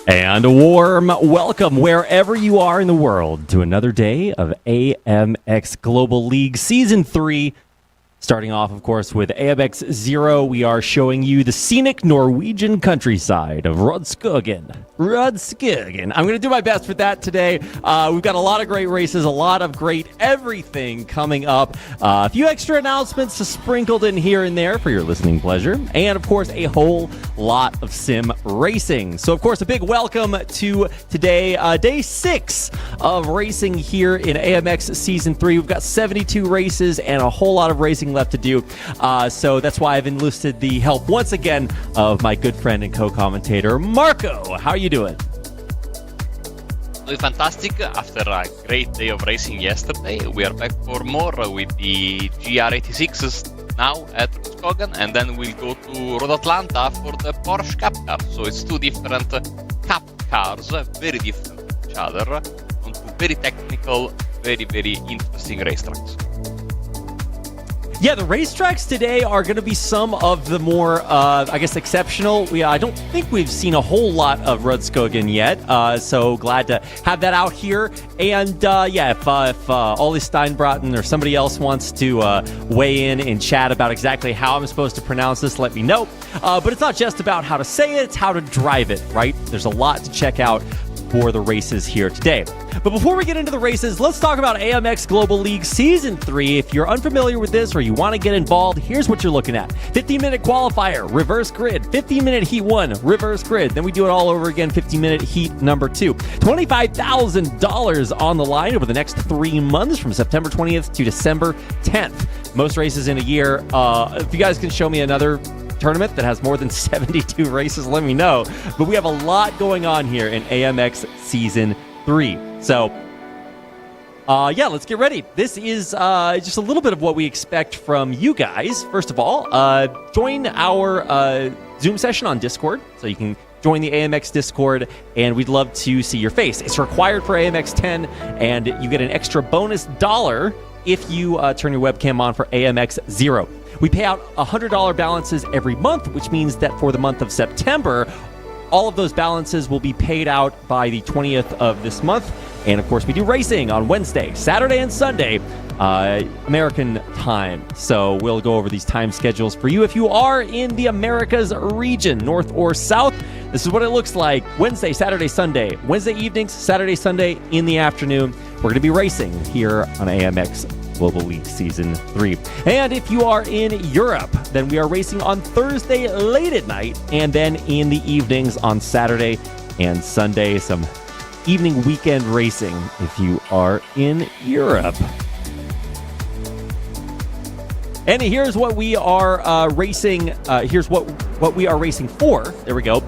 And a warm welcome wherever you are in the world to another day of AMX Global League Season 3. Starting off, of course, with AMX 0, we are showing you the scenic Norwegian countryside of Rudskogen. I'm going to do my best with that today. We've got a lot of great races, a lot of great everything coming up. A few extra announcements sprinkled in here and there for your listening pleasure. And, of course, a whole lot of sim racing. So, of course, a big welcome to today, day 6 of racing here in AMX Season 3. We've got 72 races and a whole lot of racing left to do. So that's why I've enlisted the help once again of my good friend and co-commentator, Marco. How are you doing? Doing fantastic. After a great day of racing yesterday, we are back for more with the GR86s now at Rudskogen, and then we'll go to Road Atlanta for the Porsche Cup Car. So it's two different Cup cars, very different from each other, on two very technical, very interesting racetracks. Yeah, the racetracks today are going to be some of the more, I guess, exceptional. I don't think we've seen a whole lot of Rudskogen yet, so glad to have that out here. And yeah, if Ollie Steinbraten or somebody else wants to weigh in and chat about exactly how I'm supposed to pronounce this, let me know. But it's not just about how to say it, it's how to drive it, right? There's a lot to check out for the races here today. But before we get into the races, let's talk about AMX Global League Season 3. If you're unfamiliar with this or you want to get involved, here's what you're looking at. 15-minute qualifier, reverse grid. 15-minute heat 1, reverse grid. Then we do it all over again, 15-minute heat number 2. $25,000 on the line over the next 3 months from September 20th to December 10th. Most races in a year. If you guys can show me another tournament that has more than 72 races, let me know. But we have a lot going on here in AMX Season 3. So, yeah, let's get ready. This is just a little bit of what we expect from you guys. First of all, join our Zoom session on Discord, so you can join the AMX Discord, and we'd love to see your face. It's required for AMX 10, and you get an extra bonus $1 if you turn your webcam on for AMX 0. We pay out $100 balances every month, which means that for the month of September, all of those balances will be paid out by the 20th of this month. And of course, we do racing on Wednesday, Saturday, and Sunday, American time. So we'll go over these time schedules for you. If you are in the Americas region, north or south, this is what it looks like. Wednesday, Saturday, Sunday. Wednesday evenings, Saturday, Sunday in the afternoon. We're going to be racing here on AMX Global League Season 3. And if you are in Europe, then we are racing on Thursday late at night, and then in the evenings on Saturday and Sunday. Some evening weekend racing if you are in Europe. And here's what we are racing. Here's what we are racing for. There we go.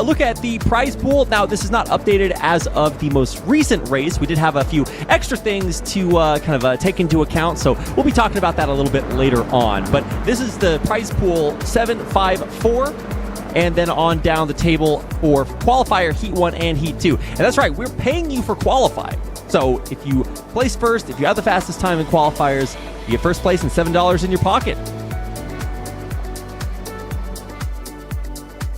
Look at the prize pool. Now, this is not updated as of the most recent race. We did have a few extra things to kind of take into account, so we'll be talking about that a little bit later on. But this is the prize pool 754. And then on down the table for qualifier Heat 1 and Heat 2. And that's right, we're paying you for qualifying. So if you place first, if you have the fastest time in qualifiers, you get first place and $7 in your pocket.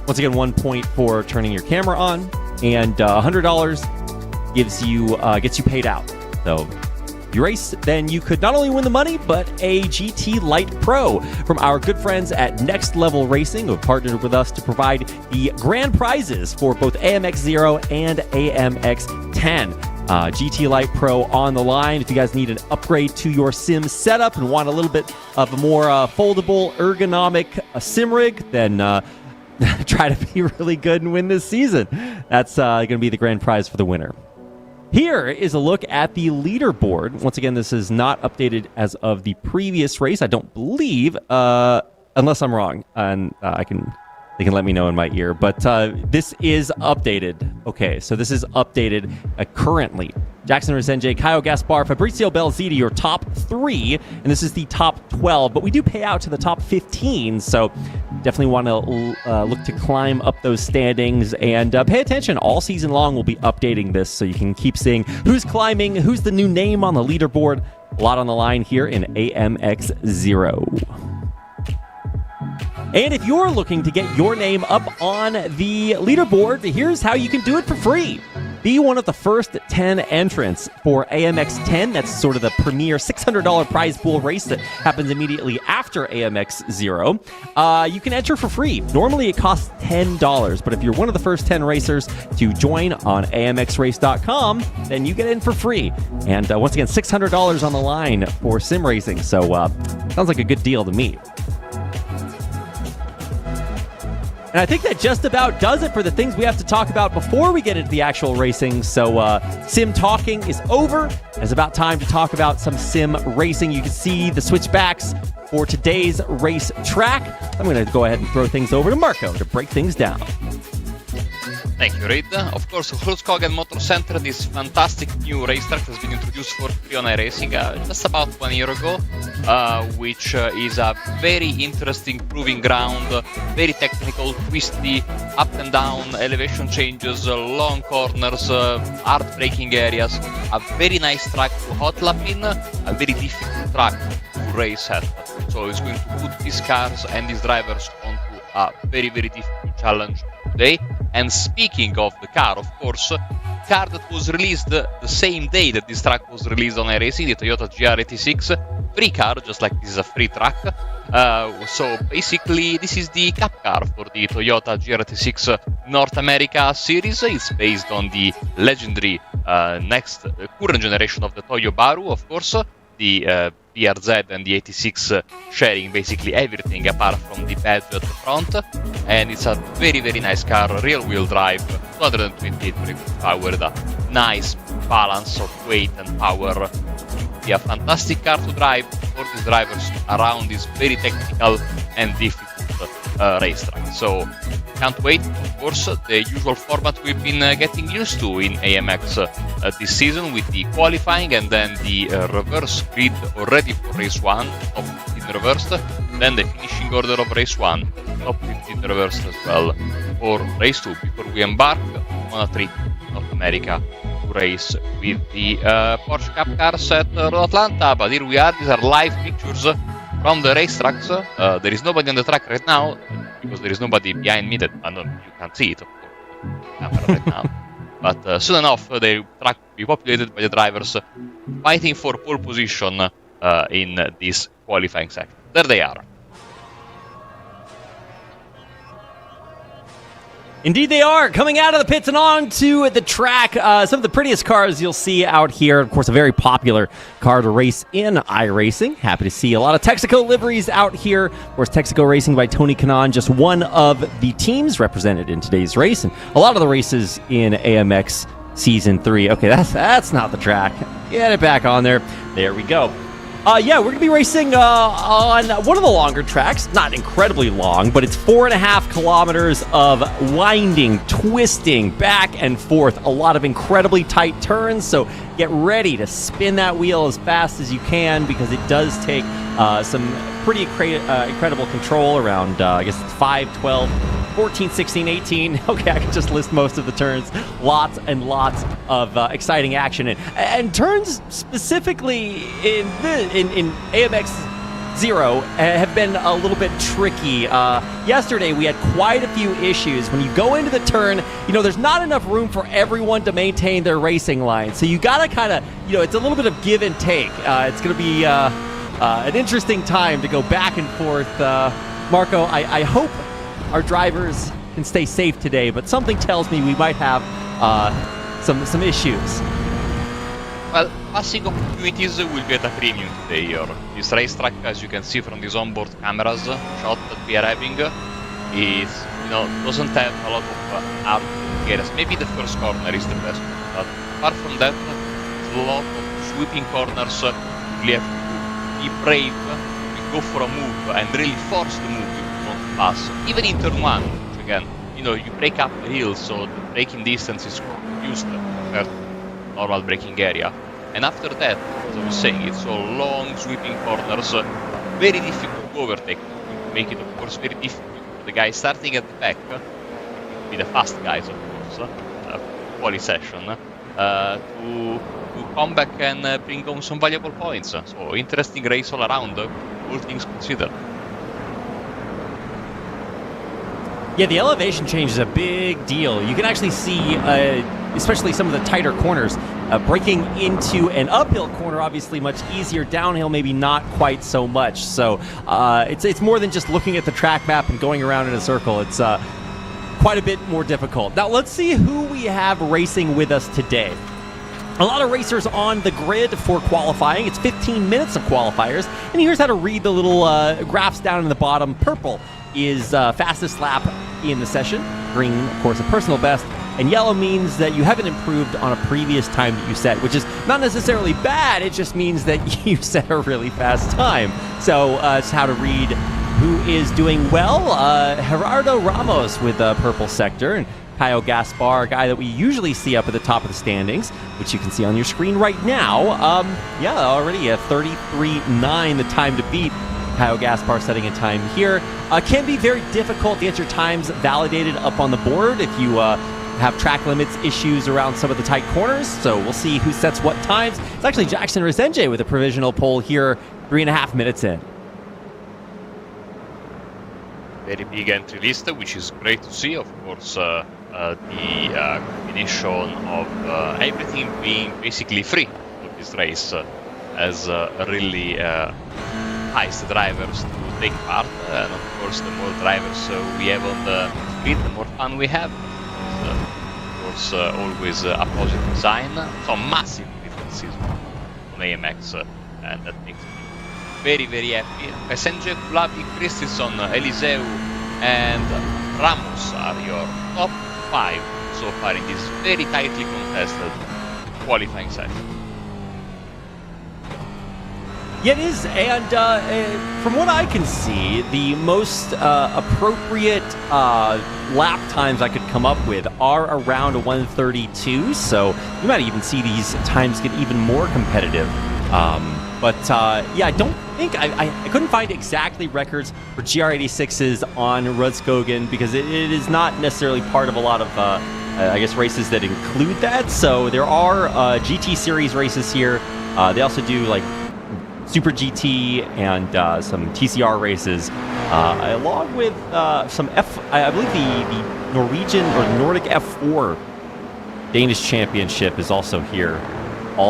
Once again, 1 point for turning your camera on, and $100 gets you paid out. So if you race, then you could not only win the money, but a GT Light Pro from our good friends at Next Level Racing, who have partnered with us to provide the grand prizes for both AMX 0 and AMX 10. GT Light Pro on the line. If you guys need an upgrade to your sim setup and want a little bit of a more foldable, ergonomic sim rig, then try to be really good and win this season. That's going to be the grand prize for the winner. Here is a look at the leaderboard. Once again, this is not updated as of the previous race, I don't believe, unless I'm wrong, and they can let me know in my ear. But this is updated. Okay, so this is updated currently. Jackson Resende, Caio Gaspar, Fabrizio Belziti, your top 3, and this is the top 12. But we do pay out to the top 15, so definitely want to look to climb up those standings. And pay attention, all season long we'll be updating this, so you can keep seeing who's climbing, who's the new name on the leaderboard. A lot on the line here in AMX 0. And if you're looking to get your name up on the leaderboard, here's how you can do it for free. Be one of the first 10 entrants for AMX 10. That's sort of the premier $600 prize pool race that happens immediately after AMX 0. You can enter for free. Normally it costs $10, but if you're one of the first 10 racers to join on AMXrace.com, then you get in for free. And once again, $600 on the line for sim racing. So sounds like a good deal to me. And I think that just about does it for the things we have to talk about before we get into the actual racing. So sim talking is over. It's about time to talk about some sim racing. You can see the switchbacks for today's race track. I'm going to go ahead and throw things over to Marco to break things down. Thank you, Reid. Of course, Rudskogen Motor Center, this fantastic new racetrack has been introduced for free on iRacing just about 1 year ago, which is a very interesting proving ground, very technical, twisty, up and down, elevation changes, long corners, hard braking areas, a very nice track to hot lap in, a very difficult track to race at. So it's going to put these cars and these drivers onto a very, very difficult challenge today. And speaking of the car, of course, car that was released the same day that this track was released on iRacing, the Toyota GR86, free car, just like this is a free track. So basically, this is the cup car for the Toyota GR86 North America series. It's based on the legendary current generation of the Toyo Baru, of course, the BRZ and the 86 sharing basically everything apart from the badge at the front, and it's a very, very nice car, rear wheel drive, 228 brake power, with a nice balance of weight and power. Be a fantastic car to drive for these drivers around this very technical and difficult racetrack. So can't wait. Of course, the usual format we've been getting used to in AMX this season, with the qualifying and then the reverse grid already for race 1, top 15 reversed, then the finishing order of race 1, top 15 reversed as well for race 2, before we embark on a trip to North America to race with the Porsche Cup cars at Road Atlanta. But here we are, these are live pictures from the racetracks. There is nobody on the track right now, because there is nobody behind me that you can't see it, of course, camera right now. But soon enough, the track will be populated by the drivers fighting for pole position in this qualifying section. There they are. Indeed they are, coming out of the pits and on to the track. Some of the prettiest cars you'll see out here. Of course, a very popular car to race in iRacing. Happy to see a lot of Texaco liveries out here. Of course, Texaco Racing by Tony Kanaan, just one of the teams represented in today's race. And a lot of the races in AMX Season 3. Okay, that's not the track. Get it back on there. There we go. Yeah, we're going to be racing on one of the longer tracks. Not incredibly long, but it's 4.5 kilometers of winding, twisting, back and forth. A lot of incredibly tight turns, so get ready to spin that wheel as fast as you can, because it does take some pretty incredible control around, I guess it's 5, 12, 14, 16, 18. Okay, I can just list most of the turns. Lots and lots of exciting action. And turns specifically in AMX 0 have been a little bit tricky. Yesterday, we had quite a few issues. When you go into the turn, there's not enough room for everyone to maintain their racing line. So you got to kind of, it's a little bit of give and take. It's going to be an interesting time to go back and forth. Marco, I hope our drivers can stay safe today, but something tells me we might have some issues. Well, passing opportunities will be at a premium today here. This racetrack, as you can see from these onboard cameras shot that we are having, is, doesn't have a lot of hard areas. Maybe the first corner is the best one, but apart from that, there's a lot of sweeping corners. You have to be brave, go for a move, and really force the move if you want to pass. Even in turn 1, which again, you break up the hill, so the braking distance is reduced compared to normal braking area. And after that, as I was saying, it's all long sweeping corners, very difficult to overtake. To make it, of course, very difficult for the guys starting at the back, be the fast guys, of course, quali session, to come back and bring home some valuable points. So interesting race all around, all things considered. Yeah, the elevation change is a big deal. You can actually see, especially some of the tighter corners, breaking into an uphill corner, obviously much easier. Downhill, maybe not quite so much. So it's more than just looking at the track map and going around in a circle. It's quite a bit more difficult. Now, let's see who we have racing with us today. A lot of racers on the grid for qualifying. It's 15 minutes of qualifiers. And here's how to read the little graphs down in the bottom. Purple is fastest lap in the session. Green, of course, a personal best. And yellow means that you haven't improved on a previous time that you set, which is not necessarily bad. It just means that you set a really fast time. So it's how to read who is doing well. Gerardo Ramos with the purple sector. And Caio Gaspar, a guy that we usually see up at the top of the standings, which you can see on your screen right now. Yeah, already a 33.9, the time to beat. Caio Gaspar setting a time here. Can be very difficult to get your times validated up on the board if you have track limits issues around some of the tight corners. So we'll see who sets what times. It's actually Jackson Resenge with a provisional pole here, 3.5 minutes in. Very big entry list, which is great to see. Of course, the combination of everything being basically free for this race as really entice the drivers to take part. And of course, the more drivers we have on the grid, the more fun we have. Of course, always a positive sign. Some massive differences on AMX, and that makes me very, very happy. Resenge, Kulavi, Christensen, Eliseu, and Ramos are your top 5 so far in this very tightly contested qualifying session. Yeah, it is, and from what I can see, the most appropriate lap times I could come up with are around a 1:32, so you might even see these times get even more competitive. But yeah, I don't think, I couldn't find exactly records for GR86s on Rudskogen because it is not necessarily part of a lot of, I guess, races that include that. So there are GT series races here. They also do like Super GT and some TCR races, along with some I believe the Norwegian or Nordic F4 Danish Championship is also here.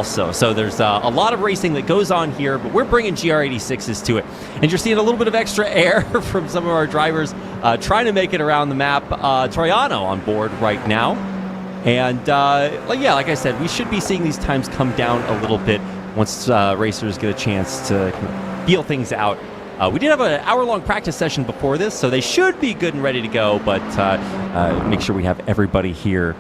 So there's a lot of racing that goes on here, but we're bringing GR86s to it. And you're seeing a little bit of extra air from some of our drivers trying to make it around the map. Troiano on board right now. And yeah, like I said, we should be seeing these times come down a little bit once racers get a chance to feel things out. We did have an hour-long practice session before this, so they should be good and ready to go, but make sure we have everybody here.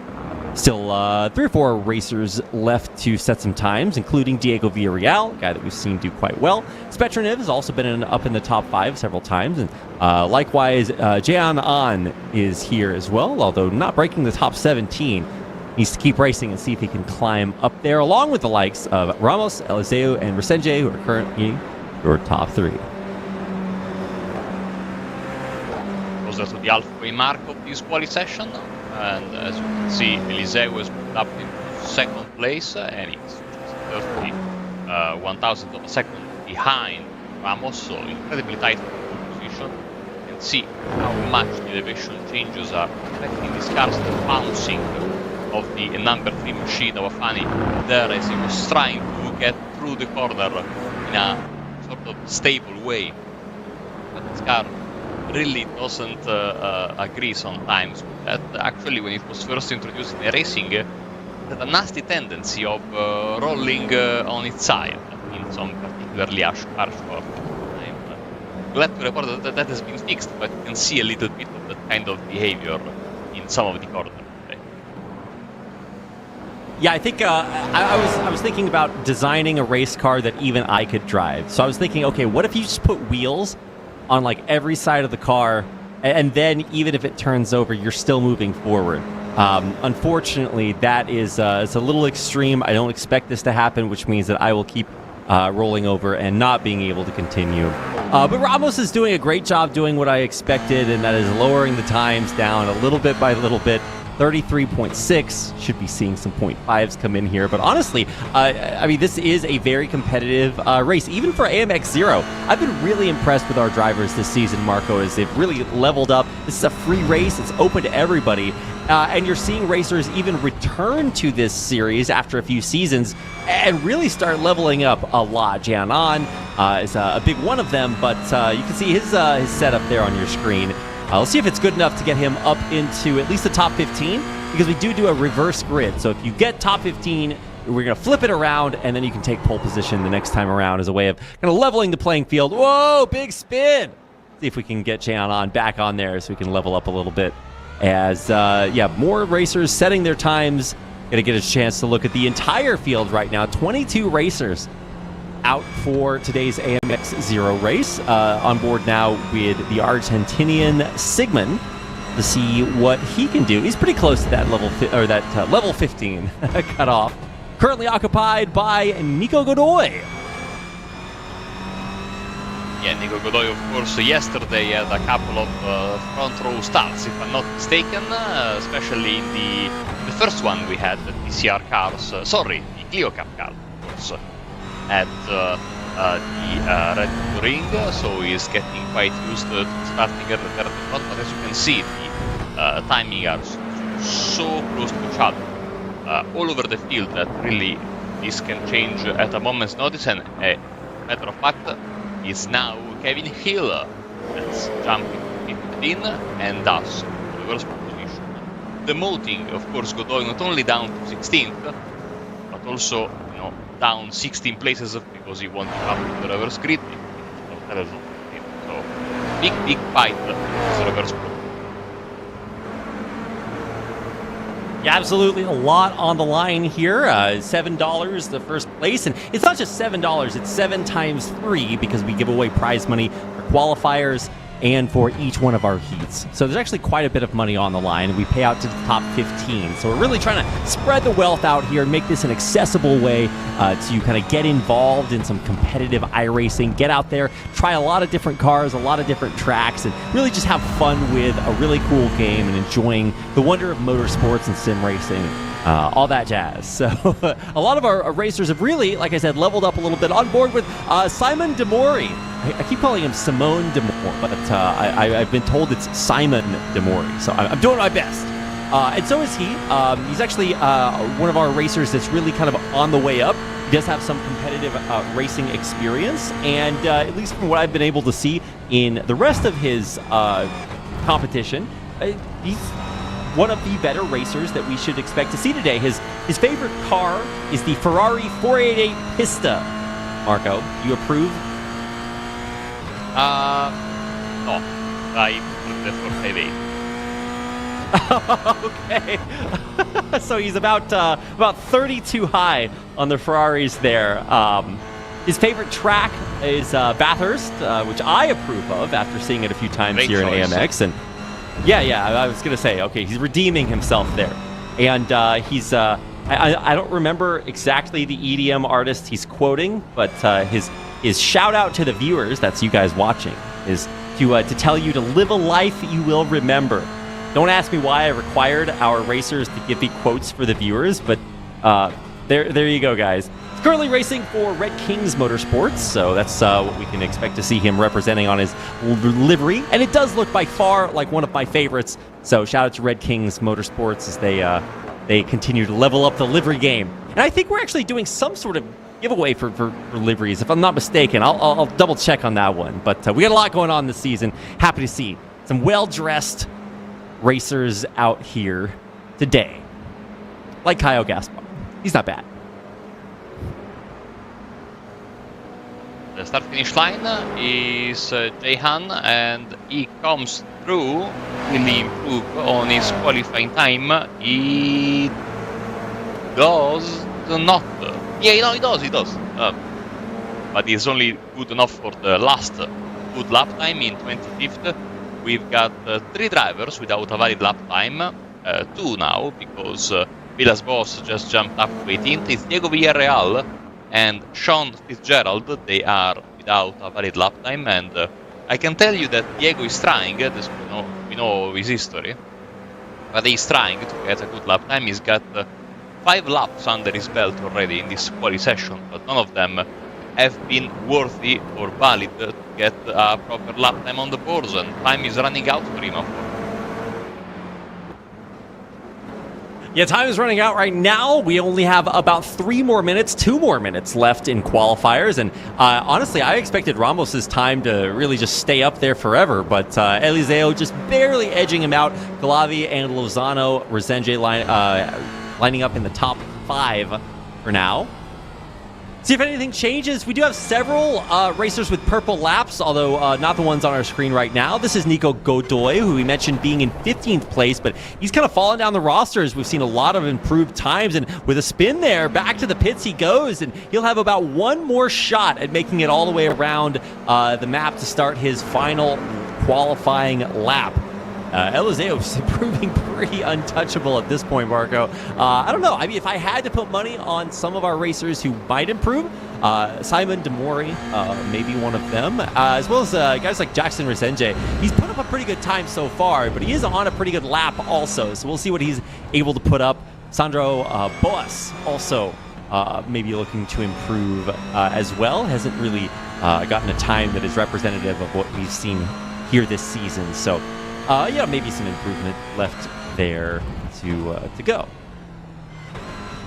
Still 3 or 4 racers left to set some times, including Diego Villarreal, a guy that we've seen do quite well. Spetronov has also been up in the top 5 several times, and likewise, Jean An is here as well, although not breaking the top 17. Needs to keep racing and see if he can climb up there, along with the likes of Ramos, Eliseu, and Resenge, who are currently your top 3. Closer to the halfway mark of this quali session. And as you can see, Eliseu was put up in 2nd place, and he's 1,000th of a second behind Ramos, so incredibly tight position. You can see how much the elevation changes are affecting these cars, the bouncing of the number 3 machine of Afani there as he was trying to get through the corner in a sort of stable way. But this car really doesn't agree sometimes with that. Actually, when it was first introduced in racing, it had a nasty tendency of rolling on its side in some particularly harsh corners. I'm glad to report that that has been fixed, but you can see a little bit of that kind of behavior in some of the corners. Yeah, I think I was thinking about designing a race car that even I could drive. So I was thinking, okay, what if you just put wheels on like every side of the car, and then even if it turns over, you're still moving forward. Unfortunately, that is it's a little extreme. I don't expect this to happen, which means that I will keep rolling over and not being able to continue. But Ramos is doing a great job doing what I expected, and that is lowering the times down a little bit by little bit. 33.6. Should be seeing some 0.5s come in here. But honestly, I mean, this is a very competitive race, even for AMX Zero. I've been really impressed with our drivers this season, Marco, as they've really leveled up. This is a free race. It's open to everybody. And you're seeing racers even return to this series after a few seasons and really start leveling up a lot. Jianan is a big one of them, but you can see his setup there on your screen. Let's see if it's good enough to get him up into at least the top 15, because we do a reverse grid. So if you get top 15, we're going to flip it around, and then you can take pole position the next time around as a way of kind of leveling the playing field. Whoa, big spin! See if we can get Jianan back on there so we can level up a little bit. As, more racers setting their times. Going to get a chance to look at the entire field right now. 22 racers out for today's AMX Zero race. On board now with the Argentinian Sigmund to see what he can do. He's pretty close to that level 15 cutoff. Currently occupied by Nico Godoy. Yeah, Nico Godoy, of course, yesterday had a couple of front row starts, if I'm not mistaken, especially in the first one we had, the TCR cars, the Clio Cup car, of course, at the Red Bull Ring, so he's getting quite used to starting at the front, but as you can see, the timing are so close to each other, all over the field, that really this can change at a moment's notice, and matter of fact, is now Kevin Hill that's jumping to 15 and thus the reverse position. Demoting, of course, Godoy not only down to 16th, but also down 16 places because he won't come to the reverse grid. So big fight for the reverse grid. Yeah, absolutely, a lot on the line here. $7 the first place, and it's not just $7, it's 7 times 3, because we give away prize money for qualifiers and for each one of our heats. So there's actually quite a bit of money on the line. We pay out to the top 15. So we're really trying to spread the wealth out here and make this an accessible way to kind of get involved in some competitive iRacing, get out there, try a lot of different cars, a lot of different tracks, and really just have fun with a really cool game and enjoying the wonder of motorsports and sim racing. All that jazz. So a lot of our racers have really, like I said, leveled up a little bit. On board with Simon Demori. I keep calling him Simone Demori, but I've been told it's Simon Demori. So I'm doing my best. And so is he. He's actually one of our racers that's really kind of on the way up. He does have some competitive racing experience. And at least from what I've been able to see in the rest of his competition, he's one of the better racers that we should expect to see today. His favorite car is the Ferrari 488 Pista. Marco, you approve? No, I prefer 488. Okay. So he's about 30 too high on the Ferraris there. His favorite track is Bathurst, which I approve of after seeing it a few times here in AMX. And yeah, I was going to say, okay, he's redeeming himself there. And he's, I don't remember exactly the EDM artist he's quoting, but his shout out to the viewers, that's you guys watching, is to tell you to live a life you will remember. Don't ask me why I required our racers to give me quotes for the viewers, but there you go, guys. He's currently racing for Red Kings Motorsports, so that's what we can expect to see him representing on his livery. And it does look by far like one of my favorites. So shout out to Red Kings Motorsports as they continue to level up the livery game. And I think we're actually doing some sort of giveaway for liveries, if I'm not mistaken. I'll double check on that one. But we got a lot going on this season. Happy to see some well-dressed racers out here today. Like Kyle Gaspar. He's not bad. The start-finish line is Jehan, and he comes through, really improve on his qualifying time. He does not. Yeah, he does. But he's only good enough for the last good lap time in 25th. We've got 3 drivers without a valid lap time. 2 now, because Villas Boas just jumped up to 18th. It's Diego Villarreal and Sean Fitzgerald. They are without a valid lap time, and I can tell you that Diego is trying. We know his history. but he's trying to get a good lap time. He's got 5 laps under his belt already in this quali session, but none of them have been worthy or valid to get a proper lap time on the boards, and time is running out for him. Yeah, time is running out right now. We only have about 2 more minutes left in qualifiers. And honestly, I expected Ramos's time to really just stay up there forever. But Eliseo just barely edging him out. Galavi and Lozano, Resenge lining up in the top 5 for now. See if anything changes. We do have several racers with purple laps, although not the ones on our screen right now. This is Nico Godoy, who we mentioned being in 15th place, but he's kind of fallen down the rosters. We've seen a lot of improved times, and with a spin there, back to the pits he goes, and he'll have about 1 more shot at making it all the way around the map to start his final qualifying lap. Eliseo is proving pretty untouchable at this point, Marco. I don't know. I mean, if I had to put money on some of our racers who might improve, Simon Demori, maybe one of them, as well as guys like Jackson Resenge. He's put up a pretty good time so far, but he is on a pretty good lap also, so we'll see what he's able to put up. Sandro Boas also maybe looking to improve as well. Hasn't really gotten a time that is representative of what we've seen here this season, so yeah, maybe some improvement left there to go.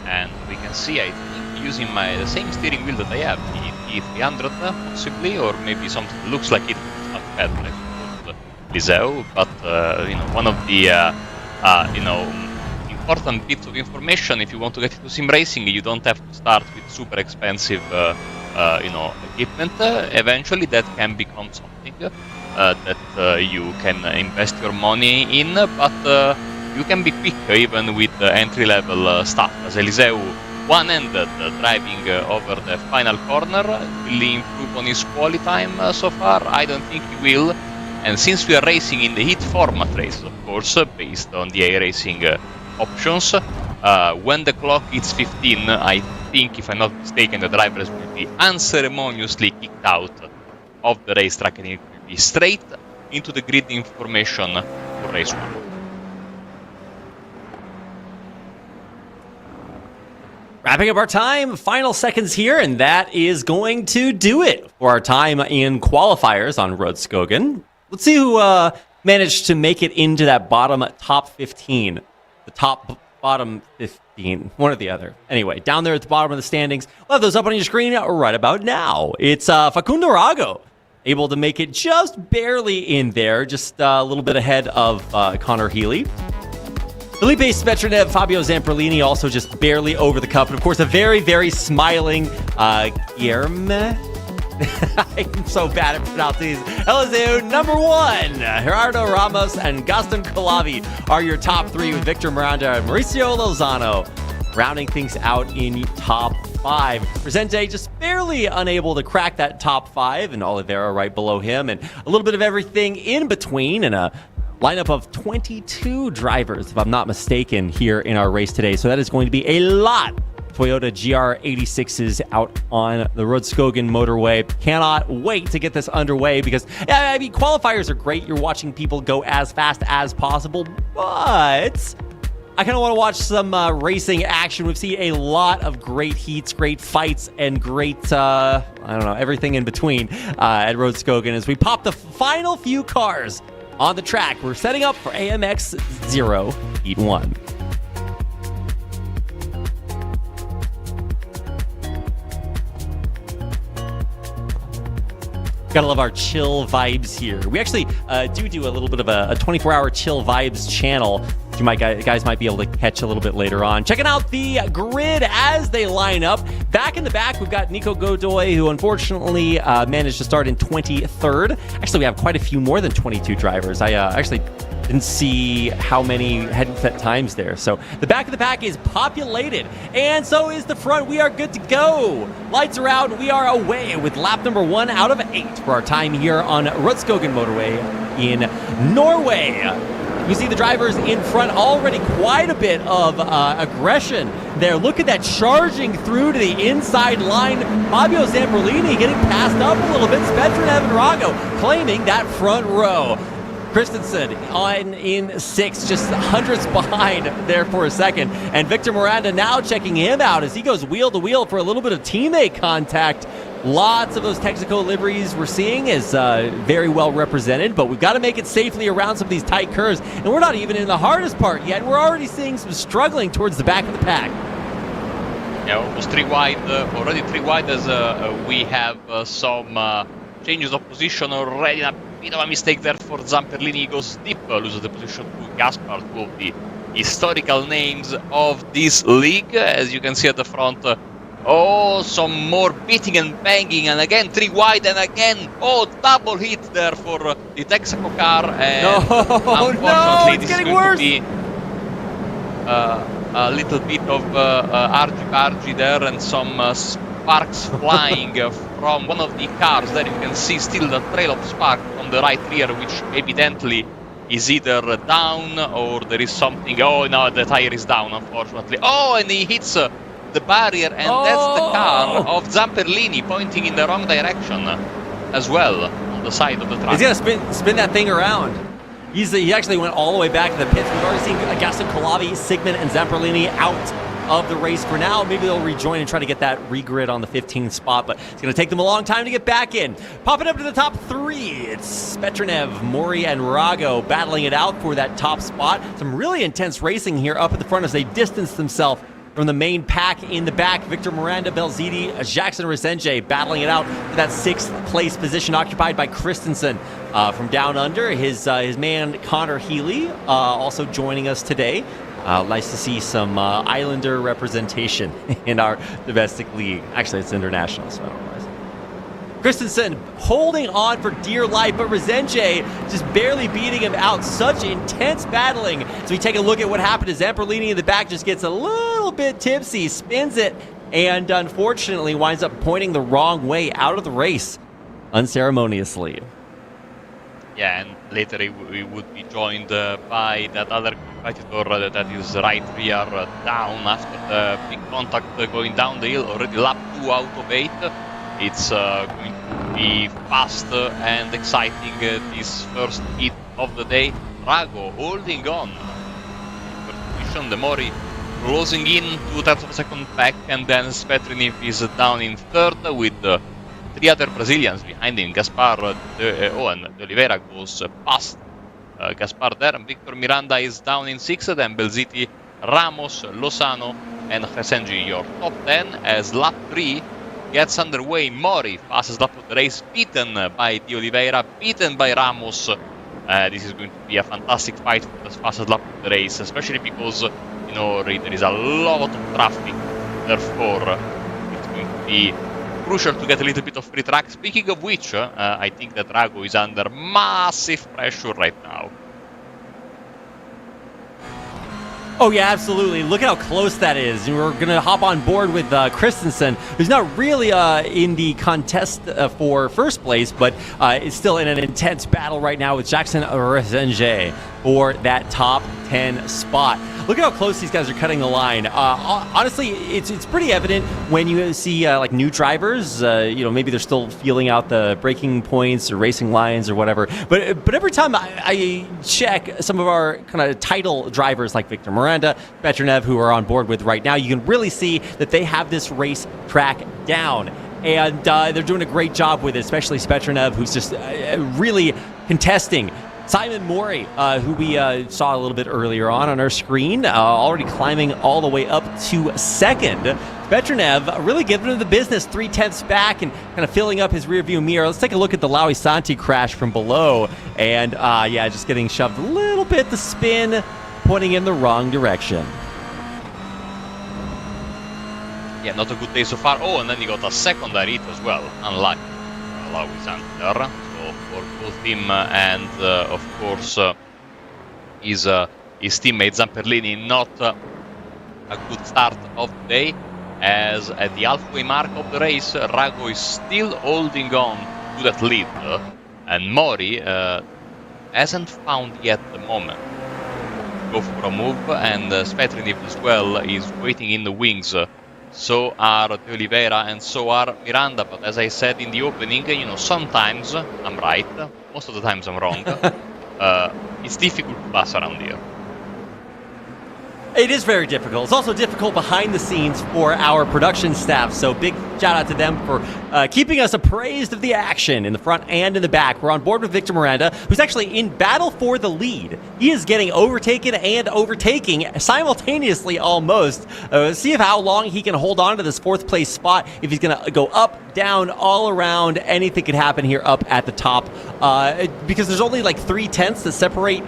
And we can see, I think, using the same steering wheel that I have, the T300 possibly, or maybe something that looks like it. Not bad, like Liseo, but you know, one of the you know, important bits of information. If you want to get into sim racing, you don't have to start with super expensive you know, equipment. Eventually, that can become something that you can invest your money in, but you can be quick even with entry-level stuff. As Eliseu one-handed driving over the final corner, will he improve on his quali time so far? I don't think he will. And since we are racing in the heat format race, of course, based on the iRacing options, when the clock hits 15, I think, if I'm not mistaken, the drivers will be unceremoniously kicked out of the racetrack and it will be straight into the grid information for race 1. Wrapping up our time, final seconds here, and that is going to do it for our time in qualifiers on Rudskogen. Let's see who managed to make it into that top 15. The bottom 15, one or the other. Anyway, down there at the bottom of the standings, we'll have those up on your screen right about now. It's Facundo Rago, able to make it just barely in there, just a little bit ahead of Connor Healy. Felipe Svetrinev, Fabio Zamperlini also just barely over the cup. And of course, a very, very smiling Guilherme. I'm so bad at pronouncing these. Eliseu, number 1. Gerardo Ramos and Gaston Colavi are your top 3, with Victor Miranda and Mauricio Lozano rounding things out in top 5. Presente just barely unable to crack that top 5, and Oliveira right below him, and a little bit of everything in between, and a lineup of 22 drivers, if I'm not mistaken, here in our race today. So that is going to be a lot. Toyota GR86s out on the Rudskogen motorway. Cannot wait to get this underway because, I mean, qualifiers are great. You're watching people go as fast as possible, but I kind of want to watch some racing action. We've seen a lot of great heats, great fights, and great, I don't know, everything in between at Rudskogen as we pop the final few cars on the track. We're setting up for AMX 0 Heat 1. Gotta love our chill vibes here. We actually do a little bit of a 24-hour chill vibes channel. You guys might be able to catch a little bit later on. Checking out the grid as they line up. Back in the back, we've got Nico Godoy, who unfortunately managed to start in 23rd. Actually, we have quite a few more than 22 drivers. I actually didn't see how many hadn't set times there. So the back of the pack is populated, and so is the front. We are good to go. Lights are out. We are away with lap number 1 out of 8 for our time here on Rudskogen Motorway in Norway. You see the drivers in front, already quite a bit of aggression there. Look at that, charging through to the inside line. Fabio Zamperlini getting passed up a little bit. Svetrinev and Rago claiming that front row. Christensen on in 6, just hundreds behind there for a second. And Victor Miranda now checking him out as he goes wheel to wheel for a little bit of teammate contact. Lots of those Texaco liveries we're seeing is very well represented, but we've got to make it safely around some of these tight curves. And we're not even in the hardest part yet. We're already seeing some struggling towards the back of the pack. Yeah, almost 3 wide, already 3 wide as we have some changes of position already. A bit of a mistake there for Zamperlini. He goes deep, loses the position to Gaspar, 2 of the historical names of this league. As you can see at the front, oh, some more beating and banging, and again 3 wide, and again, oh, double hit there for the Texaco car, and unfortunately it's this getting is going worse. to be a little bit of argy-bargy there, and some sparks flying from one of the cars. There you can see still the trail of spark from the right rear, which evidently is either down or there is something. Oh no, the tire is down, unfortunately. Oh, and he hits the barrier, and that's the car of Zamperlini pointing in the wrong direction as well on the side of the track. He's gonna spin that thing around. He actually went all the way back to the pits. We've already seen Gaston Colavi, Sigmund, and Zamperlini out of the race for now. Maybe they'll rejoin and try to get that regrid on the 15th spot, but it's going to take them a long time to get back in. Popping up to the top 3, it's Spetronev, Mori, and Rago battling it out for that top spot. Some really intense racing here up at the front as they distance themselves from the main pack in the back. Victor Miranda, Belziti, Jackson Resenge battling it out for that 6th place position occupied by Christensen from down under. His man Connor Healy also joining us today. Nice to see some Islander representation in our domestic league. Actually, it's international, so I don't know. Christensen holding on for dear life, but Resenge just barely beating him out. Such intense battling. So we take a look at what happened to Zamperlini in the back, just gets a little bit tipsy, spins it, and unfortunately winds up pointing the wrong way out of the race unceremoniously. Yeah, and later we would be joined by that other competitor that is right rear down after the big contact going down the hill, already lap 2 out of 8. It's going to be fast and exciting, this first hit of the day. Rago holding on. First position, the Mori closing in to that second pack, and then Spetronev is down in 3rd with 3 other Brazilians behind him. Gaspar and De Oliveira goes past Gaspar there. Victor Miranda is down in 6th, then Belziti, Ramos, Lozano, and Resengi. Your top 10 as lap 3 gets underway. Mori, fastest lap of the race, beaten by De Oliveira, beaten by Ramos. This is going to be a fantastic fight for the fastest lap of the race, especially because, you know, there is a lot of traffic. Therefore, it's going to be crucial to get a little bit of free track. Speaking of which, I think that Rago is under massive pressure right now. Oh, yeah, absolutely. Look at how close that is. We're going to hop on board with Christensen, who's not really in the contest for first place, but is still in an intense battle right now with Jackson Resenge for that top 10 spot. Look at how close these guys are cutting the line. Honestly, it's pretty evident when you see like new drivers. You know, maybe they're still feeling out the braking points or racing lines or whatever. But every time I check some of our kind of title drivers like Victor Miranda, Petronev, who are on board with right now, you can really see that they have this race track down. And they're doing a great job with it, especially Spetronev, who's just really contesting. Simon Mori, who we saw a little bit earlier on our screen, already climbing all the way up to 2nd. Petronev really giving him the business, 3/10 back and kind of filling up his rearview mirror. Let's take a look at the Laui Santi crash from below. And yeah, just getting shoved a little bit the spin, pointing in the wrong direction. Yeah, not a good day so far. Oh, and then he got a secondary hit as well. Unlucky. Laui Santi there. For both him and, of course, his teammate Zamperlini, not a good start of the day, as at the halfway mark of the race, Rago is still holding on to that lead, and Mori hasn't found yet the moment to go for a move, and Spetronev as well is waiting in the wings. So are De Oliveira and so are Miranda, but as I said in the opening, you know, sometimes I'm right, most of the times I'm wrong. it's difficult to pass around here. It is very difficult. It's also difficult behind the scenes for our production staff, so big shout out to them for keeping us appraised of the action in the front and in the back. We're on board with Victor Miranda, who's actually in battle for the lead. He is getting overtaken and overtaking simultaneously almost. See how long he can hold on to this fourth place spot, if he's going to go up, down, all around. Anything could happen here up at the top, because there's only like 3/10 that separate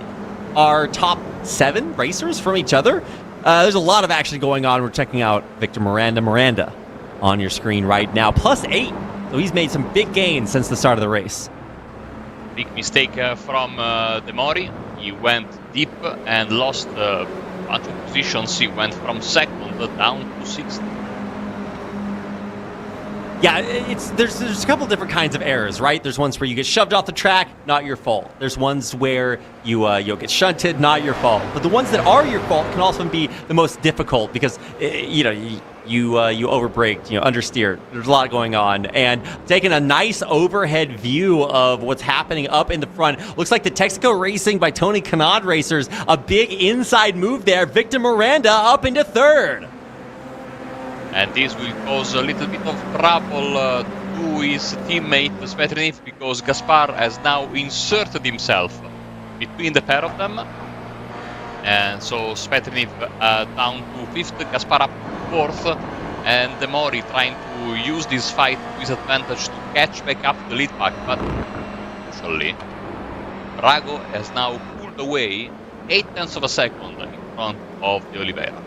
our top 7 racers from each other. There's a lot of action going on. We're checking out Victor Miranda on your screen right now. +8. So he's made some big gains since the start of the race. Big mistake from Demori. He went deep and lost a bunch of positions. He went from 2nd down to 6th. Yeah, there's a couple different kinds of errors, right? There's ones where you get shoved off the track, not your fault. There's ones where you'll get shunted, not your fault. But the ones that are your fault can also be the most difficult because you overbraked, understeered. There's a lot going on, and taking a nice overhead view of what's happening up in the front. Looks like the Texaco Racing by Tony Kanad racers, a big inside move there. Victor Miranda up into 3rd. And this will cause a little bit of trouble to his teammate Svetlin, because Gaspar has now inserted himself between the pair of them. And so Svetlin down to 5th, Gaspar up to 4th, and Demori trying to use this fight to his advantage to catch back up the lead pack. But crucially, Rago has now pulled away 0.8 of a second in front of the Oliveira.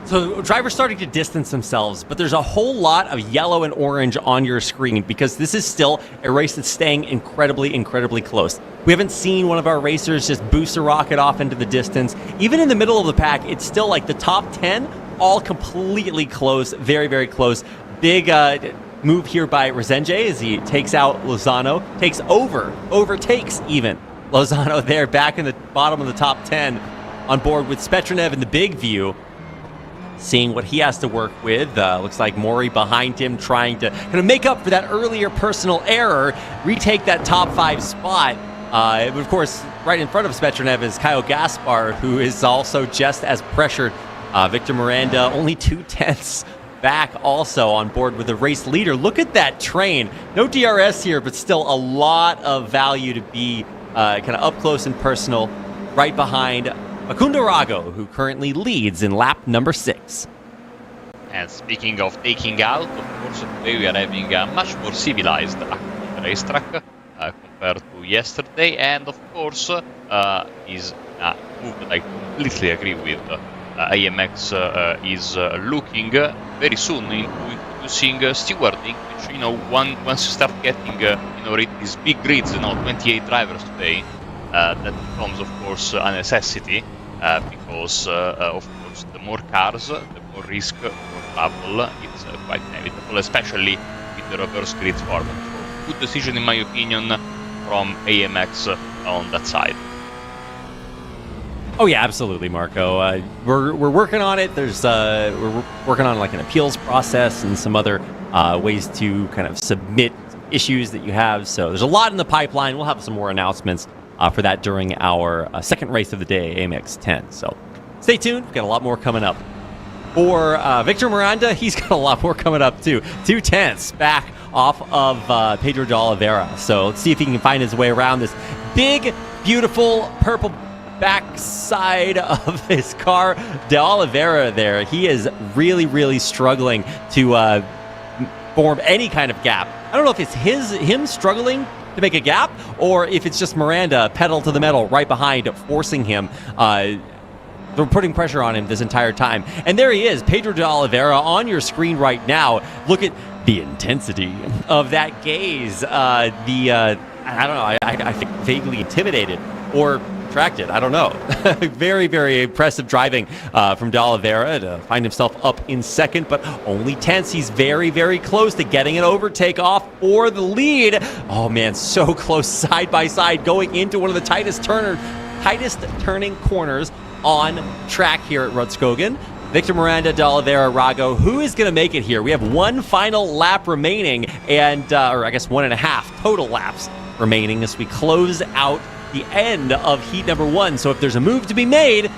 So drivers starting to distance themselves, but there's a whole lot of yellow and orange on your screen because this is still a race that's staying incredibly, incredibly close. We haven't seen one of our racers just boost a rocket off into the distance. Even in the middle of the pack, it's still like the top 10, all completely close, very, very close. Big move here by Resenge as he takes out Lozano, overtakes even Lozano there back in the bottom of the top 10, on board with Spetronev in the big view. Seeing what he has to work with. Looks like Mori behind him trying to kind of make up for that earlier personal error, retake that top 5 spot. But of course, right in front of Spetronev is Kyle Gaspar, who is also just as pressured. Victor Miranda only 2/10 back, also on board with the race leader. Look at that train. No DRS here, but still a lot of value to be kind of up close and personal, right behind Facundo Rago, who currently leads in lap number 6. And speaking of taking out, of course, today we are having a much more civilized racetrack compared to yesterday. And of course, is a move that I completely agree with. AMX is looking very soon into introducing stewarding, which, once you start getting, these big grids, 28 drivers today, that becomes, of course, a necessity. Because, of course, the more cars, the more risk, more trouble. It's quite inevitable, especially with the reverse grid format. So, good decision, in my opinion, from AMX on that side. Oh yeah, absolutely, Marco. We're working on it. We're working on like an appeals process and some other ways to kind of submit issues that you have. So there's a lot in the pipeline. We'll have some more announcements for that during our second race of the day, AMX 10. So stay tuned. We've got a lot more coming up. For Victor Miranda, he's got a lot more coming up too. 2/10 back off of Pedro de Oliveira. So let's see if he can find his way around this big, beautiful purple backside of his car. De Oliveira there, he is really, really struggling to form any kind of gap. I don't know if it's him struggling to make a gap, or if it's just Miranda pedal to the metal right behind, forcing him. They're putting pressure on him this entire time. And there he is, Pedro de Oliveira on your screen right now. Look at the intensity of that gaze. I don't know, I think vaguely intimidated or attracted. I don't know. Very, very impressive driving from de Oliveira to find himself up in second, but only tenths. He's very, very close to getting an overtake off for the lead. Oh man, so close, side by side, going into one of the tightest turning corners on track here at Rudskogen. Victor Miranda, De Oliveira, Rago. Who is going to make it here? We have one final lap remaining, and or I guess 1.5 total laps remaining as we close out the end of heat number 1. So if there's a move to be made,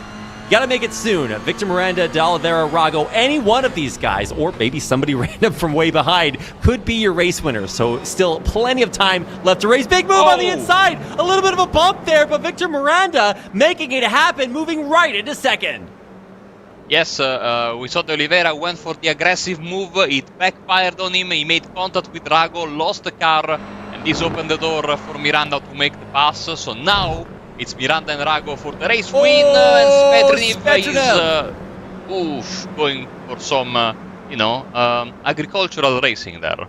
got to make it soon. Victor Miranda, De Oliveira, Rago, any one of these guys, or maybe somebody random from way behind, could be your race winner. So still plenty of time left to race. Big move on the inside. A little bit of a bump there, but Victor Miranda making it happen, moving right into second. Yes, we saw De Oliveira went for the aggressive move. It backfired on him. He made contact with Rago, lost the car, and this opened the door for Miranda to make the pass. So now it's Miranda and Rago for the race win, and Svetriniv is going for some, agricultural racing there.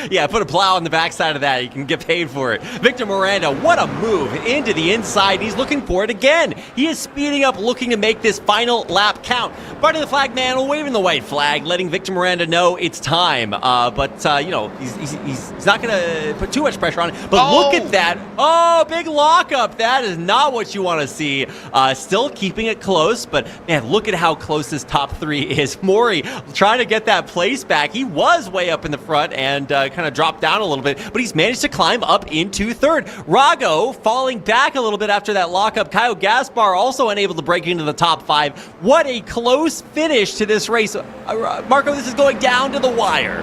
Yeah, put a plow on the backside of that. You can get paid for it. Victor Miranda, what a move into the inside. He's looking for it again. He is speeding up, looking to make this final lap count. Barney the flag man waving the white flag, letting Victor Miranda know it's time. But he's not going to put too much pressure on it. But look at that. Oh, big lockup. That is not what you want to see. Still keeping it close, but man, look at how close this top 3 is. Mori trying to get that place back. He was way up in the front and kind of dropped down a little bit, but he's managed to climb up into third. Rago falling back a little bit after that lockup. Caio Gaspar also unable to break into the top 5. What a close finish to this race. Marco, this is going down to the wire.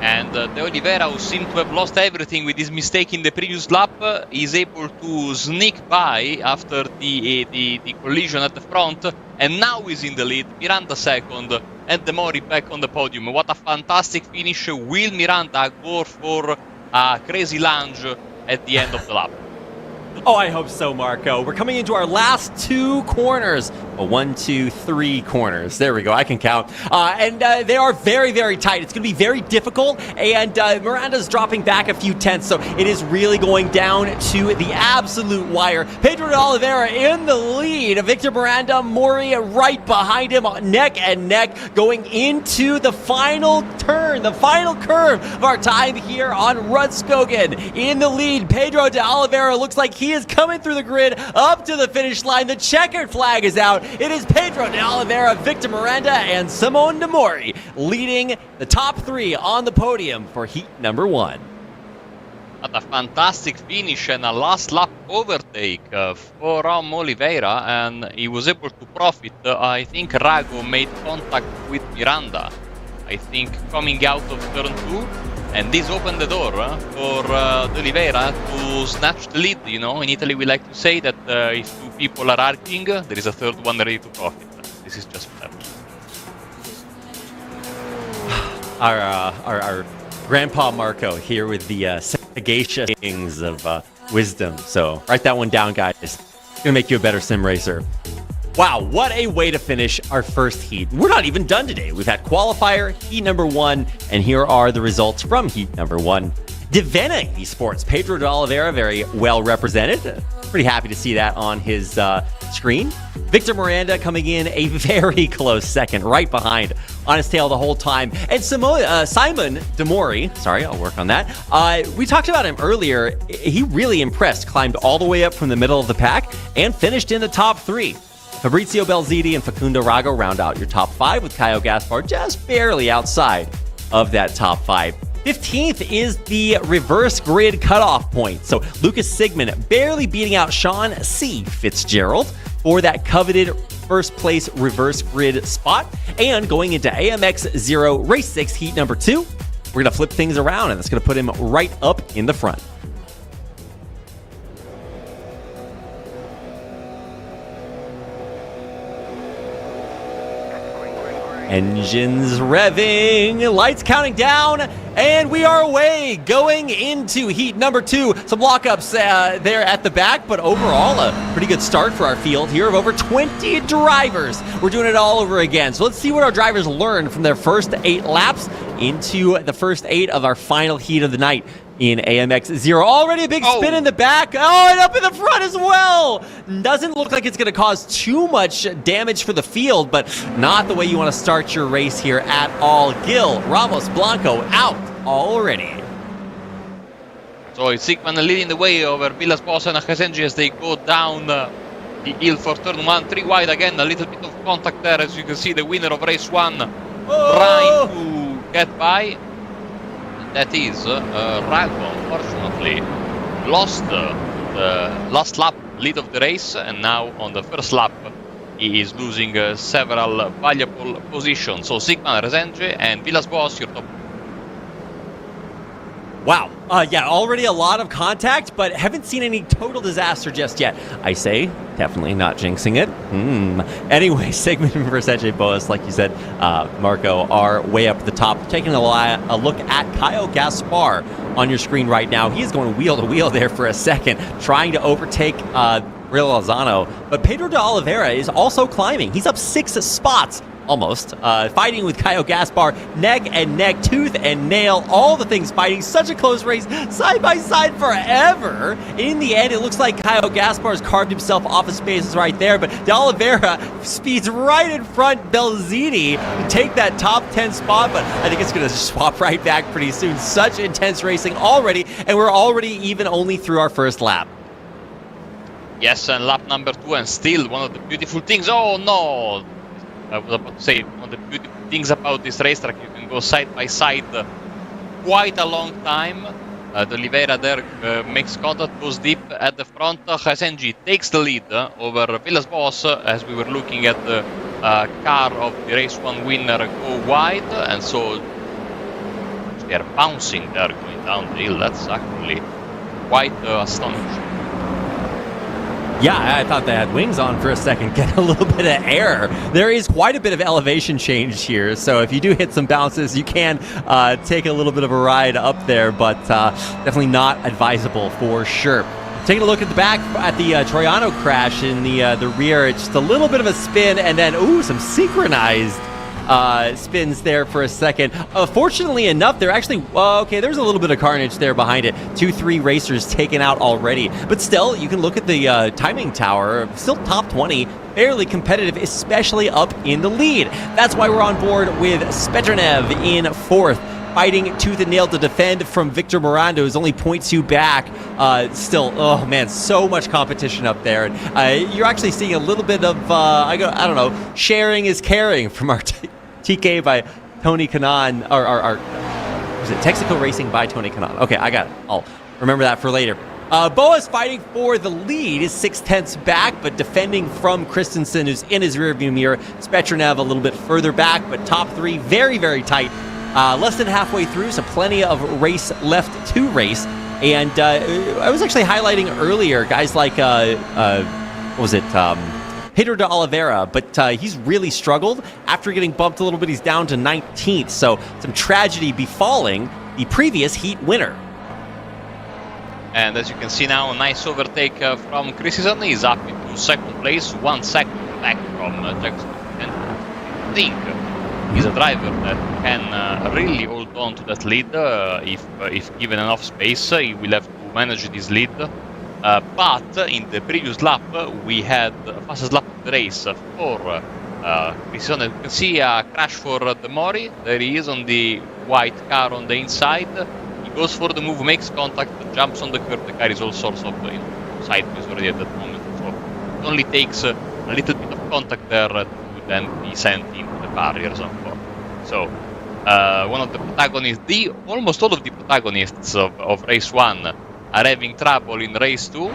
And De Oliveira, who seemed to have lost everything with his mistake in the previous lap, is able to sneak by after the collision at the front, and now he's in the lead. Miranda second, and Demori back on the podium. What a fantastic finish. Will Miranda go for a crazy lunge at the end of the lap? Oh, I hope so, Marco. We're coming into our last 2 corners. 1, 2, 3 corners. There we go. I can count. And they are very, very tight. It's going to be very difficult. And Miranda's dropping back a few tenths. So it is really going down to the absolute wire. Pedro de Oliveira in the lead. Victor Miranda, Mori right behind him, neck and neck, going into the final turn, the final curve of our time here on Rudskogen. In the lead, Pedro de Oliveira looks like he is coming through the grid up to the finish line. The checkered flag is out. It is Pedro de Oliveira, Victor Miranda, and Simone de Mori leading the top 3 on the podium for heat number 1. What a fantastic finish and a last lap overtake for Oliveira, and he was able to profit. I think Rago made contact with Miranda, I think coming out of turn 2. And this opened the door for De Oliveira to snatch the lead. You know, in Italy we like to say that if 2 people are arguing, there is a third one ready to profit. This is just fair. Our Grandpa Marco here with the sagacious things of wisdom. So write that one down, guys. It's gonna make you a better sim racer. Wow, what a way to finish our first heat. We're not even done today. We've had qualifier, heat number 1, and here are the results from heat number 1. Divena Esports, Pedro de Oliveira, very well represented. Pretty happy to see that on his screen. Victor Miranda coming in a very close second, right behind, on his tail the whole time. And Simon de Mori, sorry, I'll work on that. We talked about him earlier. He really impressed, climbed all the way up from the middle of the pack, and finished in the top 3. Fabrizio Belziti and Facundo Rago round out your top 5, with Caio Gaspar just barely outside of that top 5. 15th is the reverse grid cutoff point. So Lucas Sigmund barely beating out Sean C. Fitzgerald for that coveted first place reverse grid spot. And going into AMX 0 Race 6 heat number 2, we're going to flip things around, and that's going to put him right up in the front. Engines revving, lights counting down, and we are away, going into heat number 2. Some lockups there at the back, but overall a pretty good start for our field here of over 20 drivers. We're doing it all over again. So let's see what our drivers learned from their first 8 laps into the first 8 of our final heat of the night in AMX 0. Already a big spin in the back. Oh, and up in the front as well. Doesn't look like it's going to cause too much damage for the field, but not the way you want to start your race here at all. Gil Ramos Blanco out already. So it's Sigman leading the way over Villas Boas and Hasenji as they go down the hill for turn 1, 3 wide again, a little bit of contact there, as you can see, the winner of race 1 trying to get by. That is Rago, unfortunately, lost the last lap lead of the race, and now on the first lap he is losing several valuable positions. So Sigma, Resenge, and Villas-Boas, your top. Wow. Yeah, already a lot of contact, but haven't seen any total disaster just yet. I say, definitely not jinxing it. Anyway, Sigmund and Resenge Boas, like you said, Marco, are way up at the top. Taking a look at Kyle Gaspar on your screen right now. He is going wheel to wheel there for a second, trying to overtake Real Lozano. But Pedro de Oliveira is also climbing. He's up 6 spots. Almost. Fighting with Caio Gaspar, neck and neck, tooth and nail, all the things fighting. Such a close race, side by side forever. In the end, it looks like Caio Gaspar has carved himself off of spaces right there, but De Oliveira speeds right in front Belzini to take that top 10 spot, but I think it's going to swap right back pretty soon. Such intense racing already, and we're already even only through our first lap. Yes, and lap number 2, and still one of the beautiful things. Oh no! I was about to say, one of the beautiful things about this racetrack, you can go side by side quite a long time. De Oliveira there makes contact, goes deep at the front. Resenge takes the lead over Villas-Boas as we were looking at the car of the race 1 winner go wide, and so they are bouncing there going down the hill. That's actually quite astonishing. Yeah, I thought they had wings on for a second, get a little bit of air. There is quite a bit of elevation change here, so if you do hit some bounces, you can take a little bit of a ride up there, but definitely not advisable for sure. Taking a look at the back at the Troiano crash in the rear, it's just a little bit of a spin, and then, ooh, some synchronized spins there for a second. Fortunately enough, they're actually, okay, there's a little bit of carnage there behind it. 2-3 racers taken out already. But still, you can look at the timing tower, still top 20, fairly competitive, especially up in the lead. That's why we're on board with Spetrenev in 4th. Fighting tooth and nail to defend from Victor Morando, who's only 0.2 back. Still, oh man, so much competition up there. And, you're actually seeing a little bit of, I don't know, sharing is caring from our TK by Tony Kanaan, or was it Texaco Racing by Tony Kanaan? Okay, I got it. I'll remember that for later. Boas fighting for the lead is 0.6 back, but defending from Christensen, who's in his rearview mirror. Spetrenev a little bit further back, but top 3 very, very tight. Less than halfway through, so plenty of race left to race. And I was actually highlighting earlier guys like, what was it? Pedro de Oliveira, but he's really struggled after getting bumped a little bit. He's down to 19th, so some tragedy befalling the previous heat winner. And as you can see now, a nice overtake from Christensen. He's up into 2nd place, 1 second back from Jackson. And I think he's a driver that can really hold on to that lead. If given enough space, he will have to manage this lead. But in the previous lap, we had the fastest lap of the race for Christensen. You can see a crash for De Mori. There he is on the white car on the inside. He goes for the move, makes contact, jumps on the curb. The car is all sorts of sideways already at that moment. So it only takes a little bit of contact there to then be sent into the barriers. So one of the protagonists, almost all of the protagonists of race 1 are having trouble in race 2.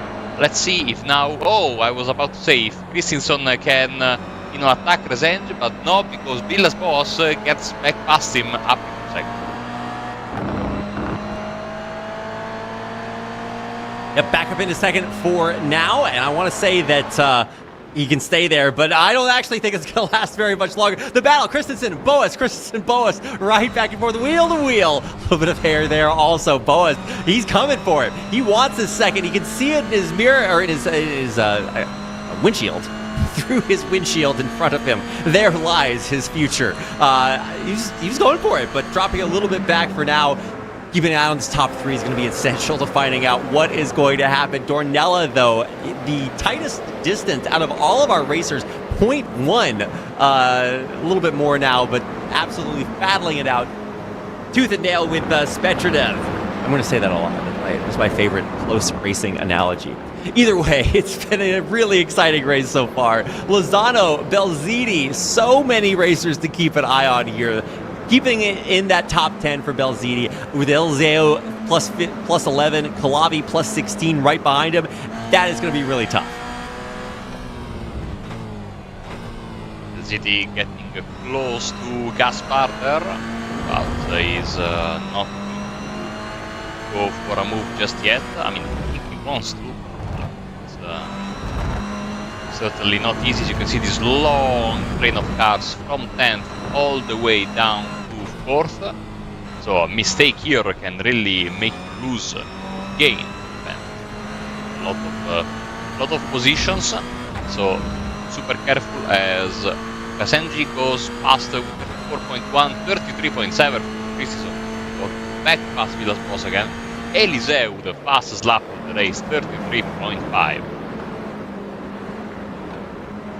Let's see if now, I was about to say if Christensen can attack Resenge, but no, because Villas-Boas gets back past him up in 2nd. Yep, back up into 2nd for now, and I want to say that he can stay there, but I don't actually think it's going to last very much longer. The battle, Christensen, Boas, right back and forth, wheel to wheel. A little bit of hair there also. Boas, he's coming for it. He wants his 2nd. He can see it in his mirror, or in his windshield. Through his windshield in front of him. There lies his future. He's going for it, but dropping a little bit back for now. Keeping an eye on this top 3 is going to be essential to finding out what is going to happen. Dornella, though, the tightest distance out of all of our racers, 0.1. A little bit more now, but absolutely battling it out. Tooth and nail with Spetrenev. I'm going to say that a lot. It's my favorite close racing analogy. Either way, it's been a really exciting race so far. Lozano, Belziti, so many racers to keep an eye on here. Keeping it in that top 10 for Belziti, with Eliseo plus 11, Calavi plus 16 right behind him. That is going to be really tough. Belziti getting close to Gaspar there, but he's not go for a move just yet. I mean, I think he wants to. It's certainly not easy. As you can see this long train of cars from 10th all the way down to 4th. So a mistake here can really make you lose gain. A lot of positions. So super careful as Kasenji goes past with 34.1, 33.7 for Christensen. Back past Villas Boas again. Eliseu, the fastest lap of the race, 33.5.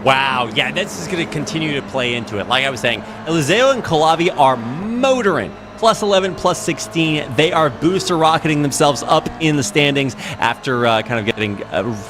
Wow, yeah, this is going to continue to play into it. Like I was saying, Eliseo and Calavi are motoring. Plus 11, plus 16. They are booster rocketing themselves up in the standings after kind of getting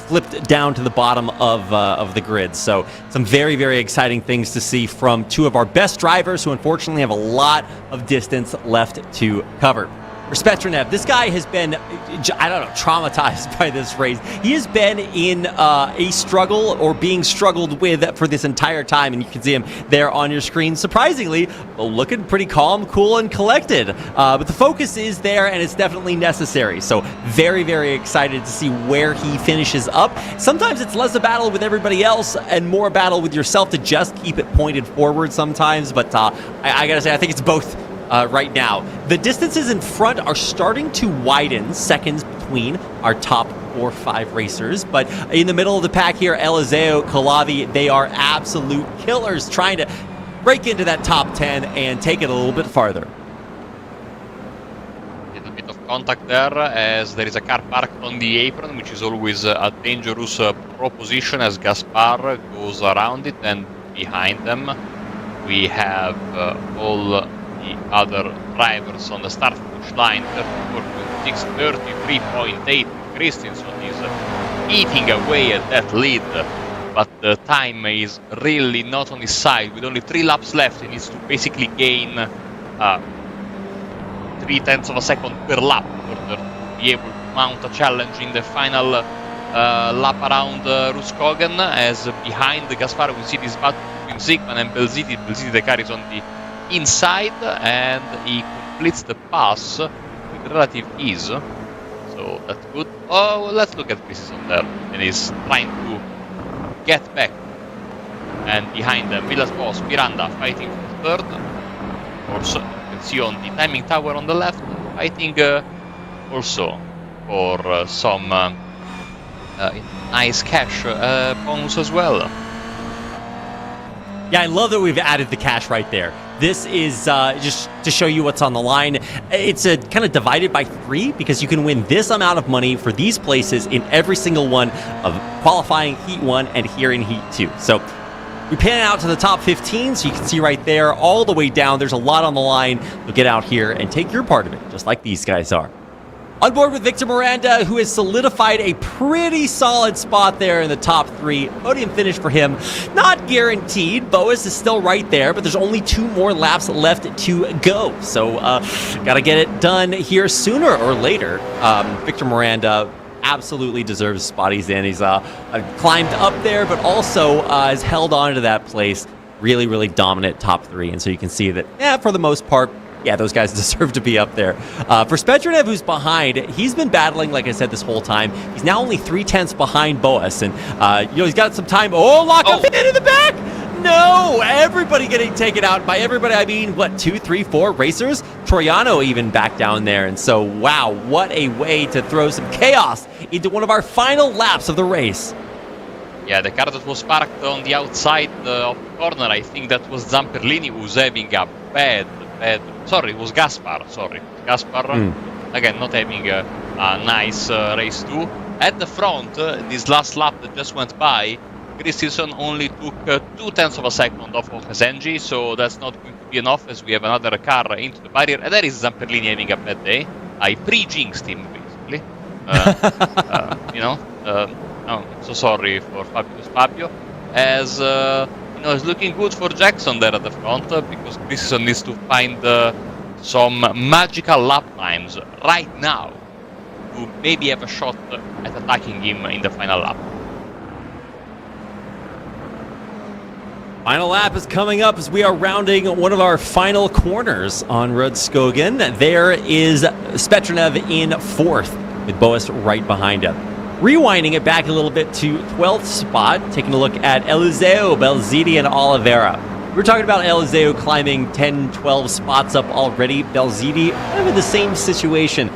flipped down to the bottom of the grid. So some very, very exciting things to see from two of our best drivers who unfortunately have a lot of distance left to cover. For Spetrunev, this guy has been, I don't know, traumatized by this race. He has been in a struggle or being struggled with for this entire time, and you can see him there on your screen. Surprisingly, looking pretty calm, cool, and collected. But the focus is there, and it's definitely necessary. So very, very excited to see where he finishes up. Sometimes it's less a battle with everybody else and more a battle with yourself to just keep it pointed forward sometimes. But I gotta say, I think it's both. Right now, the distances in front are starting to widen, seconds between our top 4 or 5 racers. But in the middle of the pack here, Eliseo, Calavi, they are absolute killers, trying to break into that top 10 and take it a little bit farther. A bit of contact there, as there is a car parked on the apron, which is always a dangerous proposition as Gaspar goes around it, and behind them we have all the other drivers on the start finish line. 34.6, 33.8. Christensen is eating away at that lead, but the time is really not on his side. With only 3 laps left, he needs to basically gain 0.3 of a second per lap in order to be able to mount a challenge in the final lap around Rudskogen. As behind Gaspar we see this battle between Zygmunt and Belziti. Belziti, the car is on the inside, and he completes the pass with relative ease, so that's good. Oh, well, let's look at Christensen there, and he's trying to get back. And behind them, Villas Boas, Miranda fighting for 3rd. Of course, you can see on the timing tower on the left, fighting also for some nice cash bonus as well. Yeah, I love that we've added the cash right there. This is just to show you what's on the line. It's a kind of divided by 3 because you can win this amount of money for these places in every single one of qualifying Heat 1 and here in Heat 2. So we pan out to the top 15, so you can see right there all the way down. There's a lot on the line. You'll get out here and take your part of it, just like these guys are. On board with Victor Miranda, who has solidified a pretty solid spot there in the top 3. Podium finish for him. Not guaranteed. Boas is still right there, but there's only 2 more laps left to go. So, got to get it done here sooner or later. Victor Miranda absolutely deserves the spot he's in. He's climbed up there, but also has held on to that place. Really, really dominant top 3. And so you can see that, yeah, for the most part, yeah, those guys deserve to be up there. For Spetrunev, who's behind, he's been battling, like I said, this whole time. He's now only 0.3 behind Boas, and he's got some time. Oh, lock up in the back! No, everybody getting taken out. By everybody, I mean, what, 2, 3, 4 racers? Troiano even back down there, and so, wow, what a way to throw some chaos into one of our final laps of the race. Yeah, the car that was parked on the outside of the corner, I think that was Zamperlini, who's having a bad, sorry, it was Gaspar, again, not having a nice race too. At the front, this last lap that just went by, Christensen only took 0.2 of a second off of Kasenji, so that's not going to be enough as we have another car into the barrier. And there is Zamperlini having a bad day. I pre-jinxed him, basically. You know, I'm so sorry for Fabio, as it's looking good for Jackson there at the front because Christensen needs to find some magical lap times right now to maybe have a shot at attacking him in the final lap. Final lap is coming up as we are rounding one of our final corners on Rudskogen. There is Spetrunev in fourth with Boas right behind him. Rewinding it back a little bit to 12th spot, taking a look at Eliseu, Belziti, and Oliveira. We're talking about Eliseu climbing 10, 12 spots up already. Belziti kind of in the same situation.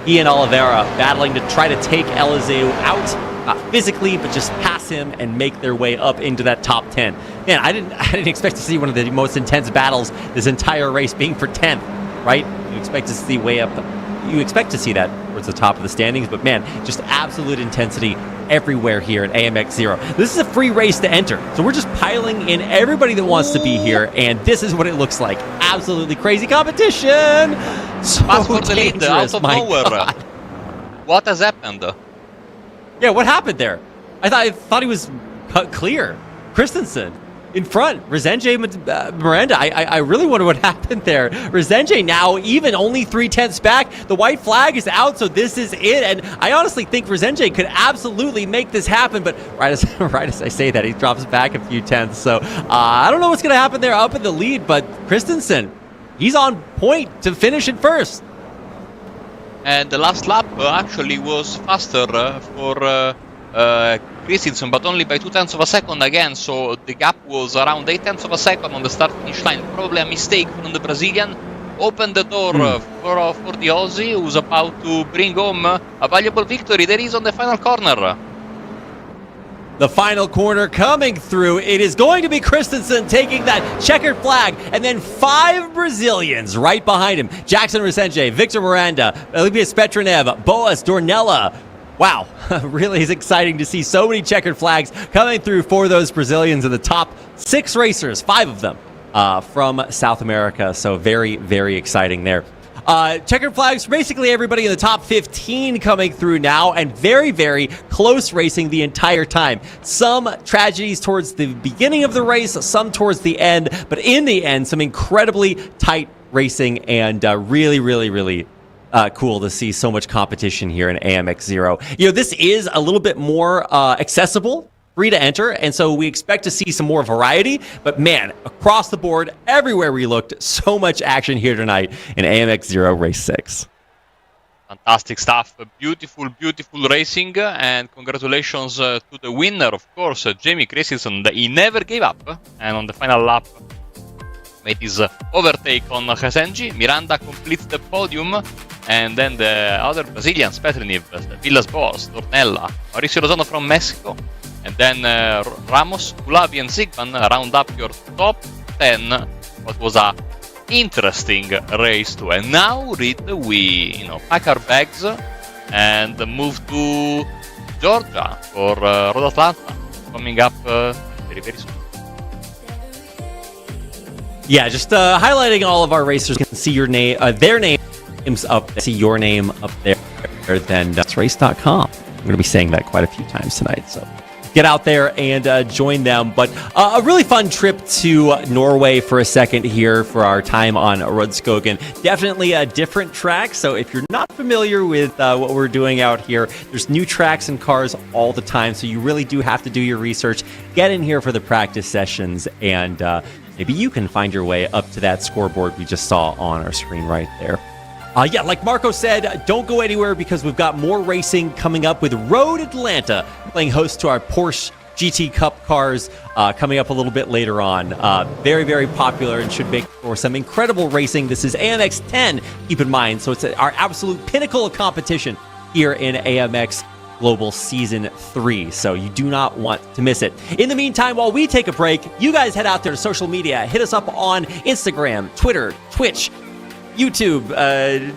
He and Oliveira battling to try to take Eliseu out. Not physically, but just pass him and make their way up into that top 10. Man, I didn't expect to see one of the most intense battles this entire race being for 10th, right? You expect to see way up. You expect to see that towards the top of the standings, but man, just absolute intensity everywhere here at AMX Zero. This is a free race to enter, so we're just piling in everybody that wants to be here, and this is what it looks like. Absolutely crazy competition. So Pass for the lead out of nowhere. God. What has happened? Yeah, what happened there? I thought he was cut clear. Christensen in front. Resenje Miranda. I really wonder what happened there. Resenje now even only 3/10 back. The white flag is out, so this is it. And I honestly think Resenje could absolutely make this happen. But right as I say that, he drops back a few tenths. So I don't know what's going to happen there up in the lead. But Christensen, he's on point to finish in first. And the last lap actually was faster for Christensen, but only by 0.2 of a second again, so the gap was around 0.8 of a second on the start-finish line. Probably a mistake from the Brazilian. Opened the door for the Aussie, who's about to bring home a valuable victory. There is on the final corner. The final corner coming through. It is going to be Christensen taking that checkered flag, and then 5 Brazilians right behind him. Jackson Resenje, Victor Miranda, Olivia Spetrunev, Boas Dornella. Wow, really is exciting to see so many checkered flags coming through for those Brazilians in the top 6 racers, 5 of them from South America. So very, very exciting there. Checkered flags for basically everybody in the top 15 coming through now, and very, very close racing the entire time. Some tragedies towards the beginning of the race, some towards the end, but in the end, some incredibly tight racing, and really, really, really cool to see so much competition here in AMX Zero. This is a little bit more accessible, free to enter, and so we expect to see some more variety. But man, across the board, everywhere we looked, so much action here tonight in AMX Zero Race 6. Fantastic stuff. Beautiful, beautiful racing, and congratulations to the winner, of course, Jamie Christensen. He never gave up, and on the final lap made his overtake on Resenji. Miranda completes the podium, and then the other Brazilians, Petriniv, Villas Boas, Dornella, Mauricio Lozano from Mexico, and then Ramos, Gulabi, and Zigman round up your top 10. What was a interesting race too. And now, Reed, we pack our bags and move to Georgia for Road Atlanta, coming up very, very soon. Yeah, just highlighting all of our racers. You can see your name, their names up. See your name up there. Then that's race.com. I'm going to be saying that quite a few times tonight. So get out there and join them. But a really fun trip to Norway for a second here for our time on Rudskogen. Definitely a different track. So if you're not familiar with what we're doing out here, there's new tracks and cars all the time. So you really do have to do your research. Get in here for the practice sessions, and maybe you can find your way up to that scoreboard we just saw on our screen right there. Yeah, like Marco said, don't go anywhere because we've got more racing coming up with Road Atlanta playing host to our Porsche GT Cup cars coming up a little bit later on. Very, very popular and should make for some incredible racing. This is AMX 10, keep in mind. So it's our absolute pinnacle of competition here in AMX Global Season 3, so you do not want to miss it. In the meantime, while we take a break, you guys head out there to social media. Hit us up on Instagram, Twitter, Twitch, YouTube,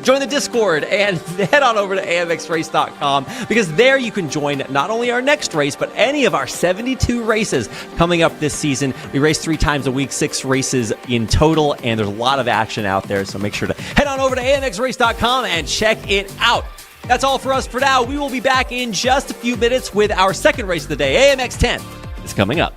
join the Discord, and head on over to amxrace.com, because there you can join not only our next race, but any of our 72 races coming up this season. We race 3 times a week, 6 races in total, and there's a lot of action out there, so make sure to head on over to amxrace.com and check it out. That's all for us for now. We will be back in just a few minutes with our second race of the day. AMX 10 is coming up.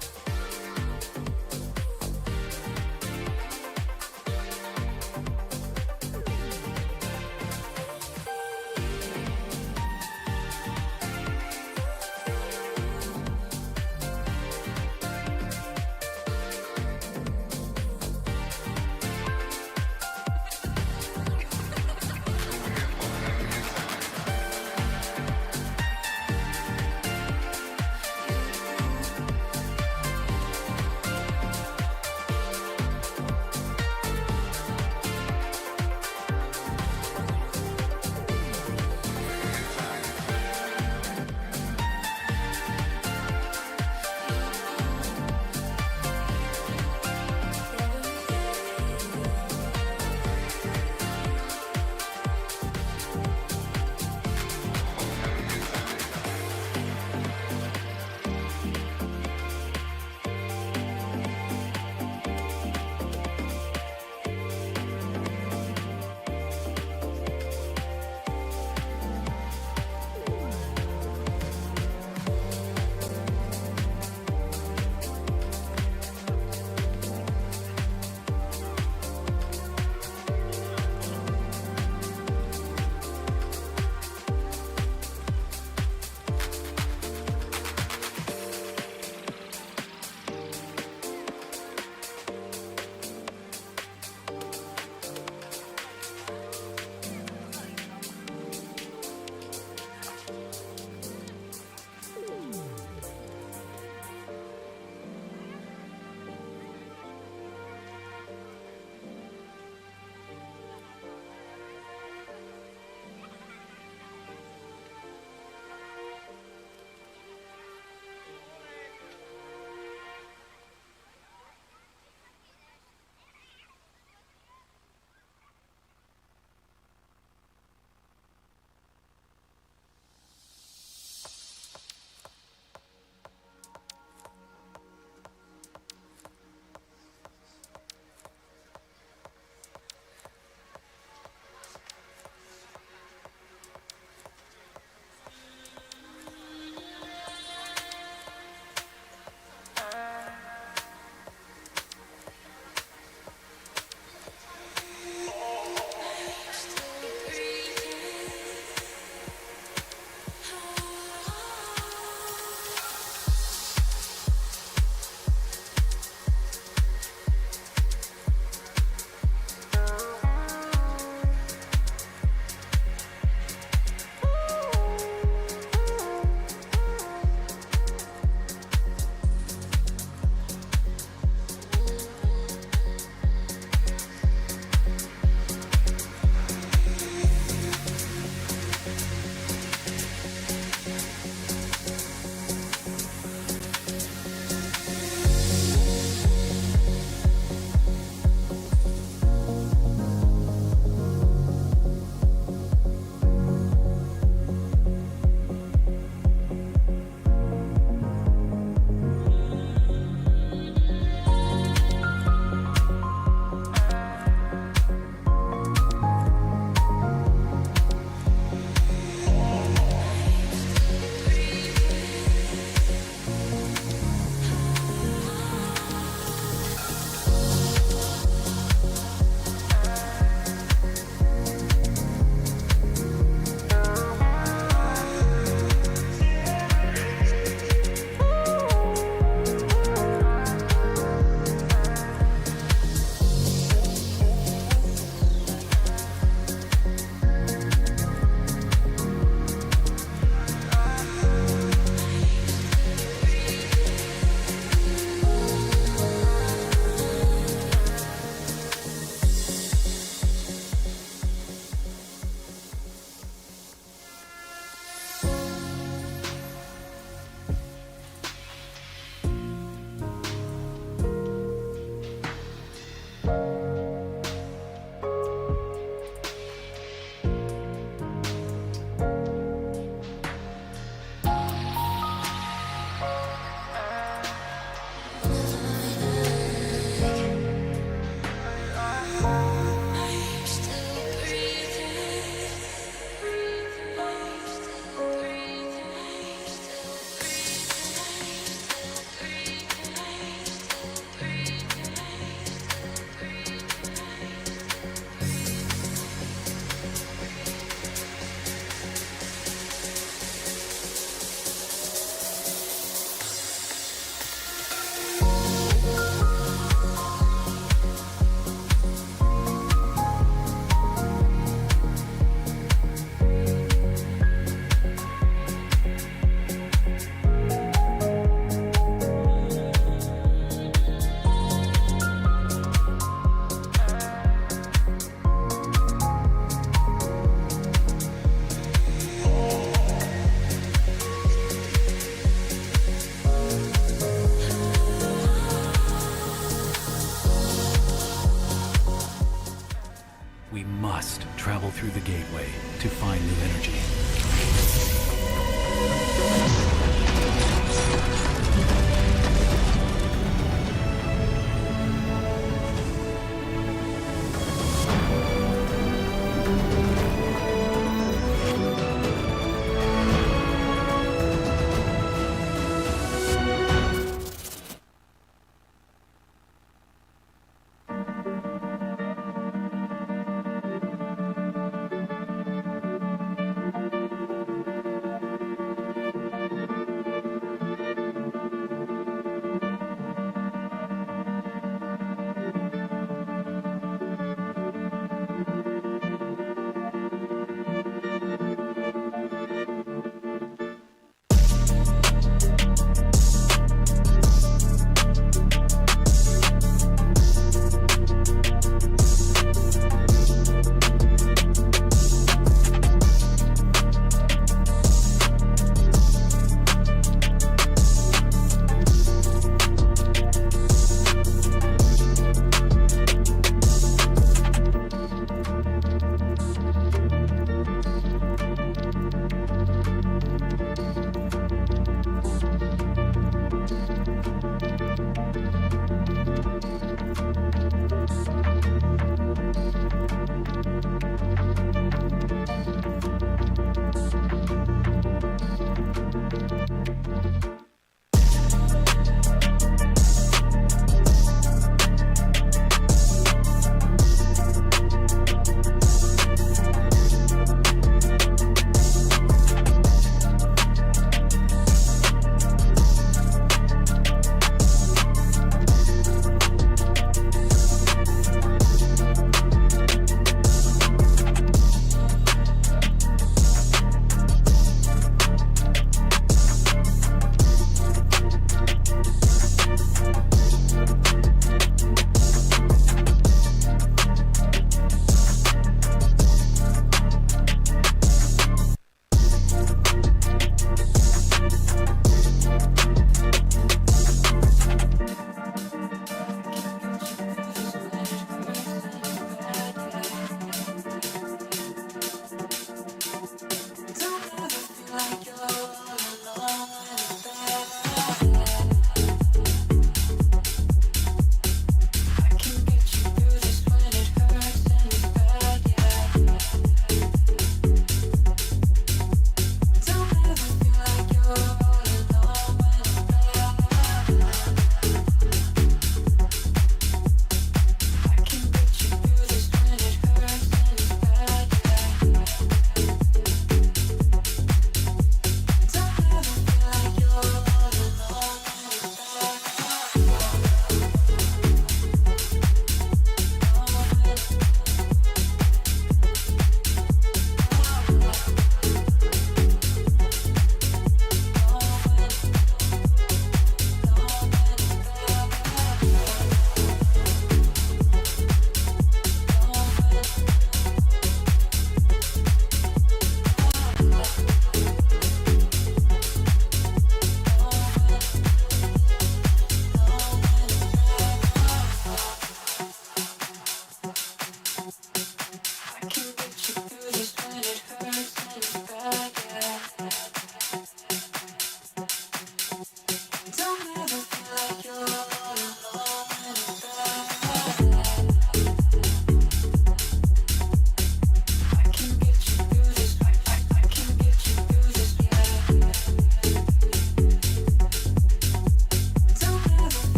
We must travel through the gateway to find new energy.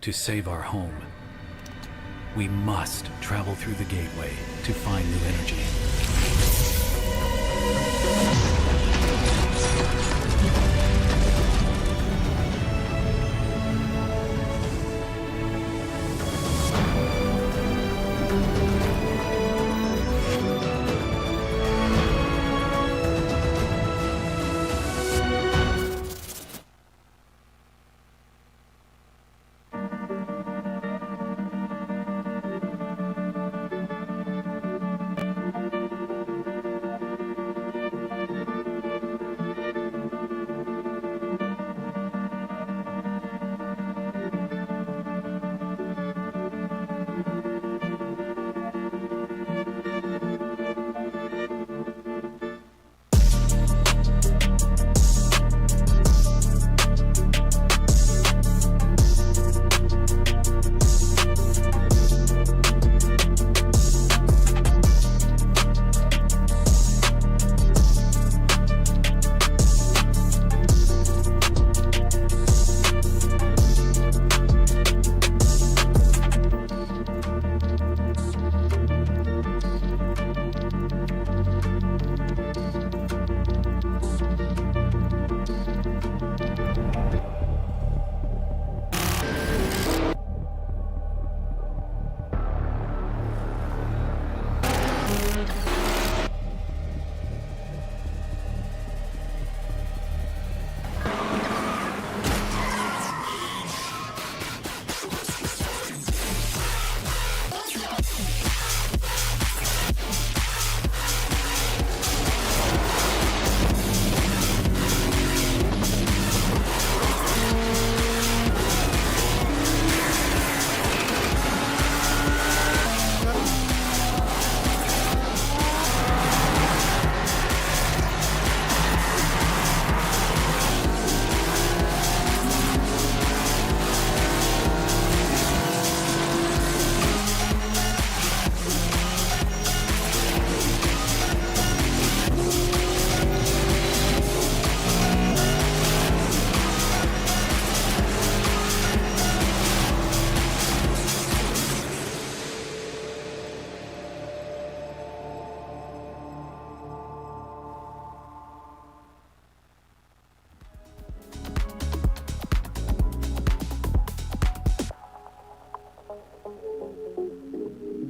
To save our home, we must travel through the gateway to find new energy.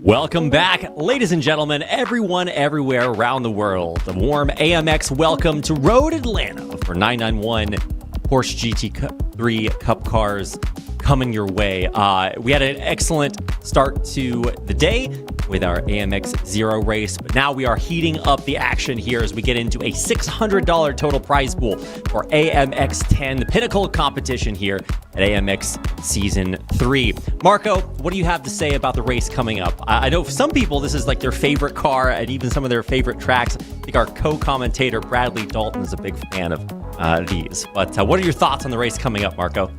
Welcome back, ladies and gentlemen, everyone everywhere around the world. A warm AMX welcome to Road Atlanta for 991 Porsche GT3 Cup cars coming your way. We had an excellent start to the day with our AMX Zero race, but now we are heating up the action here as we get into a $600 total prize pool for AMX 10, the pinnacle competition here at AMX Season 3. Marco, what do you have to say about the race coming up? I know for some people this is like their favorite car and even some of their favorite tracks. I think our co-commentator Bradley Dalton is a big fan of these. But what are your thoughts on the race coming up, Marco?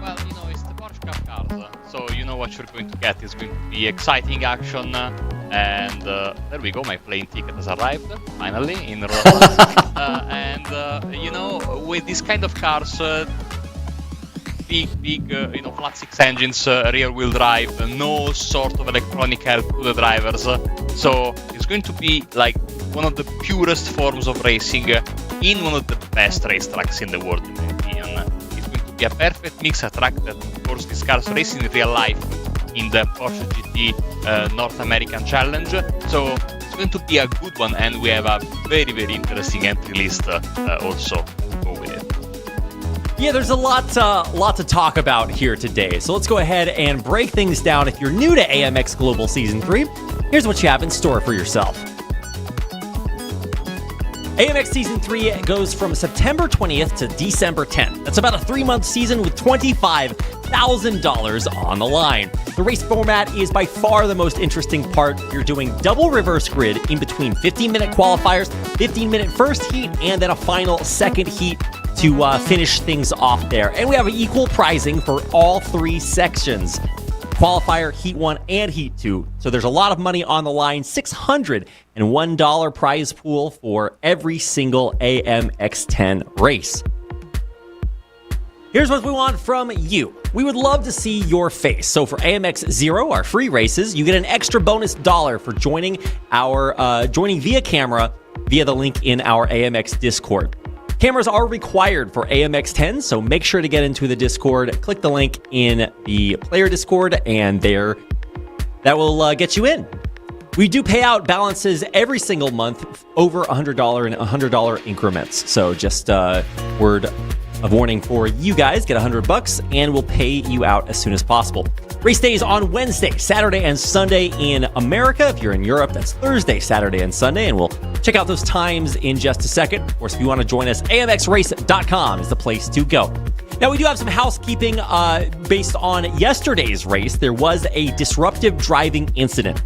Well, you know, it's the Porsche Cup cars, so you know what you're going to get. It's going to be exciting action, and there we go, my plane ticket has arrived, finally, in Rome. And, you know, with these kind of cars, big, flat six engines, rear-wheel drive, no sort of electronic help to the drivers. So it's going to be like one of the purest forms of racing in one of the best racetracks in the world, in my opinion. It's going to be a perfect mix, a track that, of course, these cars race in real life in the Porsche GT North American Challenge. So it's going to be a good one, and we have a very, very interesting entry list also to go with it. Yeah, there's a lot to talk about here today. So let's go ahead and break things down. If you're new to AMX Global Season 3, here's what you have in store for yourself. AMX Season 3 goes from September 20th to December 10th. That's about a 3-month season with $25,000 on the line. The race format is by far the most interesting part. You're doing double reverse grid in between 15-minute qualifiers, 15-minute first heat, and then a final second heat to finish things off there. And we have equal pricing for all 3 sections. Qualifier, Heat 1, and Heat 2. So there's a lot of money on the line. $601 prize pool for every single AMX 10 race. Here's what we want from you. We would love to see your face. So for AMX 0, our free races, you get an extra bonus $1 for joining via camera via the link in our AMX Discord. Cameras are required for AMX 10, so make sure to get into the Discord. Click the link in the player Discord, and that will get you in. We do pay out balances every single month over $100 in $100 increments. So just word of warning for you guys, get $100 and we'll pay you out as soon as possible. Race days on Wednesday, Saturday, and Sunday in America. If you're in Europe, that's Thursday, Saturday, and Sunday, and we'll check out those times in just a second. Of course, if you want to join us, amxrace.com is the place to go. Now, we do have some housekeeping based on yesterday's race. There was a disruptive driving incident.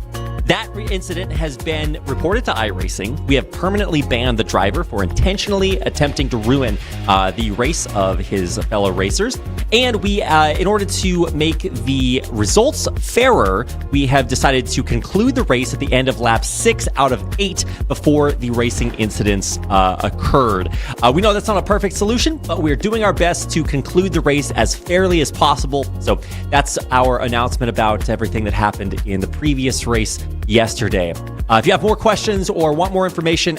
That incident has been reported to iRacing. We have permanently banned the driver for intentionally attempting to ruin the race of his fellow racers. And we, in order to make the results fairer, we have decided to conclude the race at the end of lap 6 out of 8 before the racing incidents occurred. We know that's not a perfect solution, but we're doing our best to conclude the race as fairly as possible. So that's our announcement about everything that happened in the previous race yesterday. If you have more questions or want more information,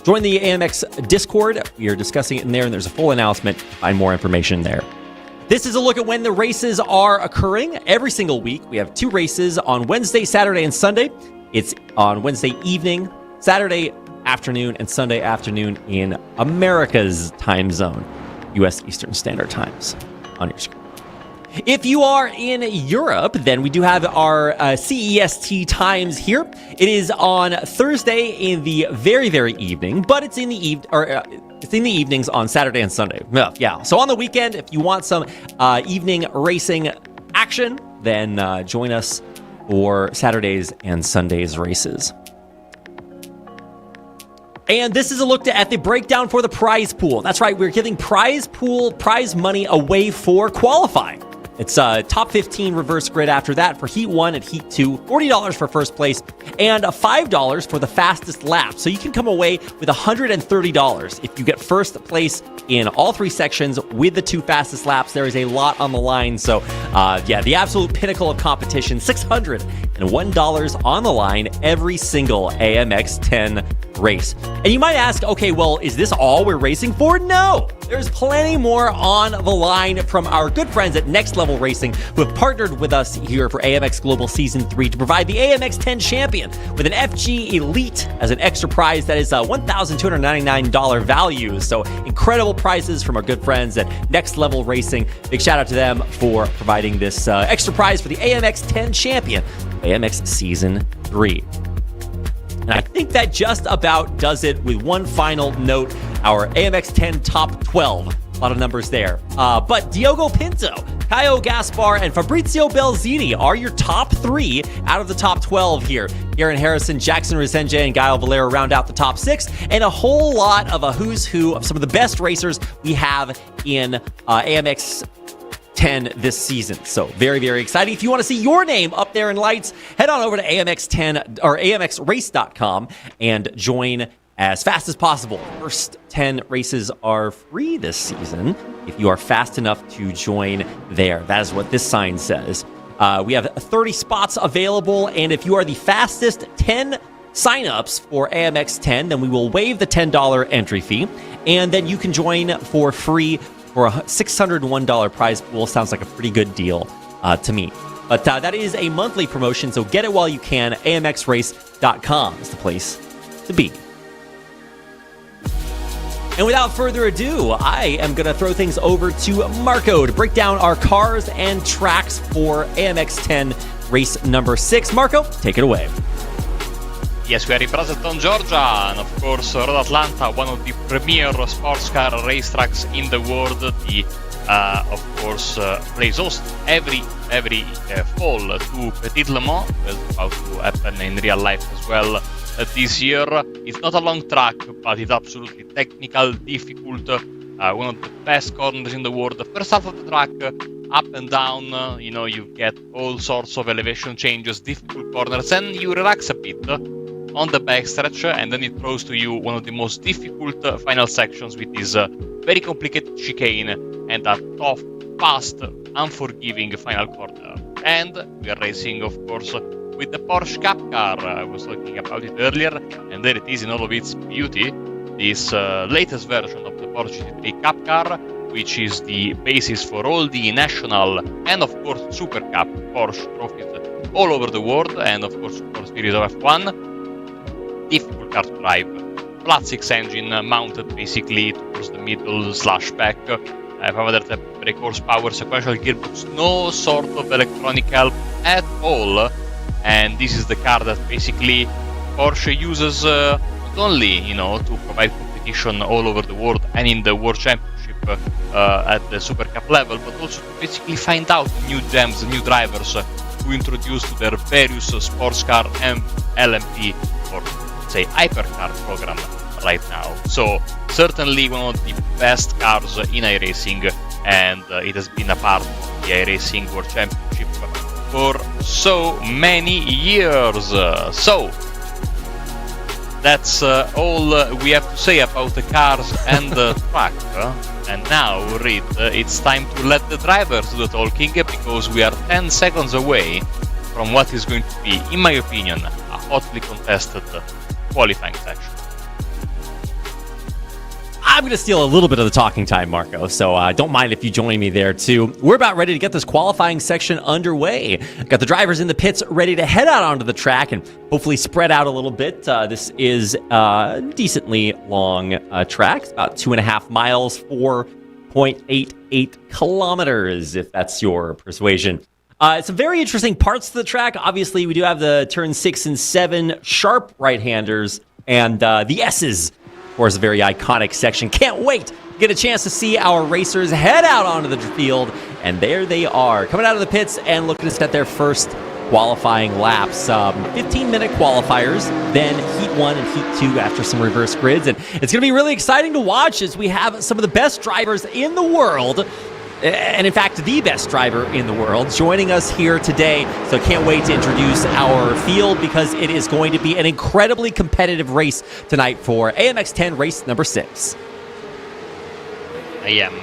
join the AMX Discord. We are discussing it in there, and there's a full announcement. Find more information there. This is a look at when the races are occurring. Every single week, we have 2 races on Wednesday, Saturday, and Sunday. It's on Wednesday evening, Saturday afternoon, and Sunday afternoon in America's time zone, U.S. Eastern Standard Times on your screen. If you are in Europe, then we do have our CEST times here. It is on Thursday in the very, very evening, but it's in the evenings on Saturday and Sunday. Yeah. So on the weekend, if you want some evening racing action, then join us for Saturdays and Sundays races. And this is a look at the breakdown for the prize pool. That's right, we're giving prize money away for qualifying. It's top 15 reverse grid after that for Heat 1 and Heat 2, $40 for first place, and $5 for the fastest lap. So you can come away with $130 if you get first place in all 3 sections with the 2 fastest laps. There is a lot on the line. So, the absolute pinnacle of competition, $601 on the line every single AMX 10 race. And you might ask, okay, well, is this all we're racing for? No! There's plenty more on the line from our good friends at Next Level Racing, who have partnered with us here for AMX Global Season 3 to provide the AMX 10 champion with an FG Elite as an extra prize that is $1,299 value. So incredible prizes from our good friends at Next Level Racing. Big shout out to them for providing this extra prize for the AMX 10 champion, AMX Season 3. And I think that just about does it with one final note, our AMX 10 top 12. A lot of numbers there. But Diogo Pinto, Caio Gaspar, and Fabrizio Belzini are your top 3 out of the top 12 here. Aaron Harrison, Jackson Resenge, and Gael Valera round out the top 6, and a whole lot of a who's who of some of the best racers we have in AMX 10 this season. So very, very exciting. If you want to see your name up there in lights, head on over to AMX 10 or AMXrace.com and join as fast as possible. First 10 races are free this season if you are fast enough to join there. That is what this sign says. We have 30 spots available, and if you are the fastest 10 signups for AMX 10, then we will waive the $10 entry fee, and then you can join for free for a $601 prize pool. Sounds like a pretty good deal to me. But that is a monthly promotion, so get it while you can. AMXrace.com is the place to be. And without further ado, I am going to throw things over to Marco to break down our cars and tracks for AMX 10 race number 6. Marco, take it away. Yes, we are in Braselton, Georgia, and of course, Road Atlanta, one of the premier sports car racetracks in the world. The, of course, plays host every fall to Petit Le Mans, as about to happen in real life as well. This year, it's not a long track, but it's absolutely technical, difficult, one of the best corners in the world. The first half of the track, up and down, you get all sorts of elevation changes, difficult corners, and you relax a bit on the backstretch, and then it throws to you one of the most difficult final sections with this very complicated chicane and a tough, fast, unforgiving final corner. And we are racing, of course, with the Porsche Cup car. I was talking about it earlier, and there it is in all of its beauty. This latest version of the Porsche GT3 Cup car, which is the basis for all the national and, of course, Super Cup Porsche trophies all over the world, and, of course, Series of F1. Difficult car to drive. Flat 6 engine mounted basically towards the middle / back. 500 brake horsepower, sequential gearbox, no sort of electronic help at all. And this is the car that basically Porsche uses not only, to provide competition all over the world and in the World Championship at the Super Cup level, but also to basically find out new gems, new drivers to introduce to their various sports car and LMP or say hypercar program right now. So certainly one of the best cars in iRacing, and it has been a part of the iRacing World Championship for so many years. So that's all we have to say about the cars and the track. And now, Reed, it's time to let the drivers do the talking, because we are 10 seconds away from what is going to be, in my opinion, a hotly contested qualifying section. I'm going to steal a little bit of the talking time, Marco, so don't mind if you join me there, too. We're about ready to get this qualifying section underway. Got the drivers in the pits ready to head out onto the track and hopefully spread out a little bit. This is a decently long track. It's about 2.5 miles, 4.88 kilometers, if that's your persuasion. Some very interesting parts to the track. Obviously, we do have the turn 6 and 7 sharp right-handers and the S's. Of course, a very iconic section. Can't wait to get a chance to see our racers head out onto the field. And there they are, coming out of the pits and looking to set their first qualifying laps. 15-minute qualifiers, then Heat 1 and Heat 2 after some reverse grids. And it's going to be really exciting to watch as we have some of the best drivers in the world, and in fact, the best driver in the world, joining us here today. So can't wait to introduce our field, because it is going to be an incredibly competitive race tonight for AMX 10 race number 6. I am,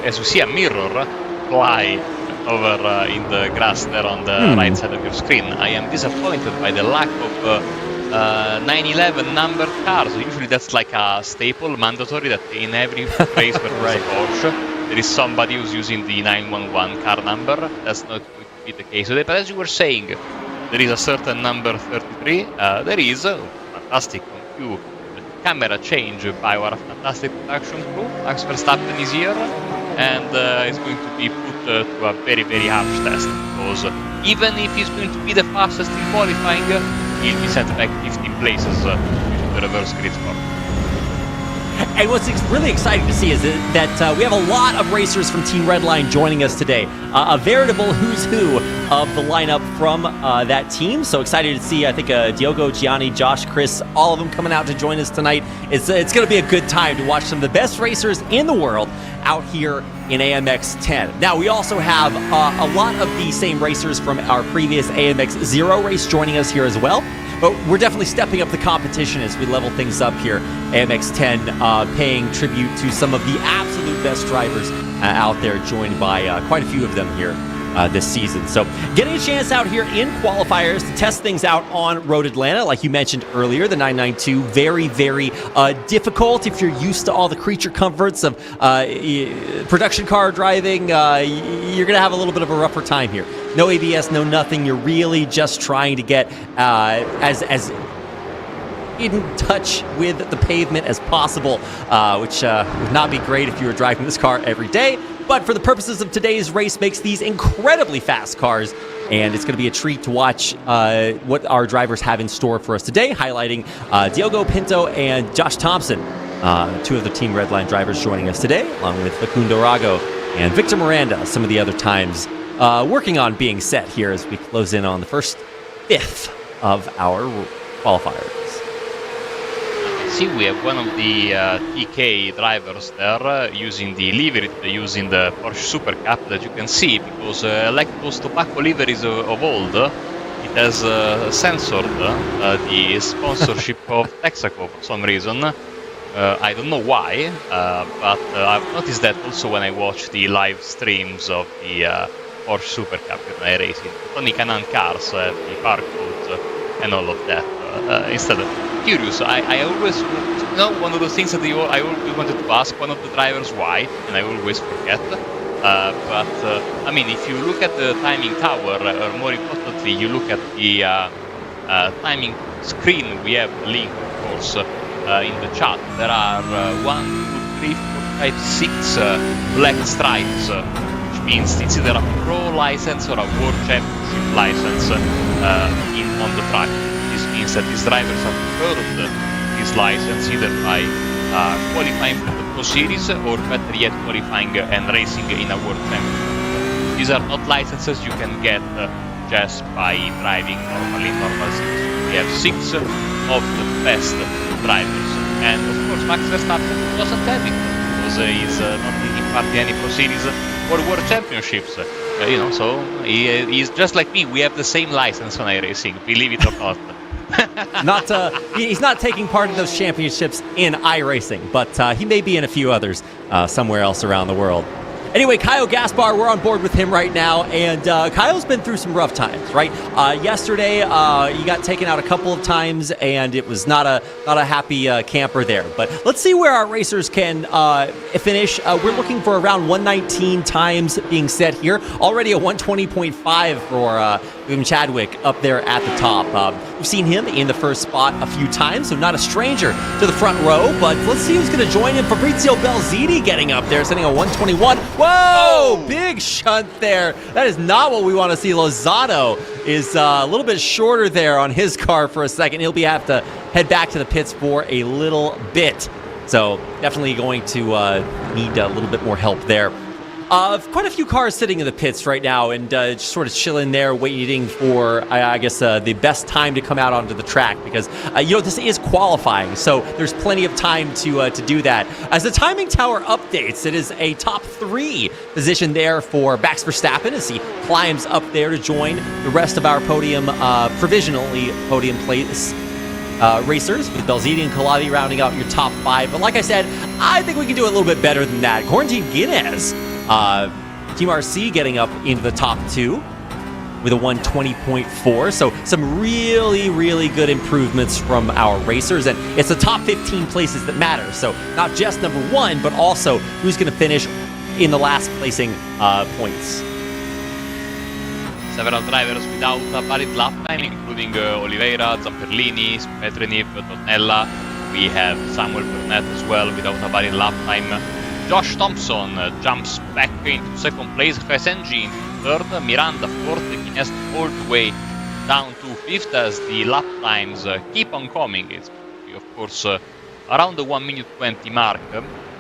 as you see a mirror fly over in the grass there on the right side of your screen. I am disappointed by the lack of 911 numbered cars. Usually that's like a staple, mandatory, that in every race where there's a Porsche, there is somebody who's using the 911 car number. That's not going to be the case today. But as you were saying, there is a certain number 33. There is a fantastic cue, camera change by our fantastic production crew. Max Verstappen is here, and is going to be put to a very, very harsh test, because even if he's going to be the fastest in qualifying, he'll be sent back 15 places due to the reverse grid score. And what's really exciting to see is that we have a lot of racers from Team Redline joining us today. A veritable who's who of the lineup from that team. So excited to see, I think, Diogo, Gianni, Josh, Chris, all of them coming out to join us tonight. It's going to be a good time to watch some of the best racers in the world out here in AMX 10. Now, we also have a lot of the same racers from our previous AMX 0 race joining us here as well. But we're definitely stepping up the competition as we level things up here. AMX 10 paying tribute to some of the absolute best drivers out there, joined by quite a few of them here this season. So getting a chance out here in qualifiers to test things out on Road Atlanta, like you mentioned earlier, the 992, very, very difficult if you're used to all the creature comforts of production car driving. You're going to have a little bit of a rougher time here. No ABS, no nothing. You're really just trying to get as in touch with the pavement as possible, which would not be great if you were driving this car every day. But for the purposes of today's race, makes these incredibly fast cars, and it's going to be a treat to watch what our drivers have in store for us today, highlighting Diogo Pinto and Josh Thompson, two of the Team Redline drivers joining us today, along with Facundo Rago and Victor Miranda, some of the other times working on being set here as we close in on the first fifth of our qualifiers. See, we have one of the TK drivers there using the livery, using the Porsche Super Cup that you can see, because like those tobacco liveries of old, it has censored the sponsorship of Texaco for some reason. I don't know why, but I've noticed that also when I watch the live streams of the Porsche Super Cup racing. Only Canon cars have the barcodes and all of that. Instead of curious, I always, one of those things that I always wanted to ask one of the drivers why, and I always forget. But I mean, if you look at the timing tower, or more importantly, you look at the timing screen, we have the link, of course, in the chat. There are 1, 2, 3, 4, 5, 6 black stripes, which means it's either a pro license or a world championship license on the track. This means that these drivers have earned this license either by qualifying for the Pro Series or better yet qualifying and racing in a World Championship. These are not licenses you can get just by driving normally normal series. We have 6 of the best drivers, and of course Max Verstappen doesn't have it because he's not taking part in any Pro Series or World Championships. So he's just like me. We have the same license on iRacing, believe it or not. He's not taking part in those championships in iRacing, but he may be in a few others somewhere else around the world. Anyway, Kyle Gaspar, we're on board with him right now, and Kyle's been through some rough times, right? Yesterday, he got taken out a couple of times, and it was not a happy camper there. But let's see where our racers can finish. We're looking for around 119 times being set here. Already a 120.5 for William Chadwick up there at the top. We've seen him in the first spot a few times, so not a stranger to the front row. But let's see who's going to join him. Fabrizio Belziti getting up there, setting a 121. Whoa! Oh! Big shunt there. That is not what we want to see. Lozano is a little bit shorter there on his car for a second. He'll have to head back to the pits for a little bit. So definitely going to need a little bit more help there. Quite a few cars sitting in the pits right now and just sort of chilling there, waiting for, I guess, the best time to come out onto the track because, this is qualifying, so there's plenty of time to do that. As the timing tower updates, it is a top 3 position there for Max Verstappen as he climbs up there to join the rest of our podium, provisionally podium place. Racers with Belziti and Calavi rounding out your top 5. But like I said, I think we can do a little bit better than that. Quarantine Guinness, Team RC getting up into the top 2 with a 120.4. So some really, really good improvements from our racers. And it's the top 15 places that matter. So not just number 1, but also who's going to finish in the last placing points. Several drivers without a valid lap time, including Oliveira, Zamperlini, Petriniv, Totnella. We have Samuel Burnett as well without a valid lap time. Josh Thompson jumps back into second place. Fesengi into third. Miranda fourth, taking us all the way down to fifth as the lap times keep on coming. It's of course around the 1 minute 20 mark.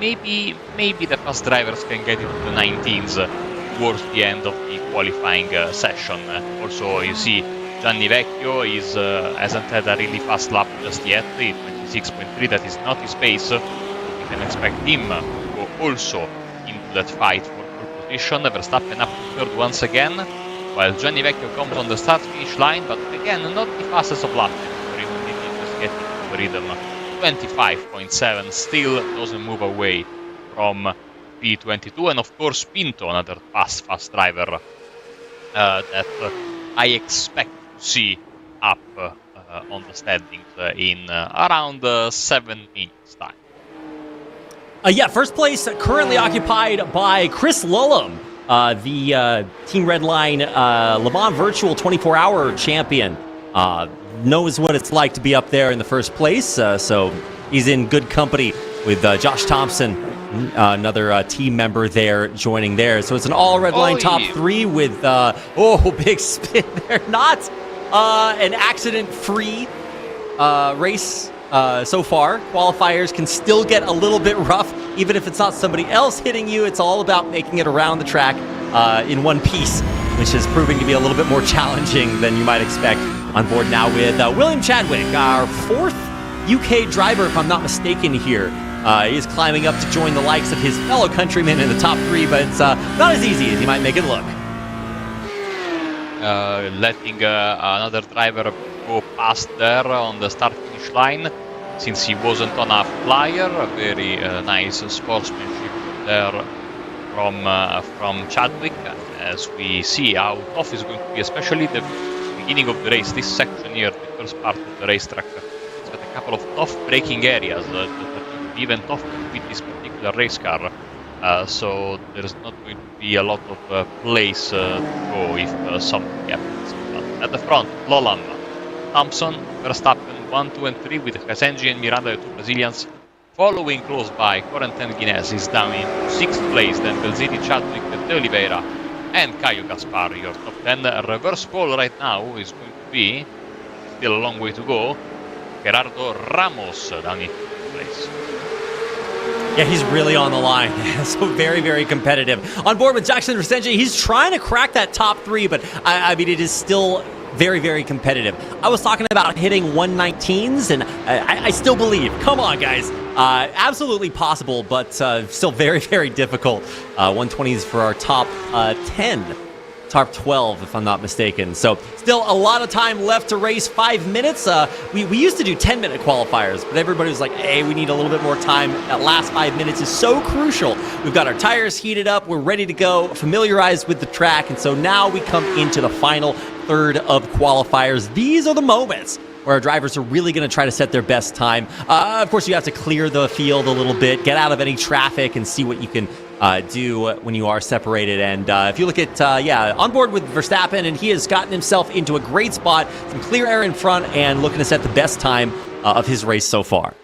Maybe the fast drivers can get into the 19s towards the end of the qualifying session. Also, you see Gianni Vecchio hasn't had a really fast lap just yet. 26.3, that is not his pace. We can expect him to go also into that fight for pole position. Verstappen up to third once again, while Gianni Vecchio comes on the start-finish line, but again, not the fastest of laps. Just getting the rhythm. 25.7, still doesn't move away from P22, and of course Pinto, another fast driver that I expect to see up on the standings in around 7 minutes time. Yeah, first place currently occupied by Chris Lullum, the Team Redline Le Mans Virtual 24-hour champion. Knows what it's like to be up there in the first place, so he's in good company with Josh Thompson, another team member there joining there. So it's an all Redline top 3 with, big spin there. Not an accident-free race so far. Qualifiers can still get a little bit rough, even if it's not somebody else hitting you. It's all about making it around the track in one piece, which is proving to be a little bit more challenging than you might expect. On board now with William Chadwick, our 4th UK driver, if I'm not mistaken here. He is climbing up to join the likes of his fellow countrymen in the top 3, but it's not as easy as you might make it look. Letting another driver go past there on the start-finish line, since he wasn't on a flyer. A very nice sportsmanship there from Chadwick, as we see how tough it's going to be, especially the beginning of the race. This section here, the first part of the racetrack, it's got a couple of tough braking areas that are even tougher with this particular race car. So there's not going to be a lot of place to go if something happens. But at the front, Lullum, Thompson, Verstappen, 1, 2, and 3 with Kasenji and Miranda, the 2 Brazilians. Following close by, Corentin Guinness is down in 6th place, then Belziti, Chadwick, De Oliveira, and Caio Gaspar, your top 10. Reverse pole right now is going to be, still a long way to go, Gerardo Ramos down in 5th place. Yeah, he's really on the line. So very, very competitive. On board with Jackson Resenji, he's trying to crack that top 3, but I mean, it is still very, very competitive. I was talking about hitting 119s, and I still believe. Come on, guys. Absolutely possible, but still very, very difficult. 120s for our top 10. Top 12, if I'm not mistaken. So still a lot of time left to race. 5 minutes. We used to do 10-minute qualifiers, but everybody was like, hey, we need a little bit more time. That last 5 minutes is so crucial. We've got our tires heated up. We're ready to go, familiarized with the track. And so now we come into the final third of qualifiers. These are the moments where our drivers are really going to try to set their best time. Of course, you have to clear the field a little bit, get out of any traffic, and see what you can do when you are separated. And if you look at, on board with Verstappen, and he has gotten himself into a great spot, some clear air in front, and looking to set the best time of his race so far.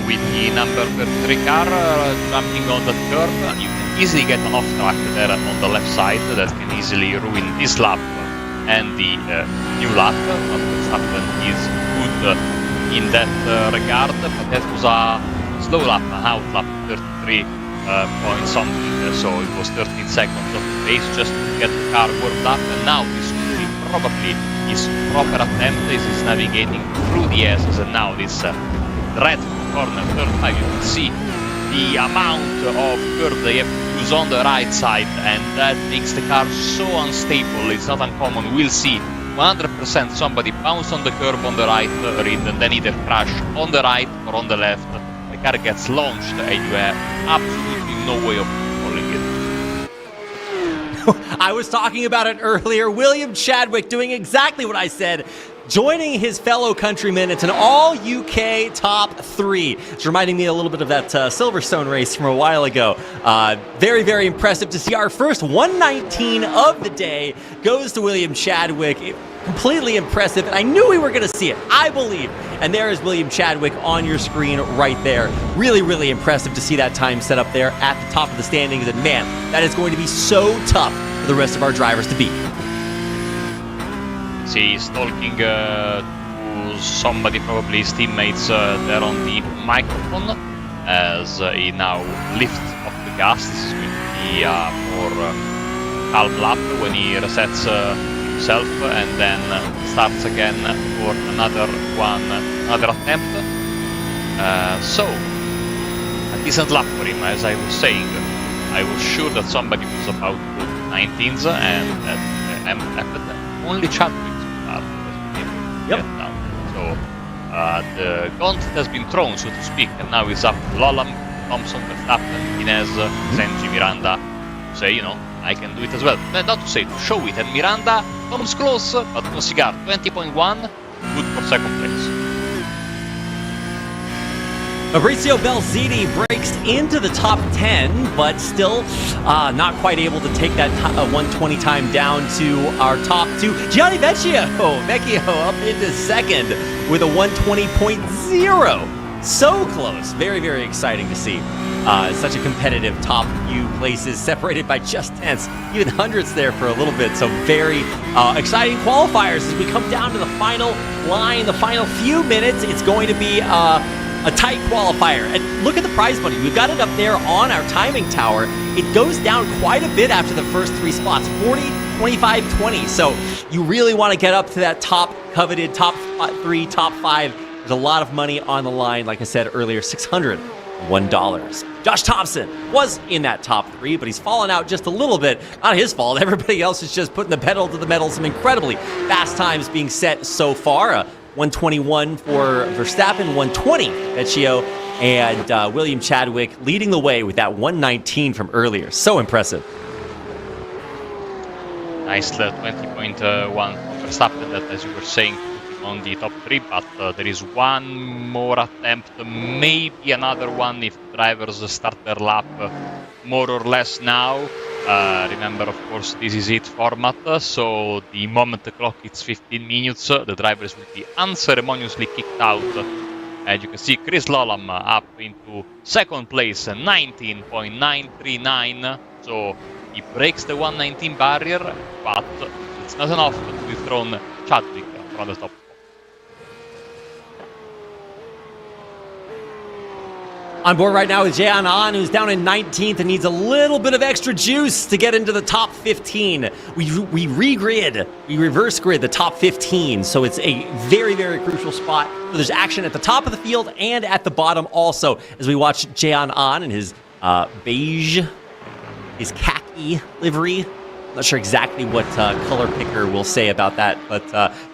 With the number 33 car jumping on the curb, you can easily get an off track there on the left side that can easily ruin this lap and the new lap. But Verstappen is good in that regard, but that was a slow lap, an out lap, 33 point something, so it was 13 seconds of the pace just to get the car warmed up, and now this will be probably his proper attempt. This is navigating through the S's, and now this red corner, third time, you can see the amount of curve they have to use on the right side, and that makes the car so unstable. It's not uncommon. We'll see 100% somebody bounce on the curb on the right read, and then either crash on the right or on the left. The car gets launched and you have absolutely no way of controlling it. I was talking about it earlier. William Chadwick doing exactly what I said, joining his fellow countrymen. It's an all-UK top 3. It's reminding me a little bit of that Silverstone race from a while ago. Very, very impressive to see. Our first 119 of the day goes to William Chadwick. Completely impressive, and I knew we were going to see it. I believe. And there is William Chadwick on your screen right there. Really, really impressive to see that time set up there at the top of the standings. And man, that is going to be so tough for the rest of our drivers to beat. He's talking to somebody, probably his teammates, there on the microphone, as he now lifts off the gas. This is going to be a more calm lap when he resets himself and then starts again for another attempt. So a decent lap for him, as I was saying. I was sure that somebody was about to go to 19s, and that happened. Only Chadwick so far has been able to get down. So the gauntlet has been thrown, so to speak, and now it's up to Lolam, Thompson, Verstappen, Inez, Senji, Miranda. Say, you know, I can do it as well. Not to say, to show it. And Miranda comes close, but no cigar. 20.1, good for second place. Fabrizio Belzini breaks into the top 10, but still not quite able to take that 120 time down to our top two. Gianni Vecchio up into second with a 120.0. So close. Very, very exciting to see. Such a competitive top few places, separated by just tenths, even hundredths there for a little bit. So very exciting qualifiers as we come down to the final line, the final few minutes. It's going to be a tight qualifier. And look at the prize money. We've got it up there on our timing tower. It goes down quite a bit after the first three spots, 40, 25, 20. So you really want to get up to that top coveted top 3, top 5. There's a lot of money on the line. Like I said earlier, $601. Josh Thompson was in that top 3, but he's fallen out just a little bit. Not his fault. Everybody else is just putting the pedal to the metal. Some incredibly fast times being set so far. 121 for Verstappen, 120 Vecchio, and William Chadwick leading the way with that 119 from earlier. So impressive. Nice 20.1 for Verstappen, that, as you were saying, on the top 3, but there is one more attempt, maybe another one if drivers start their lap more or less now. Remember, of course, this is it format, so the moment the clock hits 15 minutes, the drivers will be unceremoniously kicked out. As you can see, Chris Lolam up into second place, 19.939, so he breaks the 119 barrier, but it's not enough to dethrone Chadwick from the top. On board right now is Jehan An, who's down in 19th and needs a little bit of extra juice to get into the top 15. We regrid, we reverse grid the top 15, so it's a very, very crucial spot. So there's action at the top of the field and at the bottom also, as we watch Jehan An in his beige, his khaki livery. Not sure exactly what color picker will say about that, but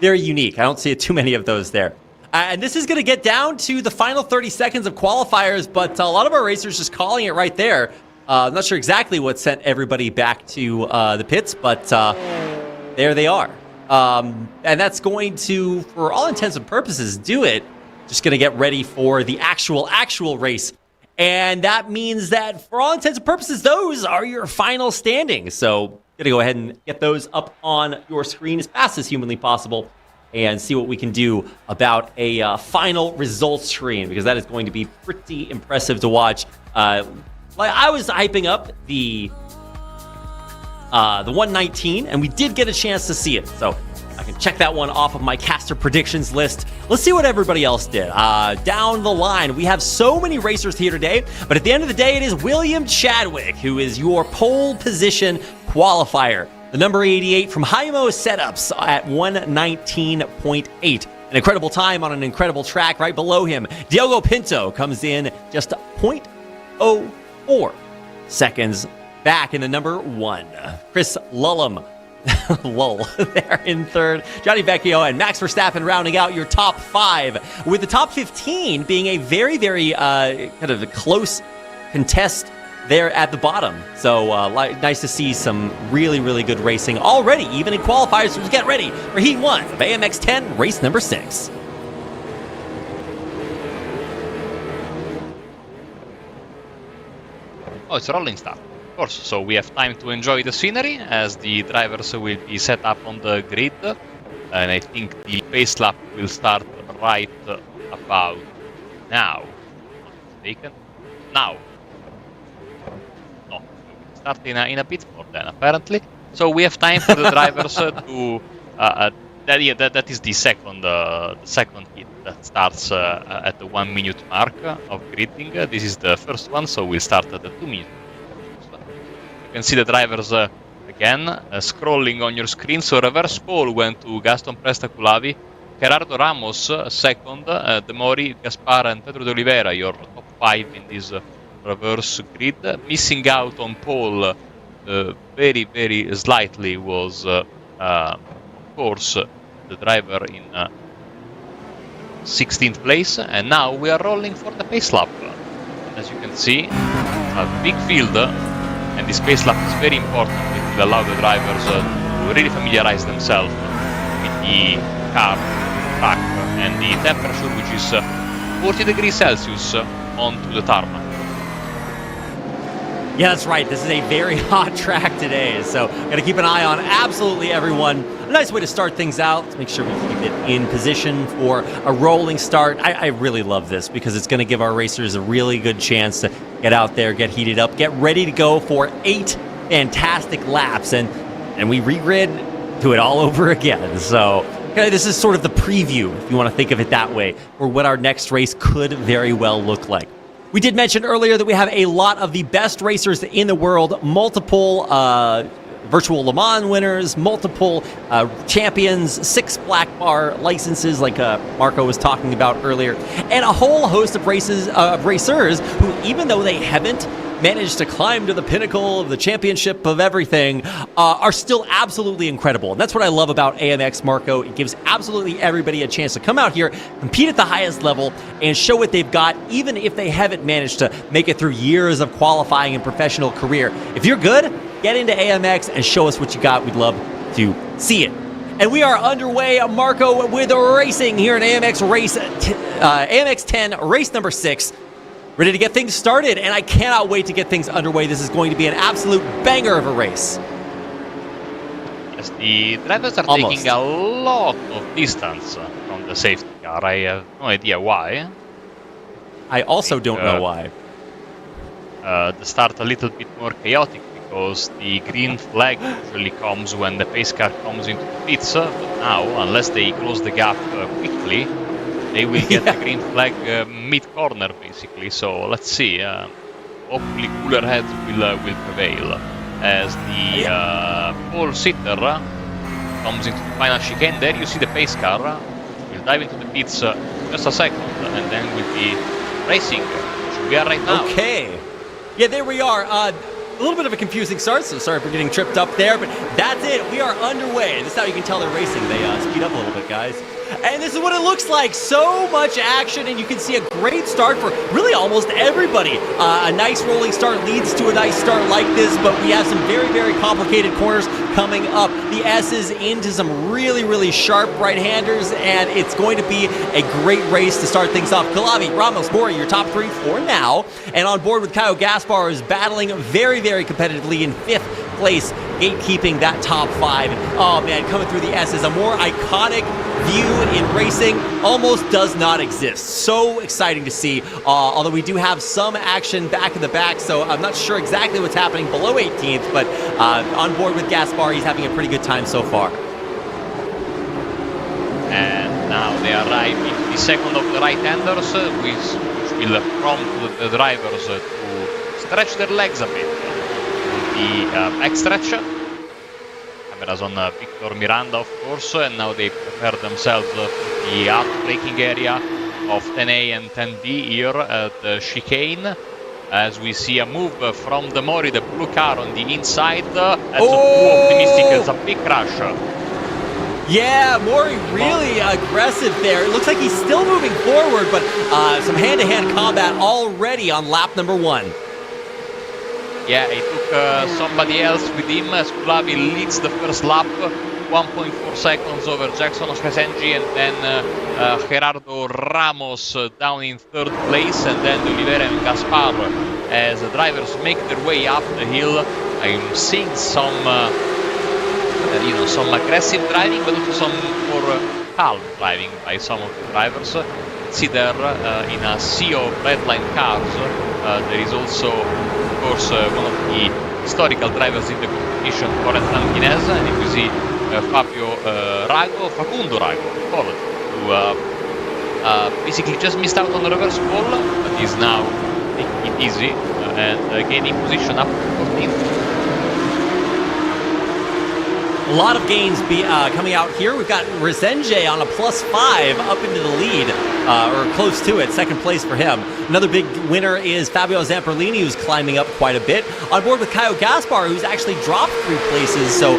very unique. I don't see too many of those there. And this is going to get down to the final 30 seconds of qualifiers, but a lot of our racers just calling it right there. I'm not sure exactly what sent everybody back to the pits, but there they are. And that's going to, for all intents and purposes, do it. Just going to get ready for the actual race. And that means that, for all intents and purposes, those are your final standings. So going to go ahead and get those up on your screen as fast as humanly possible, and see what we can do about a final results screen, because that is going to be pretty impressive to watch. Like I was hyping up the 119, and we did get a chance to see it, so I can check that one off of my caster predictions list. Let's see what everybody else did. Down the line, we have so many racers here today, but at the end of the day, it is William Chadwick, who is your pole position qualifier. The number 88 from Hymo Setups at 119.8. An incredible time on an incredible track right below him. Diogo Pinto comes in just 0.04 seconds back in the number 1. Chris Lullum, lull, there in third. Gianni Vecchio and Max Verstappen rounding out your top 5, with the top 15 being a very, very kind of a close contest there at the bottom. So nice to see some really, really good racing already, even in qualifiers. So get ready for Heat 1 of AMX 10, race number 6. Oh, it's a rolling start, of course. So we have time to enjoy the scenery as the drivers will be set up on the grid. And I think the pace lap will start right about now. Not mistaken. Now. Start in a bit more then, apparently. So we have time for the drivers to. That is the second hit that starts at the 1 minute mark of gridding. This is the first one, so we'll start at the 2 minute. You can see the drivers again scrolling on your screen. So reverse pole went to Gaston Presta-Culavi, Gerardo Ramos second, De Mori, Gaspar, and Pedro de Oliveira, your top 5 in this reverse grid. Missing out on pole very, very slightly was, of course, the driver in 16th place. And now we are rolling for the pace lap. As you can see, a big field, and this pace lap is very important. It will allow the drivers to really familiarize themselves with the car, track, and the temperature, which is 40 degrees Celsius onto the tarmac. Yeah, that's right. This is a very hot track today, so got to keep an eye on absolutely everyone. A nice way to start things out. Let's make sure we keep it in position for a rolling start. I really love this because it's going to give our racers a really good chance to get out there, get heated up, get ready to go for 8 fantastic laps, and we re-grid, do it all over again. So okay, this is sort of the preview, if you want to think of it that way, for what our next race could very well look like. We did mention earlier that we have a lot of the best racers in the world, multiple virtual Le Mans winners, multiple champions, 6 black bar licenses like Marco was talking about earlier, and a whole host of racers who, even though they haven't managed to climb to the pinnacle of the championship of everything, are still absolutely incredible. And that's what I love about AMX, Marco. It gives absolutely everybody a chance to come out here, compete at the highest level, and show what they've got, even if they haven't managed to make it through years of qualifying and professional career. If you're good, get into AMX and show us what you got. We'd love to see it. And we are underway, Marco, with racing here in AMX 10, race number 6. Ready to get things started, and I cannot wait to get things underway. This is going to be an absolute banger of a race. Yes, the drivers are taking a lot of distance from the safety car. I have no idea why. I also don't know why. The start a little bit more chaotic because the green flag usually comes when the pace car comes into the pits, but now, unless they close the gap quickly, they will get the green flag mid-corner, basically. So let's see. Hopefully, cooler heads will prevail as the pole sitter comes into the final chicane. There you see the pace car. We'll dive into the pits just a second, and then we'll be racing, which we are right now. Okay. Yeah, there we are. A little bit of a confusing start, so sorry for getting tripped up there, but that's it. We are underway. This is how you can tell they're racing. They speed up a little bit, guys. And this is what it looks like. So much action, and you can see a great start for really almost everybody. A nice rolling start leads to a nice start like this, but we have some very, very complicated corners coming up. The S's into some really, really sharp right-handers, and it's going to be a great race to start things off. Calavi, Ramos, Mori, your top 3 for now. And on board with Caio Gaspar is battling very, very competitively in 5th place, gatekeeping that top 5. Oh man, coming through the S's, a more iconic view in racing almost does not exist. So exciting to see, although we do have some action back in the back, so I'm not sure exactly what's happening below 18th, but on board with Gaspar, he's having a pretty good time so far. And now they arrive into the second of the right-handers, which will prompt the drivers to stretch their legs a bit. The back stretch. Cameras on Victor Miranda, of course, and now they prepare themselves for the hard braking area of 10A and 10B here at the chicane. As we see a move from the Mori, the blue car on the inside. That's too optimistic, it's a big crash. Yeah, Mori really aggressive there. It looks like he's still moving forward, but some hand-to-hand combat already on lap number 1. Yeah, he took somebody else with him. Skulavi leads the first lap, 1.4 seconds over Jackson Oscasengi, and then Gerardo Ramos down in 3rd place, and then Oliveira and Gaspar as the drivers make their way up the hill. I'm seeing some, some aggressive driving, but also some more calm driving by some of the drivers. See there in a sea of redline cars. There is also, of course, one of the historical drivers in the competition, Florent Lantinez, and if you see Facundo Rago, who basically just missed out on the reverse pole, but is now taking it easy and gaining position up to 14th. A lot of gains coming out here. We've got Resenge on a +5 up into the lead, or close to it, second place for him. Another big winner is Fabio Zamperlini, who's climbing up quite a bit. On board with Caio Gaspar, who's actually dropped 3 places, so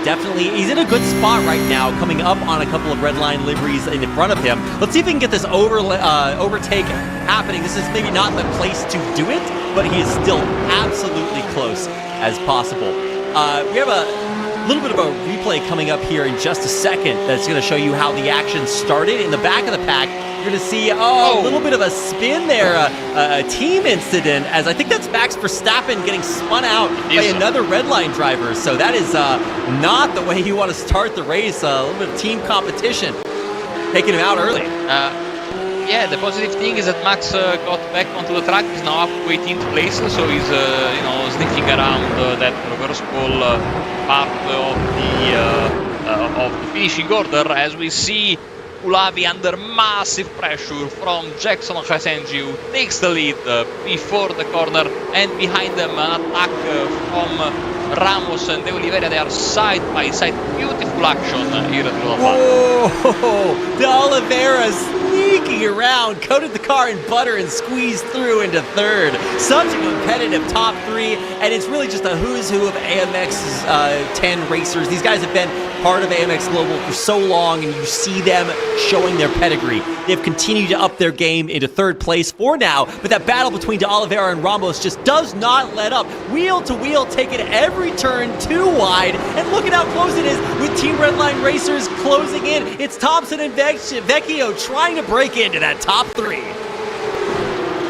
definitely he's in a good spot right now, coming up on a couple of red line liveries in front of him. Let's see if we can get this overtake happening. This is maybe not the place to do it, but he is still absolutely close as possible. We have a little bit of a replay coming up here in just a second that's going to show you how the action started. In the back of the pack, you're going to see a little bit of a spin there, a team incident, as I think that's Max Verstappen getting spun out by another red line driver. So that is not the way you want to start the race. A little bit of team competition taking him out early. Yeah, the positive thing is that Max got back onto the track. He's now up to 18th place, so he's sniffing around that reverse pole part of the finishing order. As we see Ulavi under massive pressure from Jackson Hasenji, who takes the lead before the corner, and behind them an attack from Ramos and De Oliveira. They are side by side. Beautiful action here at Road Atlanta. Whoa! De Oliveira sneaking around, coated the car in butter and squeezed through into third. Such a competitive top 3, and it's really just a who's who of AMX's 10 racers. These guys have been part of AMX Global for so long, and you see them showing their pedigree. They've continued to up their game into third place for now, but that battle between De Oliveira and Ramos just does not let up. Wheel to wheel, taking every turn too wide, and look at how close it is with Team Redline racers closing in. It's Thompson and Vecchio trying to break into that top 3.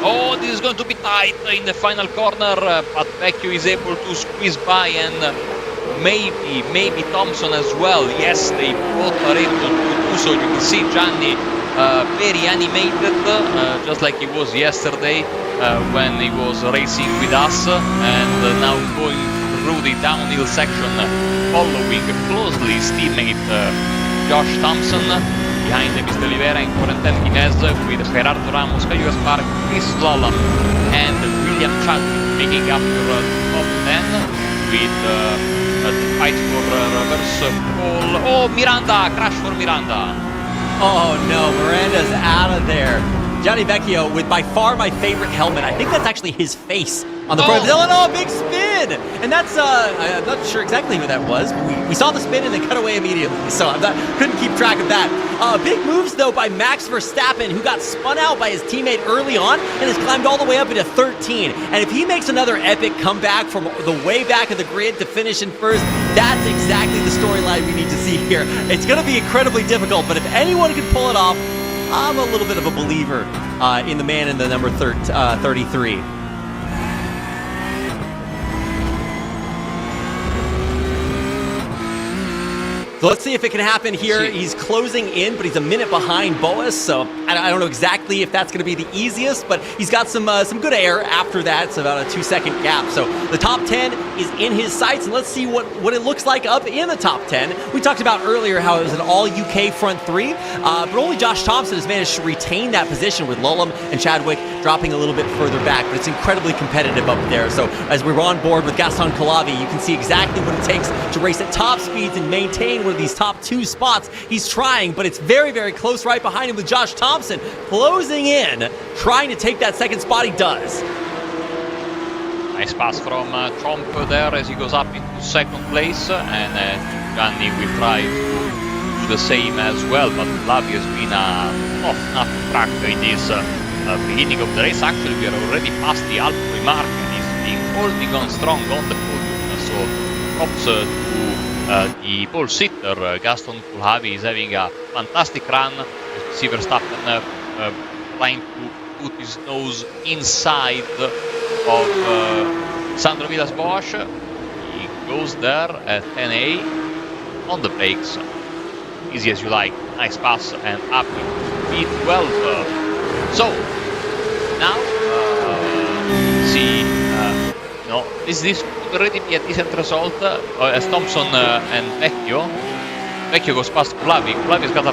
Oh, this is going to be tight in the final corner, but Vecchio is able to squeeze by, and maybe Thompson as well. Yes, they both are able to do so. You can see Gianni very animated, just like he was yesterday when he was racing with us, and now going through the downhill section, following closely his teammate Josh Thompson. Behind him is De Oliveira and Corentin Guinez, with Gerardo Ramos, Caio Gaspar, Chris Lollam and William Chadwick making up your top 10, with the fight for reverse pole. Oh, Miranda! Crash for Miranda! Oh no, Miranda's out of there. Gianni Vecchio with by far my favorite helmet. I think that's actually his face on the front. Oh, big spin! And that's, I'm not sure exactly who that was, but we saw the spin and then cut away immediately, so couldn't keep track of that. Big moves, though, by Max Verstappen, who got spun out by his teammate early on and has climbed all the way up into 13. And if he makes another epic comeback from the way back of the grid to finish in first, that's exactly the storyline we need to see here. It's going to be incredibly difficult, but if anyone can pull it off, I'm a little bit of a believer in the man in the number 33. So let's see if it can happen here. He's closing in, but he's a minute behind Boas, so I don't know exactly if that's going to be the easiest, but he's got some good air after that. It's about a 2-second gap. So the top 10 is in his sights, and let's see what it looks like up in the top 10. We talked about earlier how it was an all-UK front 3, but only Josh Thompson has managed to retain that position, with Lollam and Chadwick dropping a little bit further back, but it's incredibly competitive up there. So as we're on board with Gaston Calavi, you can see exactly what it takes to race at top speeds and maintain one of these top 2 spots. He's trying, but it's very, very close right behind him with Josh Thompson closing in, trying to take that second spot. He does. Nice pass from Trump there as he goes up into second place, and Gianni will try to do the same as well, but Lavi has been a tough nut to crack in this beginning of the race. Actually, we are already past the halfway mark, and he's been holding on strong on the podium, so props to the pole sitter. Gaston Kulhavi is having a fantastic run. You see Verstappen trying to put his nose inside of Sandro Villas-Boas. He goes there at 10A on the brakes. Easy as you like. Nice pass and up into P12. So now see this could already be a decent result as Thompson and Vecchio goes past Kulavi. Kulavi's got a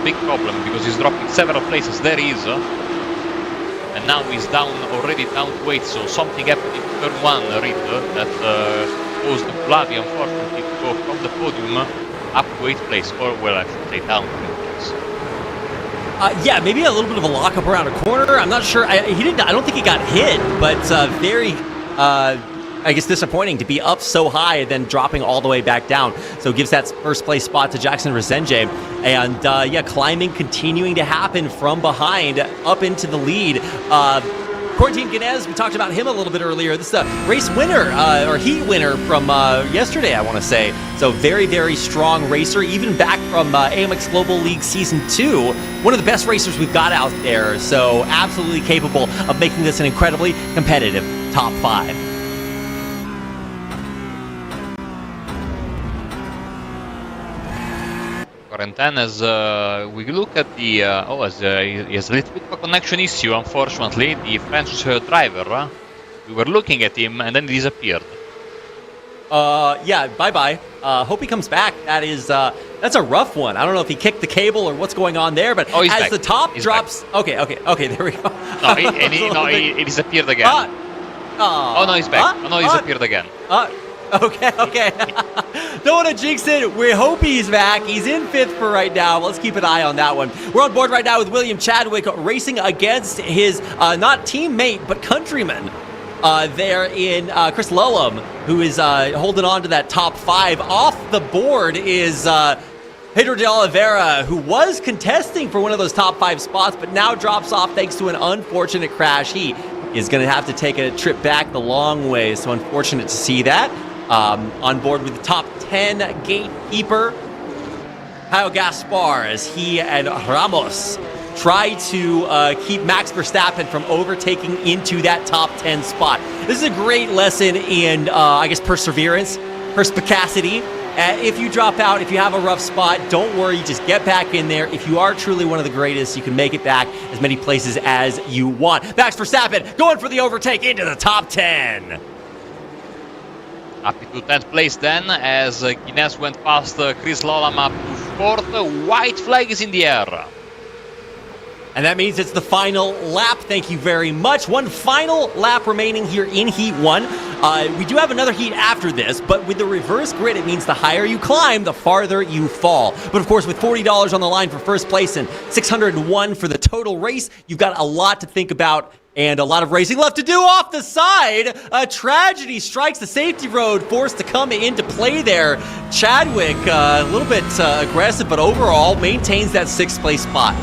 big problem, because he's dropping several places. There he is, and now he's already down to 8, so something happened in turn 1, Reed, that caused Kulavi, unfortunately, to go from the podium up to 8th place, or well, I should say down to 8th place. Yeah, maybe a little bit of a lockup around a corner. I'm not sure. I don't think he got hit, but very, I guess, disappointing to be up so high and then dropping all the way back down. So it gives that first place spot to Jackson Resenje. And yeah, climbing continuing to happen from behind up into the lead. Corentin Guinness, we talked about him a little bit earlier. This is a race winner, or heat winner from yesterday, I want to say. So very, very strong racer, even back from AMX Global League Season 2. One of the best racers we've got out there. So absolutely capable of making this an incredibly competitive top 5. Corentin, as we look at the... he has a little bit of a connection issue, unfortunately. The French driver, we were looking at him and then he disappeared. Yeah, bye-bye. Hope he comes back. That's a rough one. I don't know if he kicked the cable or what's going on there, but he's as back. the top He's drops... Back. Okay, there we go. No, he disappeared again. No, he's back. He disappeared again. Okay. Don't want to jinx it. We hope he's back. He's in 5th for right now. Let's keep an eye on that one. We're on board right now with William Chadwick racing against his not teammate but countryman there in Chris Lullum, who is holding on to that top 5. Off the board is Pedro de Oliveira, who was contesting for one of those top 5 spots, but now drops off thanks to an unfortunate crash. He is going to have to take a trip back the long way, so unfortunate to see that. On board with the top 10 gatekeeper, Kyle Gaspar, as he and Ramos try to keep Max Verstappen from overtaking into that top 10 spot. This is a great lesson in, I guess, perseverance, perspicacity. If you drop out, if you have a rough spot, don't worry, just get back in there. If you are truly one of the greatest, you can make it back as many places as you want. Max Verstappen going for the overtake into the top 10. Up to 10th place then, as Guinness went past Chris Lullum up to 4th. White flag is in the air. And that means it's the final lap. Thank you very much. One final lap remaining here in Heat 1. We do have another heat after this, but with the reverse grid, it means the higher you climb, the farther you fall. But of course, with $40 on the line for first place and $601 for the total race, you've got a lot to think about and a lot of racing left to do. Off the side, a tragedy strikes the safety road, forced to come into play there. Chadwick, a little bit aggressive, but overall maintains that 6th place spot.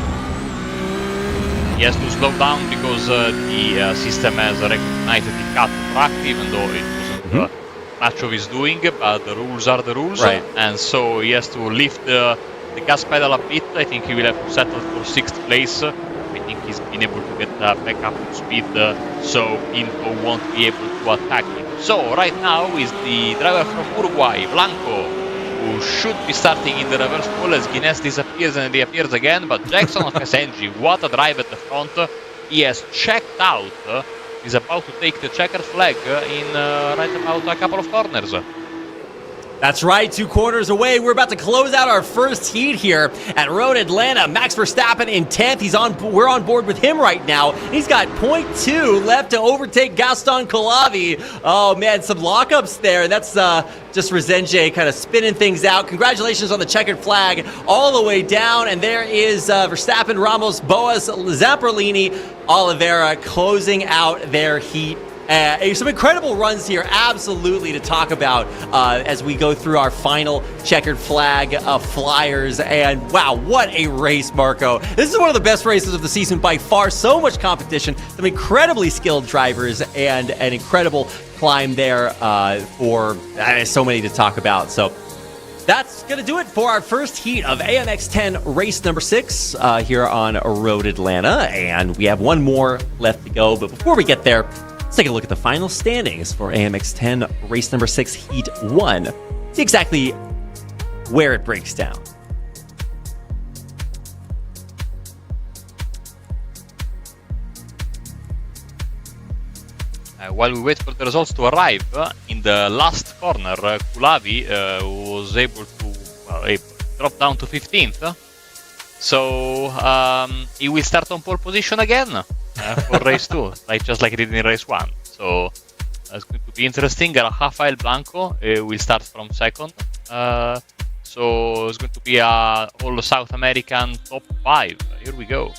He has to slow down because the system has recognized the cut track, even though it wasn't much of his doing, but the rules are the rules. Right. And so he has to lift the gas pedal a bit. I think he will have to settle for 6th place. I think he's been able to get back up to speed, so Pinto won't be able to attack him. So right now is the driver from Uruguay, Blanco, who should be starting in the reverse pole as Guinness disappears and reappears again. But Jackson Fesengi, what a drive at the front. He has checked out. He's about to take the checkered flag in right about a couple of corners. That's right, 2 corners away. We're about to close out our first heat here at Road Atlanta. Max Verstappen in 10th. We're on board with him right now. He's got 0.2 left to overtake Gaston Colavi. Oh man, some lockups there. That's just Resenje kind of spinning things out. Congratulations on the checkered flag all the way down. And there is Verstappen, Ramos, Boas, Zamperlini, Oliveira closing out their heat. Some incredible runs here, absolutely, to talk about as we go through our final checkered flag flyers. And wow, what a race, Marco. This is one of the best races of the season by far. So much competition, some incredibly skilled drivers, and an incredible climb there for so many to talk about. So that's going to do it for our first heat of AMX 10 race number 6 here on Road Atlanta. And we have one more left to go. But before we get there, let's take a look at the final standings for AMX 10 race number 6 heat 1. See exactly where it breaks down. While we wait for the results to arrive, in the last corner, Kulavi was able to drop down to 15th. So he will start on pole position again for race 2, just like he did in race 1. So It's going to be interesting. Rafael Blanco will start from second. So it's going to be a all South American top 5. Here we go.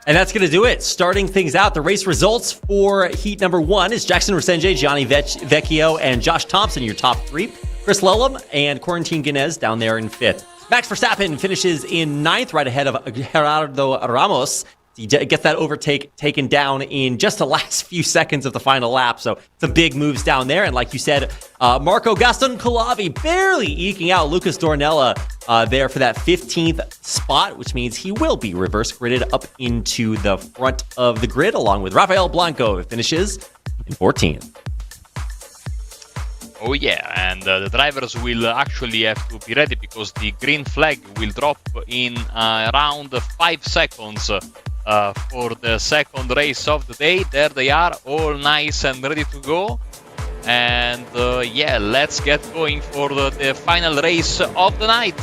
And that's going to do it. Starting things out, the race results for heat number 1 is Jackson Resenje, Gianni Vecchio, and Josh Thompson, your top 3. Chris Lellum and Corentin Guinez down there in 5th. Max Verstappen finishes in 9th, right ahead of Gerardo Ramos. He gets that overtake taken down in just the last few seconds of the final lap. So some big moves down there. And like you said, Marco Gaston Colavi barely eking out Lucas Dornella there for that 15th spot, which means he will be reverse gridded up into the front of the grid, along with Rafael Blanco, who finishes in 14th. Oh yeah, and the drivers will actually have to be ready because the green flag will drop in around 5 seconds for the second race of the day. There they are, all nice and ready to go. And yeah, let's get going for the final race of the night.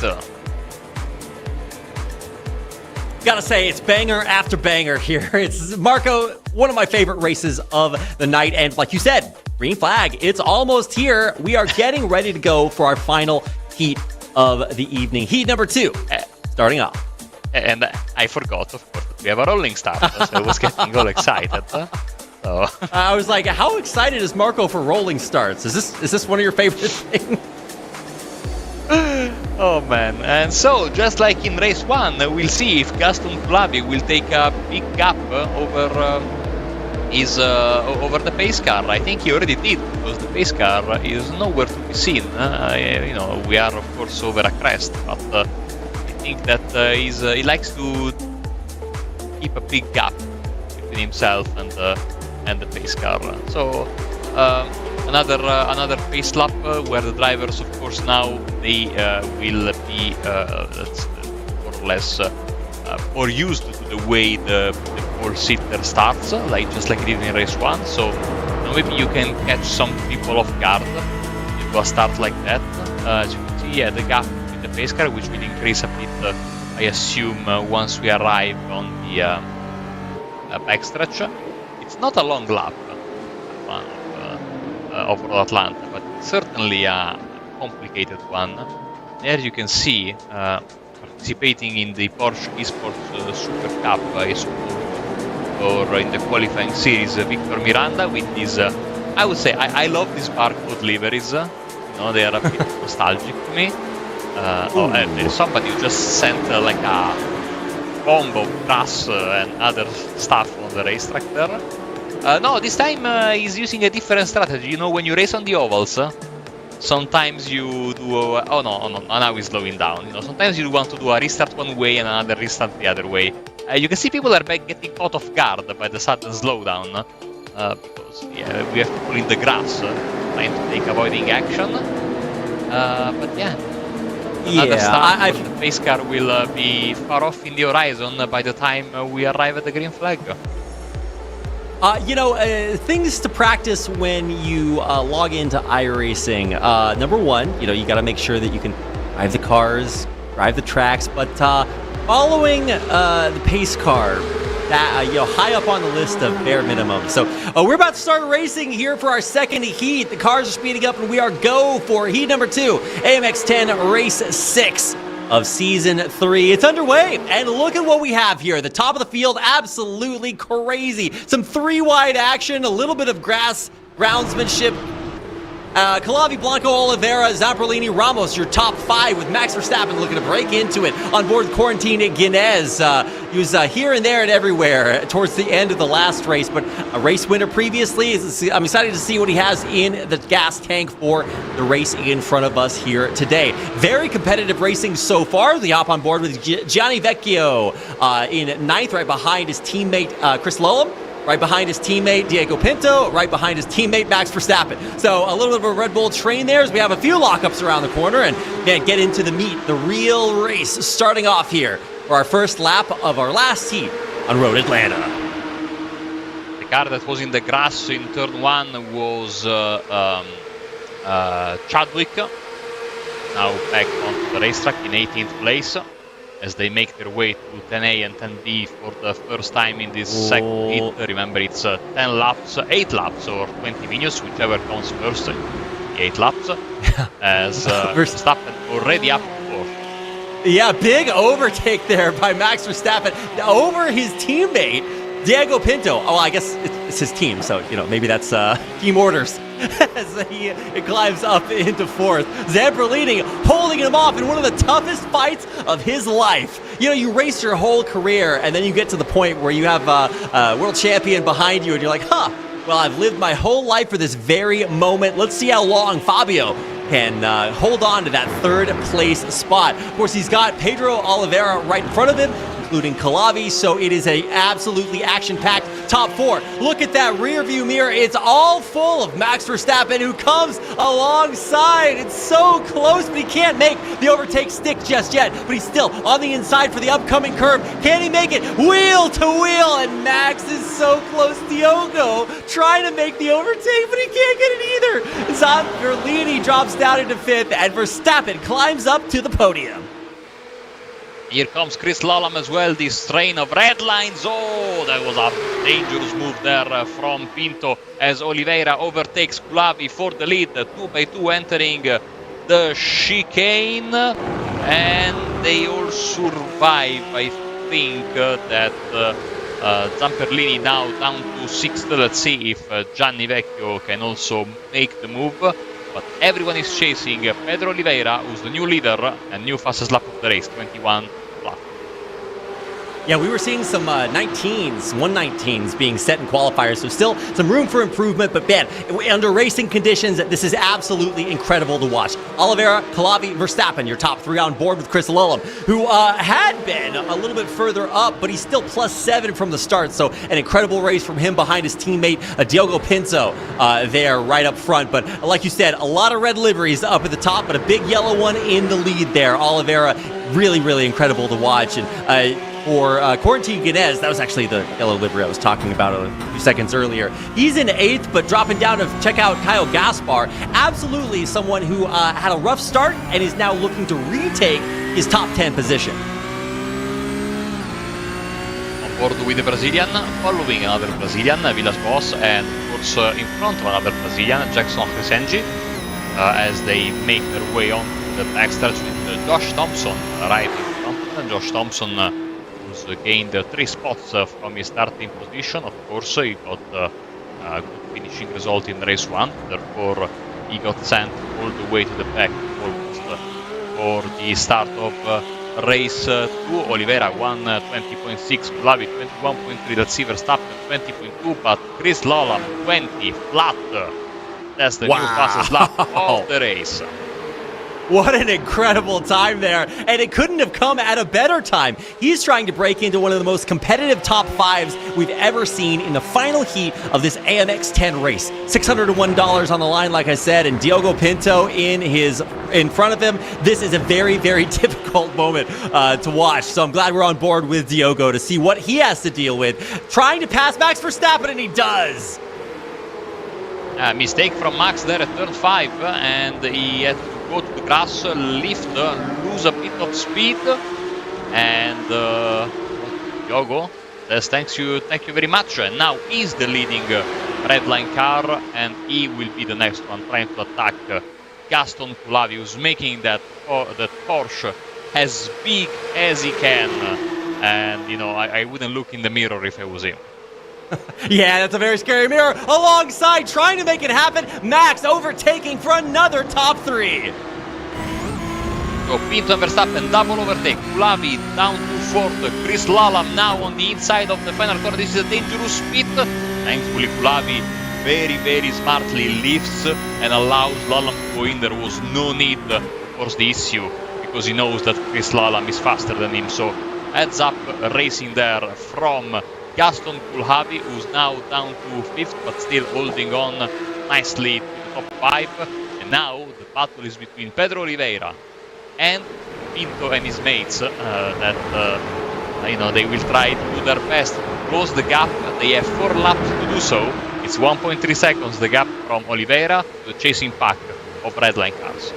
Gotta say, it's banger after banger here. It's Marco, one of my favorite races of the night. And like you said, green flag, it's almost here. We are getting ready to go for our final heat of the evening. Heat number 2, starting off. And I forgot, of course, that we have a rolling start, so I was getting all excited. So. I was like, how excited is Marco for rolling starts? Is this one of your favorite things? Oh man, and so just like in race 1, we'll see if Gaston Colavi will take a big gap over the pace car. I think he already did, because the pace car is nowhere to be seen. You know, we are of course over a crest, but I think that he likes to keep a big gap between himself and the pace car. So another pace lap where the drivers, of course, now they will be more or less more used to the way the pole sitter starts, just like it did in race 1. So maybe you can catch some people off guard into a start like that. As you can see, yeah, the gap with the pace car, which will increase a bit, I assume, once we arrive on the backstretch. It's not a long lap of Road Atlanta, but certainly a complicated one. There you can see participating in the Porsche Esports Super Cup or in the qualifying series, Victor Miranda with his, I would say, I love these barcode liveries. You know, they are a bit nostalgic to me. And there's somebody who just sent like a bomb of brass and other stuff on the racetrack there. No, this time he's using a different strategy. You know, when you race on the ovals, sometimes you do oh no, now he's slowing down. You know, sometimes you want to do a restart one way and another restart the other way. You can see people are getting caught off guard by the sudden slowdown because yeah, we have people in the grass trying to take avoiding action. But yeah. Another start, the pace car will be far off in the horizon by the time we arrive at the green flag. You know, things to practice when you log into iRacing. Number 1, you know, you got to make sure that you can drive the cars, drive the tracks, but following the pace car, that you know, high up on the list of bare minimum. So we're about to start racing here for our second heat. The cars are speeding up, and we are go for heat number 2, AMX 10 race 6 of season 3. It's underway, and look at what we have here. The top of the field, absolutely crazy. Some 3-wide action, a little bit of groundsmanship. Colavi, Blanco, Oliveira, Zamperlini, Ramos, your top 5, with Max Verstappen looking to break into it. On board Corentin Guinez. He was here and there and everywhere towards the end of the last race, but a race winner previously. I'm excited to see what he has in the gas tank for the race in front of us here today. Very competitive racing so far. We hop on board with Gianni Vecchio in 9th, right behind his teammate Chris Lellum. Right behind his teammate Diego Pinto, right behind his teammate Max Verstappen. So a little bit of a Red Bull train there as we have a few lockups around the corner and man, get into the meat, the real race starting off here for our first lap of our last heat on Road Atlanta. The car that was in the grass in turn 1 was Chadwick, now back onto the racetrack in 18th place. as they make their way to 10A and 10B for the first time in this second heat. Remember, it's 10 laps, 8 laps or 20 minutes, whichever comes first. 8 laps, as Verstappen already up to 4th. Yeah, big overtake there by Max Verstappen over his teammate, Diego Pinto. Oh, I guess it's his team, so, maybe that's team orders as he climbs up into 4th. Zamperlini holding him off in one of the toughest fights of his life. You race your whole career, and then you get to the point where you have a world champion behind you, and you're like, well, I've lived my whole life for this very moment. Let's see how long Fabio can hold on to that 3rd place spot. Of course, he's got Pedro Oliveira right in front of him, including Calavi, so it is a absolutely action-packed top 4. Look at that rear view mirror. It's all full of Max Verstappen, who comes alongside. It's so close, but he can't make the overtake stick just yet. But he's still on the inside for the upcoming curve. Can he make it? Wheel to wheel, and Max is so close. Diogo trying to make the overtake, but he can't get it either. Zamperlini drops down into 5th, and Verstappen climbs up to the podium. Here comes Chris Lallam as well, this train of red lines. Oh, that was a dangerous move there from Pinto as Oliveira overtakes Culavi for the lead. 2x2 entering the chicane, and they all survive. I think that Zamperlini now down to 6th. Let's see if Gianni Vecchio can also make the move. But everyone is chasing Pedro Oliveira, who's the new leader and new fastest lap of the race, 21 lap. Yeah, we were seeing some 119s being set in qualifiers, so still some room for improvement, but man, under racing conditions, this is absolutely incredible to watch. Oliveira, Calavi, Verstappen, your top 3 on board with Chris Lallam, who had been a little bit further up, but he's still +7 from the start, so an incredible race from him behind his teammate, Diogo Pinto, there right up front. But like you said, a lot of red liveries up at the top, but a big yellow one in the lead there. Oliveira, really, really incredible to watch. And for Quarantine Ganez, that was actually the yellow livery I was talking about a few seconds earlier. He's in 8th, but dropping down to check out Kyle Gaspar. Absolutely someone who had a rough start and is now looking to retake his top 10 position. On board with the Brazilian, following another Brazilian, Villas Boas, and of course in front of another Brazilian, Jackson Resengi, as they make their way on the backstretch with Josh Thompson right in front. And Josh Thompson who's gained 3 spots from his starting position. Of course, he got a good finishing result in race 1, therefore he got sent all the way to the back almost for the start of race 2. Oliveira won 20.6, Culavi 21.3, let's see Verstappen 20.2, but Chris Lallam 20 flat. That's the new fastest lap of the race. What an incredible time there, and it couldn't have come at a better time. He's trying to break into one of the most competitive top 5s we've ever seen in the final heat of this AMX 10 race. $601 on the line, like I said, and Diogo Pinto in front of him. This is a very, very difficult moment to watch, so I'm glad we're on board with Diogo to see what he has to deal with. Trying to pass Max Verstappen, and he does. Mistake from Max there at turn 5, and he had to go to the grass, lift, lose a bit of speed, and Diogo says thank you very much. And now he's the leading red line car, and he will be the next one trying to attack Gaston Culavi, who's making that Porsche as big as he can. And I wouldn't look in the mirror if I was him. Yeah, that's a very scary mirror. Alongside, trying to make it happen, Max overtaking for another top 3. So Pinto and Verstappen double overtake. Culavi down to 4th. Chris Lallam now on the inside of the final corner. This is a dangerous speed. Thankfully, Culavi very, very smartly lifts and allows Lallam to go in. There was no need to force the issue because he knows that Chris Lallam is faster than him. So heads up racing there from Gaston Culavi, who's now down to 5th, but still holding on nicely to the top 5. And now the battle is between Pedro Oliveira and Pinto and his mates. They will try to do their best to close the gap. They have 4 laps to do so. It's 1.3 seconds the gap from Oliveira to the chasing pack of red line cars.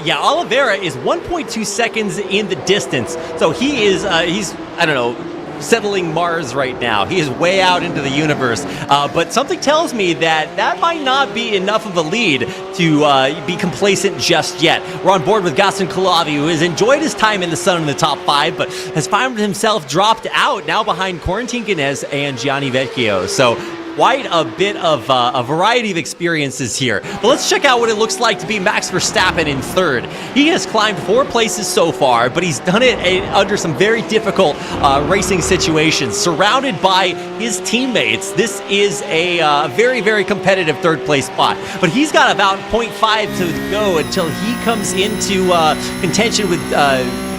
Yeah, Oliveira is 1.2 seconds in the distance. So he is, he's, I don't know, settling Mars right now. He is way out into the universe. But something tells me that that might not be enough of a lead to be complacent just yet. We're on board with Gaston Colavi, who has enjoyed his time in the sun in the top 5, but has found himself dropped out now behind Corentin Guinness and Gianni Vecchio. So quite a bit of a variety of experiences here. But let's check out what it looks like to be Max Verstappen in third. He has climbed 4 places so far, but he's done it under some very difficult racing situations, surrounded by his teammates. This is a very, very competitive third place spot. But he's got about 0.5 to go until he comes into contention with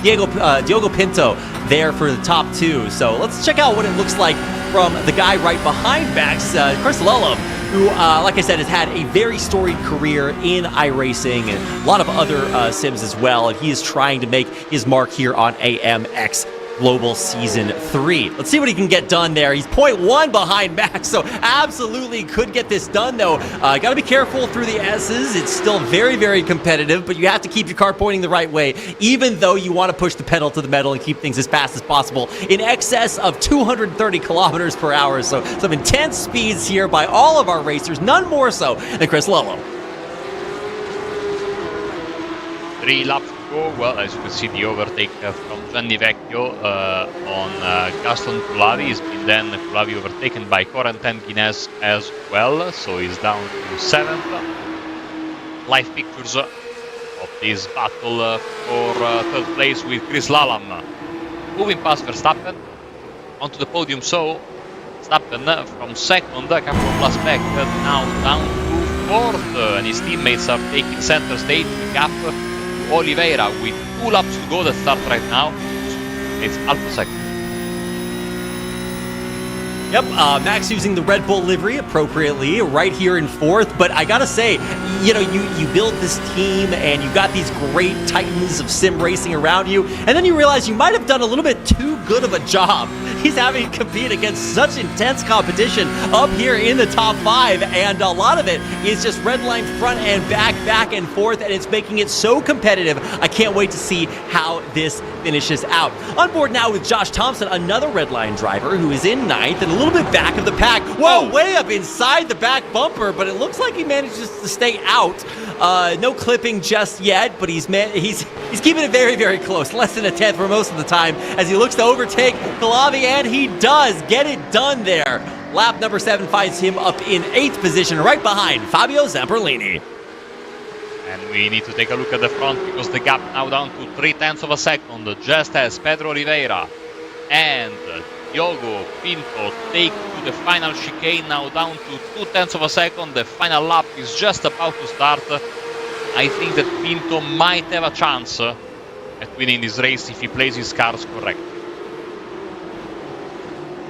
Diogo Pinto there for the top 2. So let's check out what it looks like from the guy right behind Max, Chris Lullam, who, like I said, has had a very storied career in iRacing and a lot of other sims as well, and he is trying to make his mark here on AMX Global Season 3. Let's see what he can get done there. He's 0.1 behind Max, so absolutely could get this done, though. Got to be careful through the S's. It's still very, very competitive, but you have to keep your car pointing the right way, even though you want to push the pedal to the metal and keep things as fast as possible in excess of 230 kilometers per hour. So some intense speeds here by all of our racers, none more so than Chris Lullam. 3 laps to go. Well, as you can see, the overtake from Gianni Vecchio on Gaston Colavi has been then Colavi overtaken by Corentin Guinness as well, so he's down to 7th. Live pictures of this battle for 3rd place with Chris Lullam moving past Verstappen onto the podium. So Verstappen from 2nd, a couple of laps back, now down to 4th, and his teammates are taking center stage. The gap Oliveira with 2 laps to go that start right now. It's half a second. Yep, Max using the Red Bull livery appropriately right here in 4th, but I gotta say, you know, you build this team and you got these great titans of sim racing around you, and then you realize you might have done a little bit too good of a job. He's having to compete against such intense competition up here in the top 5, and a lot of it is just red line front and back and forth, and it's making it so competitive. I can't wait to see how this finishes out. On board now with Josh Thompson, another red line driver who is in 9th and a little bit back of the pack. Whoa, way up inside the back bumper, but it looks like he manages to stay out. No clipping just yet, but he's keeping it very, very close. Less than a 10th for most of the time as he looks to overtake Colavi, and he does get it done there. Lap number 7 finds him up in 8th position, right behind Fabio Zamperlini. And we need to take a look at the front because the gap now down to 0.3 of a second, just as Pedro Oliveira and Diogo Pinto take to the final chicane, now down to 0.2 of a second. The final lap is just about to start. I think that Pinto might have a chance at winning this race if he plays his cards correctly.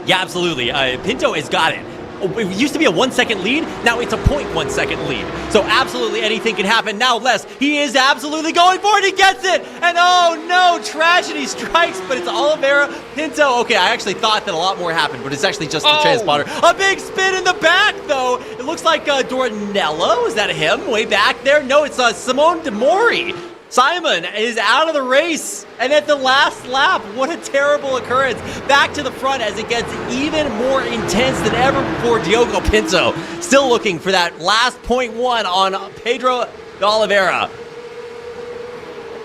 Yeah, absolutely. Pinto has got it. It used to be a 1 second lead, now it's a 0.1 second lead. So absolutely anything can happen. Now Les, he is absolutely going for it, he gets it! And oh no, tragedy strikes, but it's Oliveira, Pinto. Okay, I actually thought that a lot more happened, but it's actually just the transponder. A big spin in the back though! It looks like Dornello, is that him? Way back there? No, it's Simone De Mori. Simon is out of the race, and at the last lap, what a terrible occurrence. Back to the front as it gets even more intense than ever before. Diogo Pinto still looking for that last 0.1 on Pedro de Oliveira.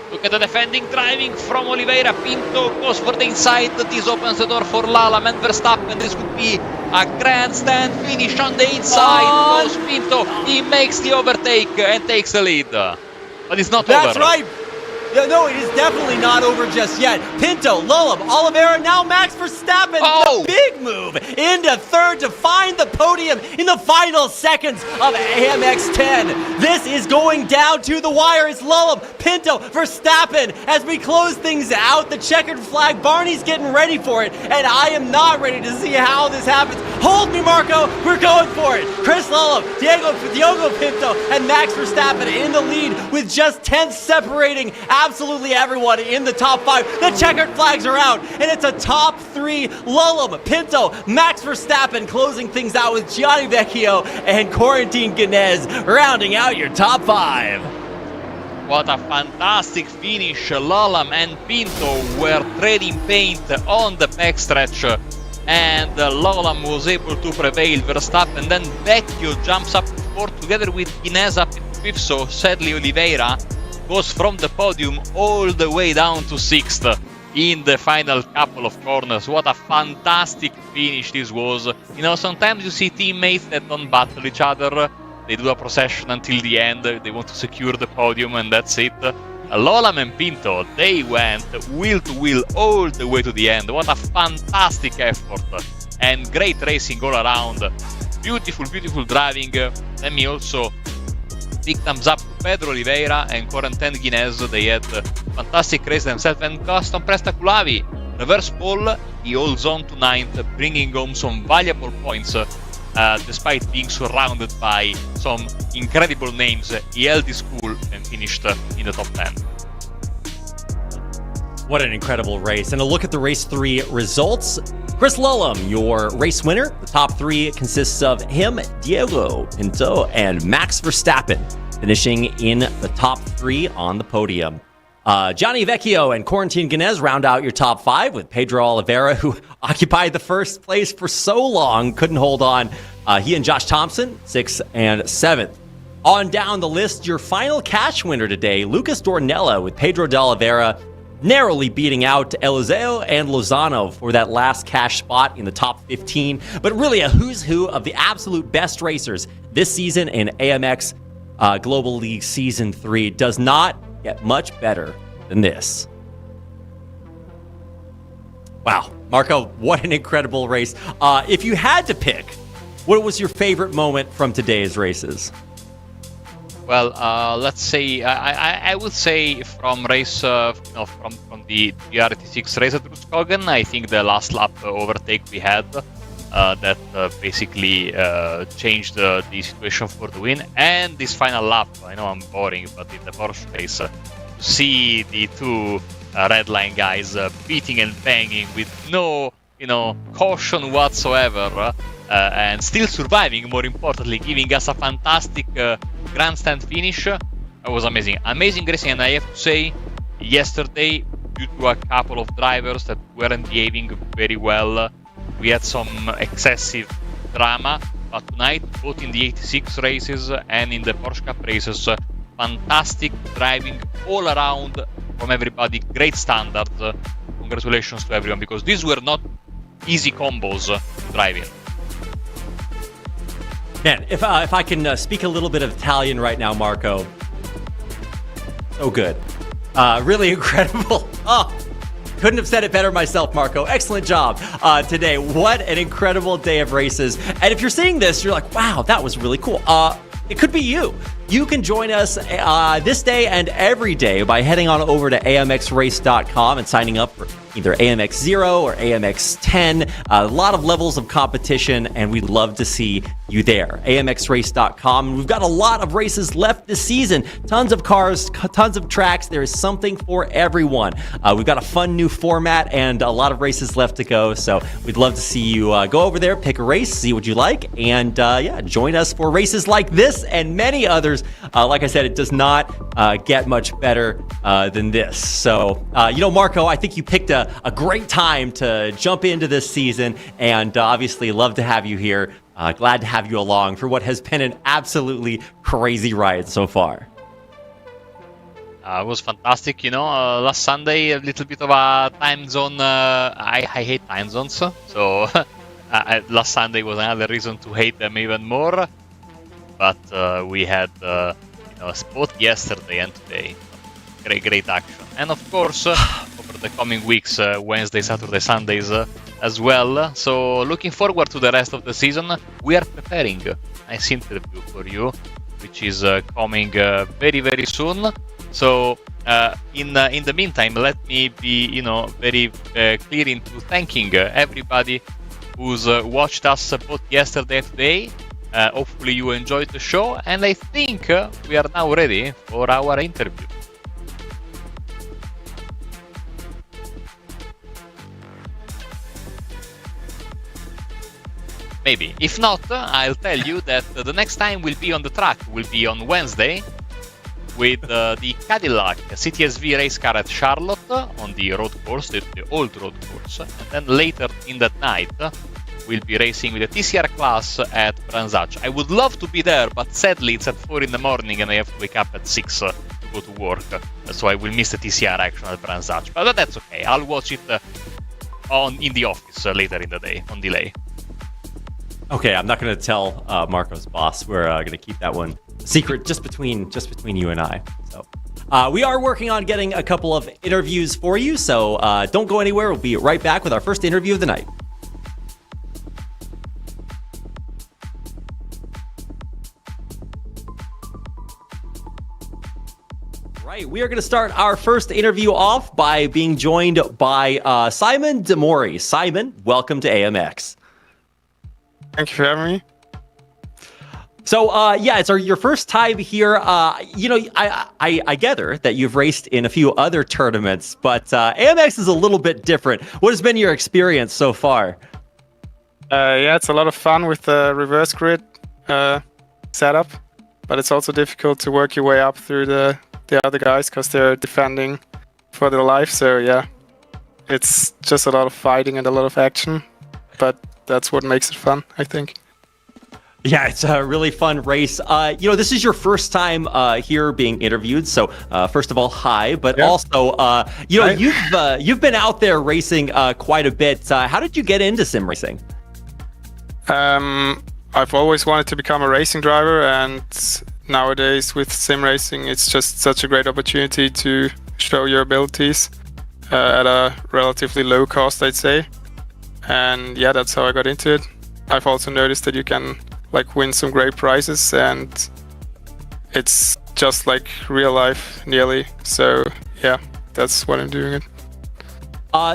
Look at the defending driving from Oliveira. Pinto goes for the inside. This opens the door for Lullam and Verstappen. This could be a grandstand finish on the inside. Goes Pinto. He makes the overtake and takes the lead. But it's not over. That's right. Yeah, no, it is definitely not over just yet. Pinto, Lullam, Oliveira, now Max Verstappen. The big move into 3rd to find the podium in the final seconds of AMX 10. This is going down to the wire. It's Lullam, Pinto, Verstappen as we close things out. The checkered flag, Barney's getting ready for it, and I am not ready to see how this happens. Hold me, Marco. We're going for it. Chris Lullam, Diogo Pinto, and Max Verstappen in the lead with just 10 separating absolutely everyone in the top 5. The checkered flags are out, and it's a top 3. Lullam, Pinto, Max Verstappen closing things out with Gianni Vecchio and Corentin Guinness rounding out your top 5. What a fantastic finish. Lolam and Pinto were trading paint on the backstretch, and Lolam was able to prevail. Verstappen, then Vecchio jumps up to fourth together with Guinness up in fifth, so sadly Oliveira goes from the podium all the way down to sixth in the final couple of corners. What a fantastic finish this was. You know, sometimes you see teammates that don't battle each other. They do a procession until the end, they want to secure the podium and that's it. Lolam and Pinto, they went wheel to wheel all the way to the end. What a fantastic effort and great racing all around. Beautiful, beautiful driving. Let me also big thumbs up to Pedro Oliveira and Corentin Guinness. They had fantastic race themselves. And Gaston Presta-Kulavi, reverse pole, he holds on to ninth, bringing home some valuable points. Despite being surrounded by some incredible names, he held his cool and finished in the top 10. What an incredible race. And a look at the race 3 results. Chris Lolam, your race winner. The top 3 consists of him, Diego Pinto, and Max Verstappen, finishing in the top 3 on the podium. Johnny Vecchio and Corentin Guinness round out your top 5 with Pedro Oliveira, who occupied the first place for so long, couldn't hold on. He and Josh Thompson, 6th and 7th. On down the list, your final cash winner today, Lucas Dornella with Pedro de Oliveira, narrowly beating out Eliseo and Lozano for that last cash spot in the top 15. But really a who's who of the absolute best racers this season in AMX Global League Season 3. Does not get much better than this. Wow, Marco, what an incredible race. If you had to pick, what was your favorite moment from today's races? Well, let's say I would say from race from the GR86 race at Rudskogen, I think the last lap overtake we had that basically changed the situation for the win, and this final lap. I know I'm boring, but in the Porsche race, to see the two red line guys beating and banging with no caution whatsoever. And still surviving, more importantly, giving us a fantastic grandstand finish. It was amazing. Amazing racing, and I have to say, yesterday, due to a couple of drivers that weren't behaving very well, we had some excessive drama. But tonight, both in the 86 races and in the Porsche Cup races, fantastic driving all around from everybody. Great standards. Congratulations to everyone, because these were not easy combos driving. Man, if I can speak a little bit of Italian right now, Marco. So good. Really incredible. Oh, couldn't have said it better myself, Marco. Excellent job today. What an incredible day of races. And if you're seeing this, you're like, wow, that was really cool. It could be you. You can join us this day and every day by heading on over to amxrace.com and signing up for either AMX 0 or AMX 10. A lot of levels of competition, and we'd love to see you there. amxrace.com. We've got a lot of races left this season. Tons of cars, tons of tracks. There is something for everyone. We've got a fun new format and a lot of races left to go. So we'd love to see you go over there, pick a race, see what you like, and join us for races like this and many others. Like I said, it does not get much better than this. So, Marco, I think you picked a great time to jump into this season, and obviously love to have you here. Glad to have you along for what has been an absolutely crazy ride so far. It was fantastic, last Sunday, a little bit of a time zone. I hate time zones, so last Sunday was another reason to hate them even more. But we had both yesterday and today. Great action. And of course, over the coming weeks, Wednesday, Saturday, Sundays as well. So looking forward to the rest of the season. We are preparing a nice interview for you, which is coming very, very soon. So in the meantime, let me be very clear into thanking everybody who's watched us both yesterday and today. Hopefully you enjoyed the show, and I think we are now ready for our interview. Maybe. If not, I'll tell you that the next time we'll be on the track will be on Wednesday with the Cadillac CTSV race car at Charlotte on the road course, the old road course. And then later in that night, we'll be racing with the TCR class at Branzaccia. I would love to be there, but sadly it's at 4 in the morning and I have to wake up at 6 to go to work. So I will miss the TCR action at Branzaccia. But that's okay. I'll watch it in the office later in the day on delay. Okay, I'm not going to tell Marco's boss. We're going to keep that one secret just between you and I. So we are working on getting a couple of interviews for you. So don't go anywhere. We'll be right back with our first interview of the night. Right, we are going to start our first interview off by being joined by Simon Demori. Simon, welcome to AMX. Thank you for having me. So, it's your first time here. I gather that you've raced in a few other tournaments, but AMX is a little bit different. What has been your experience so far? It's a lot of fun with the reverse grid setup, but it's also difficult to work your way up through the other guys because they're defending for their life. So yeah, it's just a lot of fighting and a lot of action, but that's what makes it fun, I think. Yeah, it's a really fun race. This is your first time here being interviewed. So first of all, hi, but also, hi. You've been out there racing quite a bit. How did you get into sim racing? I've always wanted to become a racing driver, and nowadays with sim racing, it's just such a great opportunity to show your abilities at a relatively low cost, I'd say. And yeah, that's how I got into it. I've also noticed that you can win some great prizes, and it's just like real life nearly. So yeah, that's what I'm doing it.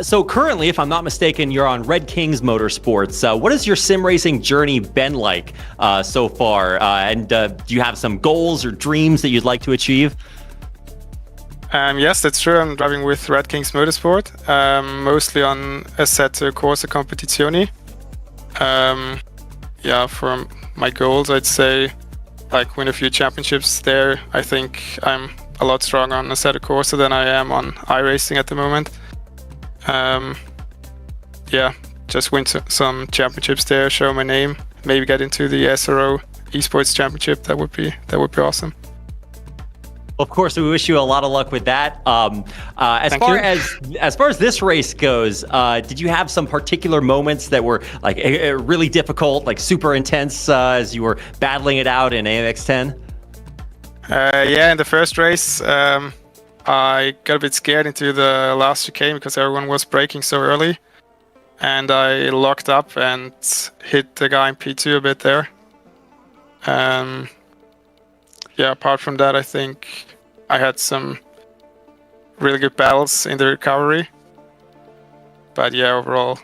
So currently, if I'm not mistaken, you're on Red Kings Motorsports. What has your sim racing journey been like so far? And do you have some goals or dreams that you'd like to achieve? Yes, that's true. I'm driving with Red Kings Motorsport, mostly on Assetto Corsa Competizioni. For my goals, I'd say win a few championships there. I think I'm a lot stronger on Assetto Corsa than I am on iRacing at the moment. Just win some championships there, show my name, maybe get into the SRO Esports Championship. That would be awesome. Of course, we wish you a lot of luck with that. As far as this race goes, did you have some particular moments that were really difficult, super intense as you were battling it out in AMX 10? In the first race, I got a bit scared into the last chicane because everyone was braking so early, and I locked up and hit the guy in P2 a bit there. Apart from that, I think I had some really good battles in the recovery. But yeah, overall,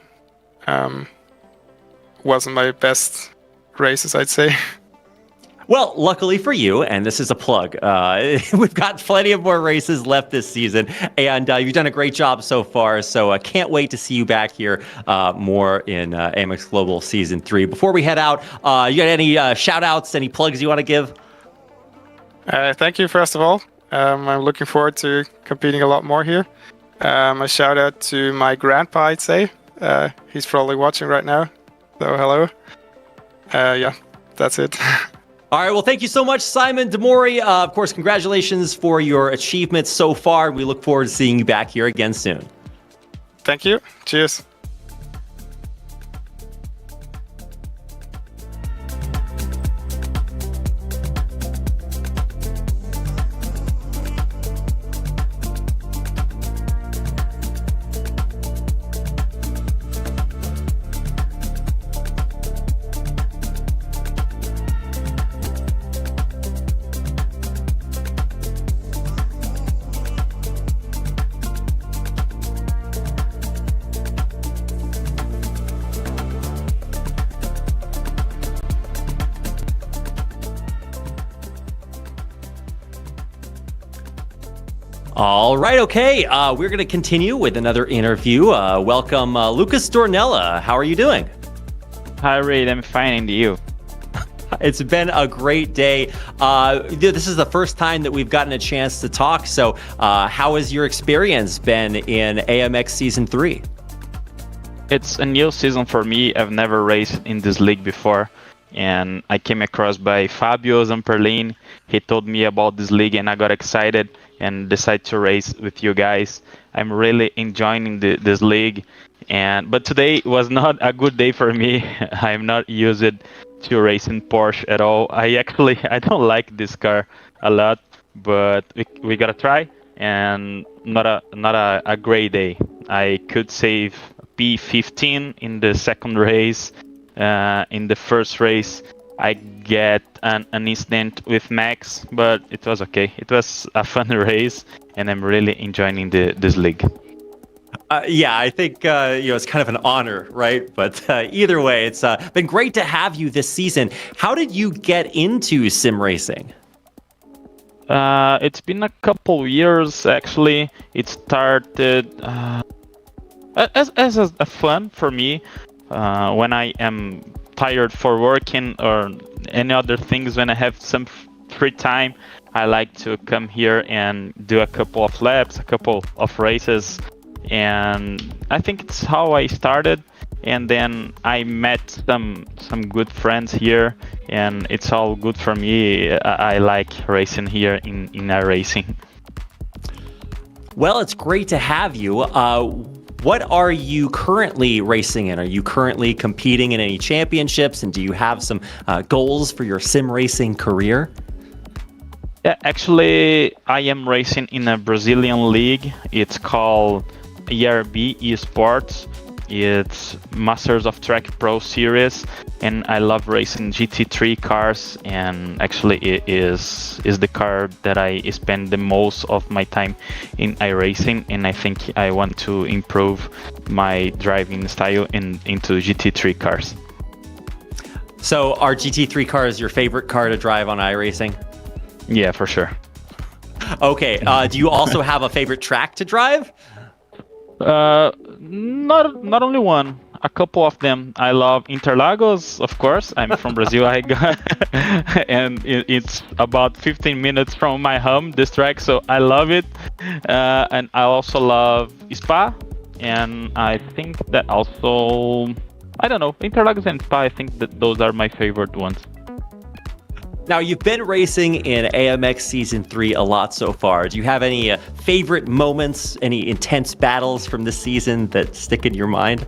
wasn't my best races, I'd say. Well, luckily for you, and this is a plug, we've got plenty of more races left this season, and you've done a great job so far, so I can't wait to see you back here more in AMX Global Season 3. Before we head out, you got any shout-outs, any plugs you want to give? Thank you, first of all. I'm looking forward to competing a lot more here. A shout-out to my grandpa, I'd say. He's probably watching right now, so hello. That's it. All right, well, thank you so much, Simon Demori. Of course, congratulations for your achievements so far. We look forward to seeing you back here again soon. Thank you. Cheers. All right, okay. We're going to continue with another interview. Welcome, Lucas Dornella. How are you doing? Hi, Reid. I'm fine, and you? It's been a great day. This is the first time that we've gotten a chance to talk. So how has your experience been in AMX Season 3? It's a new season for me. I've never raced in this league before. And I came across by Fabio Zamperlin. He told me about this league and I got excited and decided to race with you guys. I'm really enjoying this league. But today was not a good day for me. I'm not used to racing Porsche at all. I don't like this car a lot, but we gotta try. And not a great day. I could save P15 in the second race. In the first race, I get an incident with Max, but it was okay. It was a fun race, and I'm really enjoying this league. Yeah, I think it's kind of an honor, right? But either way, it's been great to have you this season. How did you get into sim racing? It's been a couple years, actually. It started as a fun for me. When I am tired for working or any other things, when I have some free time, I like to come here and do a couple of laps, a couple of races. And I think it's how I started. And then I met some good friends here, and it's all good for me. I like racing here in iRacing. Well, it's great to have you. What are you currently racing in? Are you currently competing in any championships? And do you have some goals for your sim racing career? Yeah, actually, I am racing in a Brazilian league. It's called ERB Esports. It's Masters of Track Pro Series, and I love racing GT3 cars. And actually, it is the car that I spend the most of my time in iRacing. And I think I want to improve my driving style into GT3 cars. So, are GT3 cars your favorite car to drive on iRacing? Yeah, for sure. Okay. Do you also have a favorite track to drive? Not only one, a couple of them. I love Interlagos, of course. I'm from Brazil. And it's about 15 minutes from my home, this track, so I love it. And I also love Spa, and I think that also, I don't know, Interlagos and Spa, I think that those are my favorite ones. Now, you've been racing in AMX Season 3 a lot so far. Do you have any favorite moments, any intense battles from this season that stick in your mind?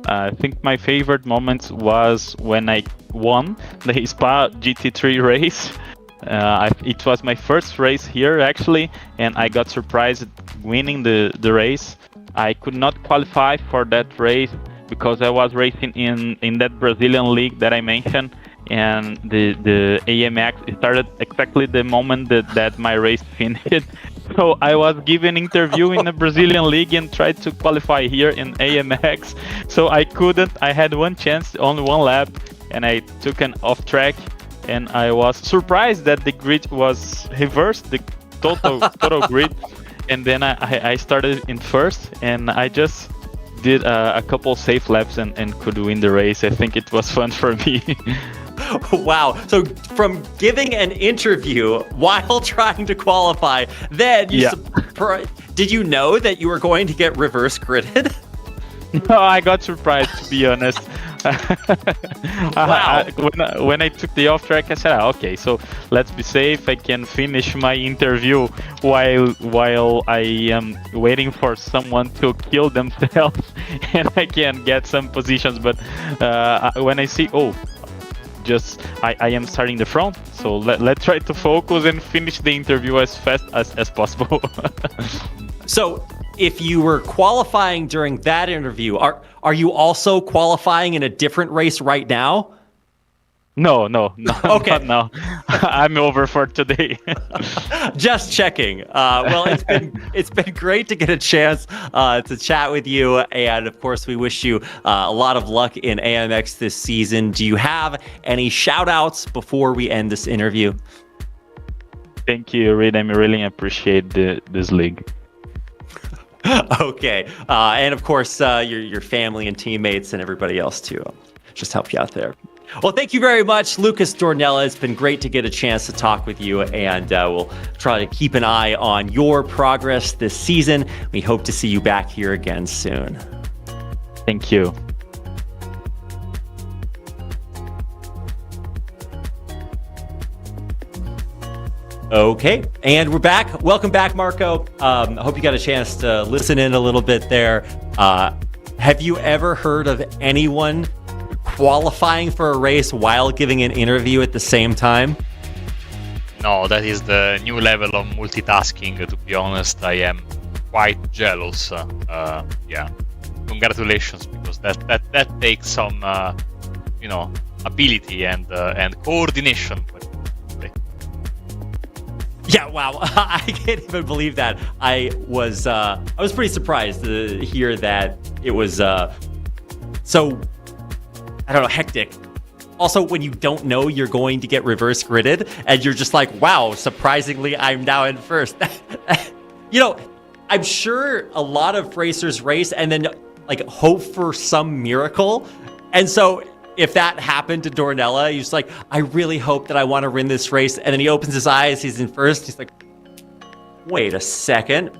I think my favorite moments was when I won the Spa GT3 race. It was my first race here, actually, and I got surprised winning the race. I could not qualify for that race because I was racing in that Brazilian league that I mentioned. And the AMX started exactly the moment that my race finished. So I was given an interview in the Brazilian league and tried to qualify here in AMX. So I couldn't. I had one chance, only one lap, and I took an off track. And I was surprised that the grid was reversed, the total grid. And then I started in first, and I just did a couple safe laps and could win the race. I think it was fun for me. Wow. So from giving an interview while trying to qualify, then did you know that you were going to get reverse gridded? No, I got surprised, to be honest. Wow. When I took the off track, I said, okay, so let's be safe. I can finish my interview while I am waiting for someone to kill themselves, and I can get some positions. But when I see, I am starting the front, so let's try to focus and finish the interview as fast as possible. So if you were qualifying during that interview, are you also qualifying in a different race right now? No. Okay. No. I'm over for today. Just checking. Well, it's been great to get a chance to chat with you, and of course, we wish you a lot of luck in AMX this season. Do you have any shout-outs before we end this interview? Thank you, Reed. I really appreciate this league. Okay, and of course, your family and teammates and everybody else too. Just help you out there. Well, thank you very much, Lucas Dornella. It's been great to get a chance to talk with you, and we'll try to keep an eye on your progress this season. We hope to see you back here again soon. Thank you. Okay, and we're back. Welcome back, Marco. I hope you got a chance to listen in a little bit there. Have you ever heard of anyone qualifying for a race while giving an interview at the same time? No, that is the new level of multitasking. To be honest, I am quite jealous. Yeah, congratulations, because that takes some, ability and coordination. Yeah, wow. I can't even believe that. I was pretty surprised to hear that it was so, I don't know, hectic. Also, when you don't know you're going to get reverse gridded and you're just like, wow, surprisingly, I'm now in first. I'm sure a lot of racers race and then like hope for some miracle. And so if that happened to Dornella, he's like, I really hope that I want to win this race. And then he opens his eyes, he's in first. He's like, wait a second.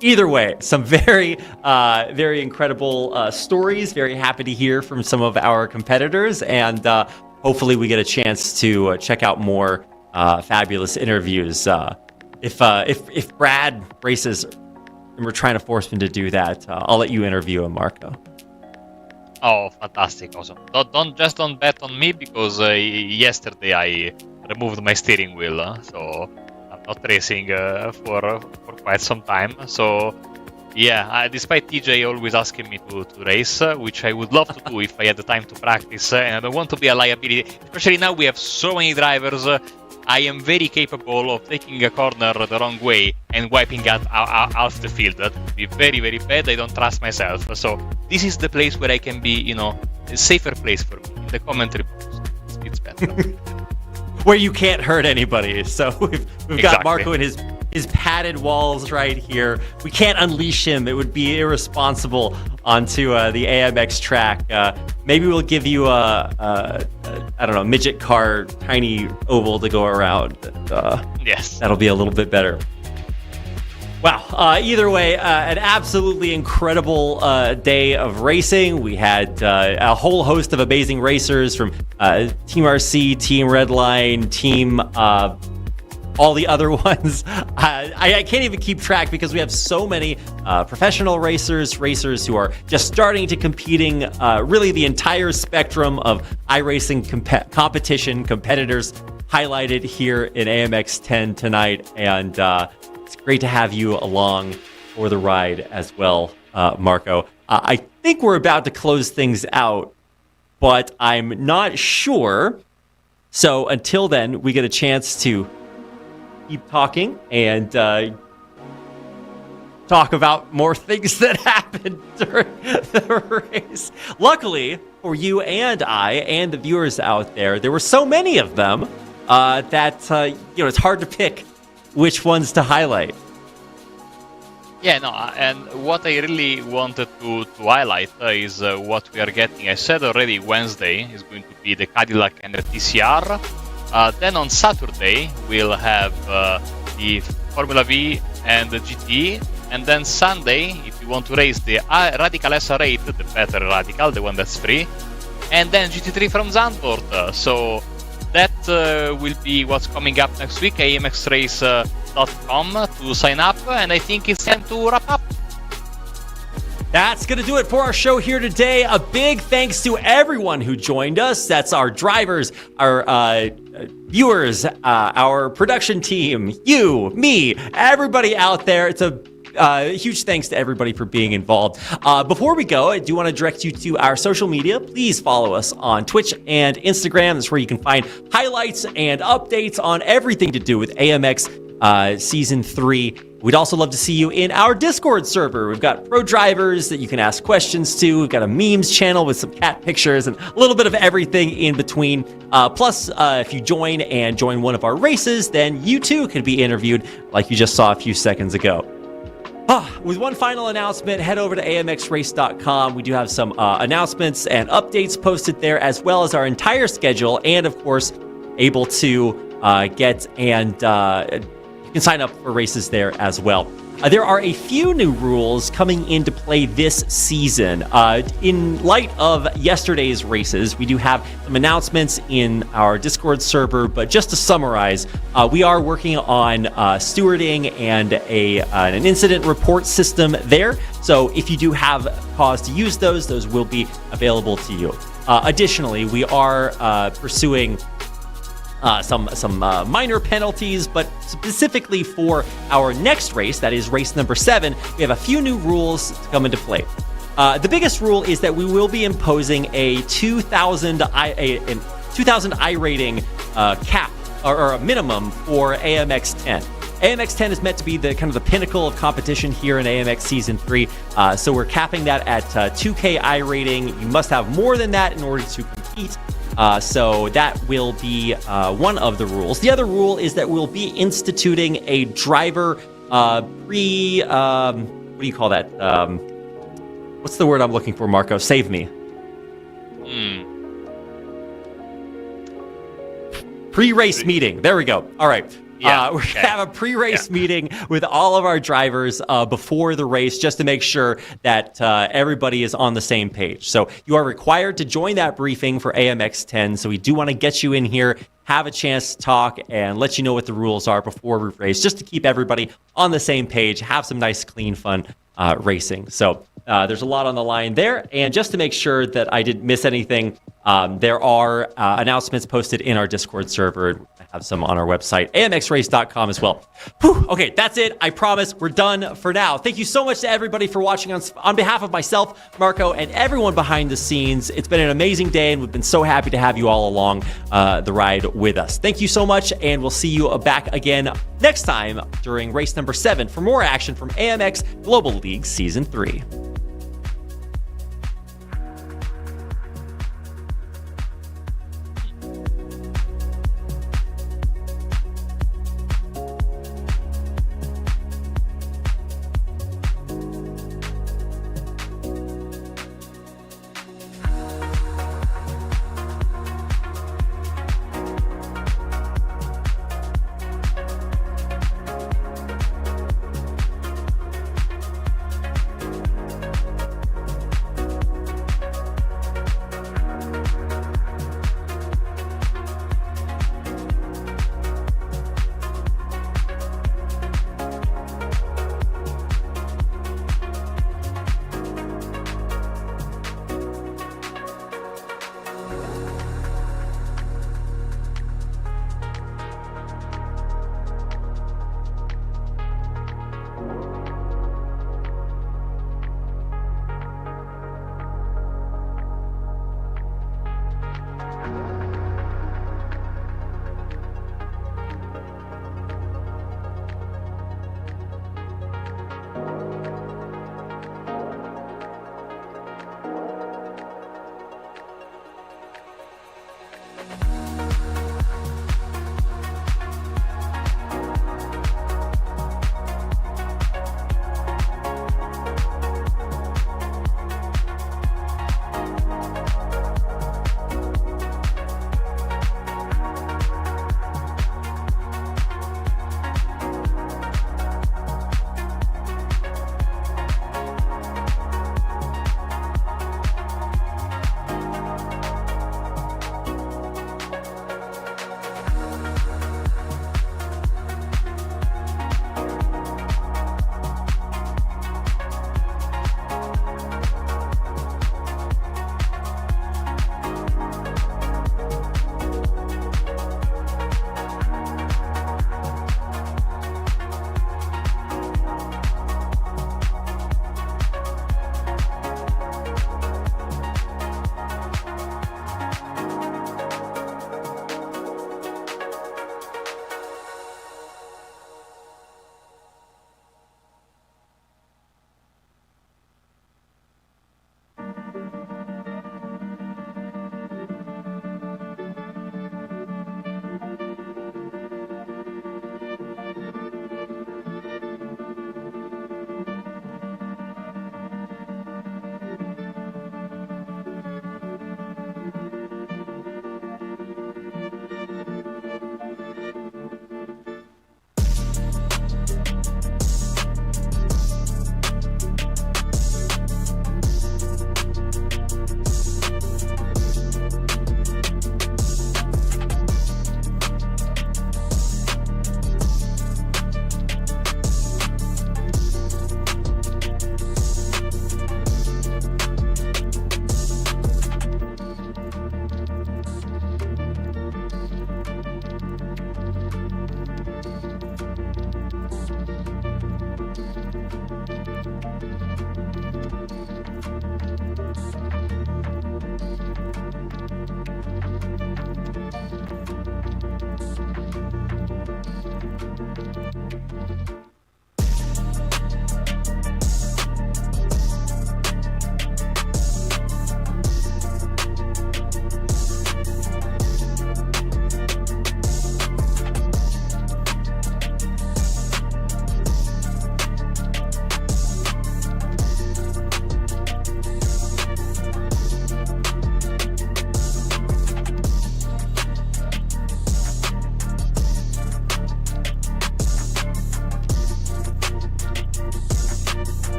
Either way, some very, very incredible stories. Very happy to hear from some of our competitors. And hopefully we get a chance to check out more fabulous interviews. If Brad races and we're trying to force him to do that, I'll let you interview him, Marco. Oh, fantastic, awesome. Don't bet on me, because yesterday I removed my steering wheel, so I'm not racing for quite some time. So yeah, despite TJ always asking me to race, which I would love to do if I had the time to practice, and I don't want to be a liability, especially now we have so many drivers. I am very capable of taking a corner the wrong way and wiping out the field. That would be very, very bad. I don't trust myself. So this is the place where I can be, a safer place for me. In the commentary box, it's better. Where you can't hurt anybody. So we've got Exactly. Marco in his padded walls right here. We can't unleash him. It would be irresponsible onto the AMX track. Maybe we'll give you I don't know, midget car, tiny oval to go around. Yes. That'll be a little bit better. Wow. Either way, an absolutely incredible day of racing. We had a whole host of amazing racers from Team RC, Team Redline, Team all the other ones. I can't even keep track because we have so many professional racers who are just starting to competing, really the entire spectrum of iRacing competition competitors highlighted here in AMX 10 tonight. And it's great to have you along for the ride as well, Marco. I think we're about to close things out, but I'm not sure. So until then, we get a chance to keep talking and talk about more things that happened during the race. Luckily for you and I and the viewers out there, there were so many of them that it's hard to pick which ones to highlight. Yeah, no, and what I really wanted to highlight is what we are getting. I said already Wednesday is going to be the Cadillac and the TCR. Then on Saturday, we'll have the Formula V and the GT. And then Sunday, if you want to race the Radical SR8, the better Radical, the one that's free. And then GT3 from Zandvoort. So that will be what's coming up next week. AMXrace.com to sign up. And I think it's time to wrap up. That's going to do it for our show here today. A big thanks to everyone who joined us. That's our drivers, our viewers, our production team, you, me, everybody out there. It's a huge thanks to everybody for being involved. Before we go, I do want to direct you to our social media. Please follow us on Twitch and Instagram. That's where you can find highlights and updates on everything to do with AMX Season 3. We'd also love to see you in our Discord server. We've got pro drivers that you can ask questions to. We've got a memes channel with some cat pictures and a little bit of everything in between. Plus, if you join one of our races, then you too can be interviewed like you just saw a few seconds ago. With one final announcement, head over to amxrace.com. We do have some announcements and updates posted there, as well as our entire schedule, and of course, able to get and you can sign up for races there as well. There are a few new rules coming into play this season. In light of yesterday's races, we do have some announcements in our Discord server, but just to summarize, we are working on stewarding and an incident report system there. So if you do have cause to use those will be available to you. Additionally, we are pursuing some minor penalties, but specifically for our next race, that is race number 7, we have a few new rules to come into play. The biggest rule is that we will be imposing a 2,000 I rating cap or a minimum for AMX 10. AMX 10 is meant to be the kind of the pinnacle of competition here in AMX Season 3, so we're capping that at 2K I rating. You must have more than that in order to compete. So that will be one of the rules. The other rule is that we'll be instituting a driver what do you call that? What's the word I'm looking for, Marco? Save me. Pre-race meeting. There we go. All right. Yeah, we're going to have a pre-race meeting with all of our drivers before the race, just to make sure that everybody is on the same page. So you are required to join that briefing for AMX 10. So we do want to get you in here, have a chance to talk, and let you know what the rules are before we race, just to keep everybody on the same page, have some nice, clean, fun racing. So there's a lot on the line there. And just to make sure that I didn't miss anything, there are announcements posted in our Discord server. I have some on our website, amxrace.com as well. Whew, okay, that's it. I promise we're done for now. Thank you so much to everybody for watching on behalf of myself, Marco, and everyone behind the scenes. It's been an amazing day, and we've been so happy to have you all along the ride with us. Thank you so much, and we'll see you back again next time during race number 7 for more action from AMX Global League Season 3.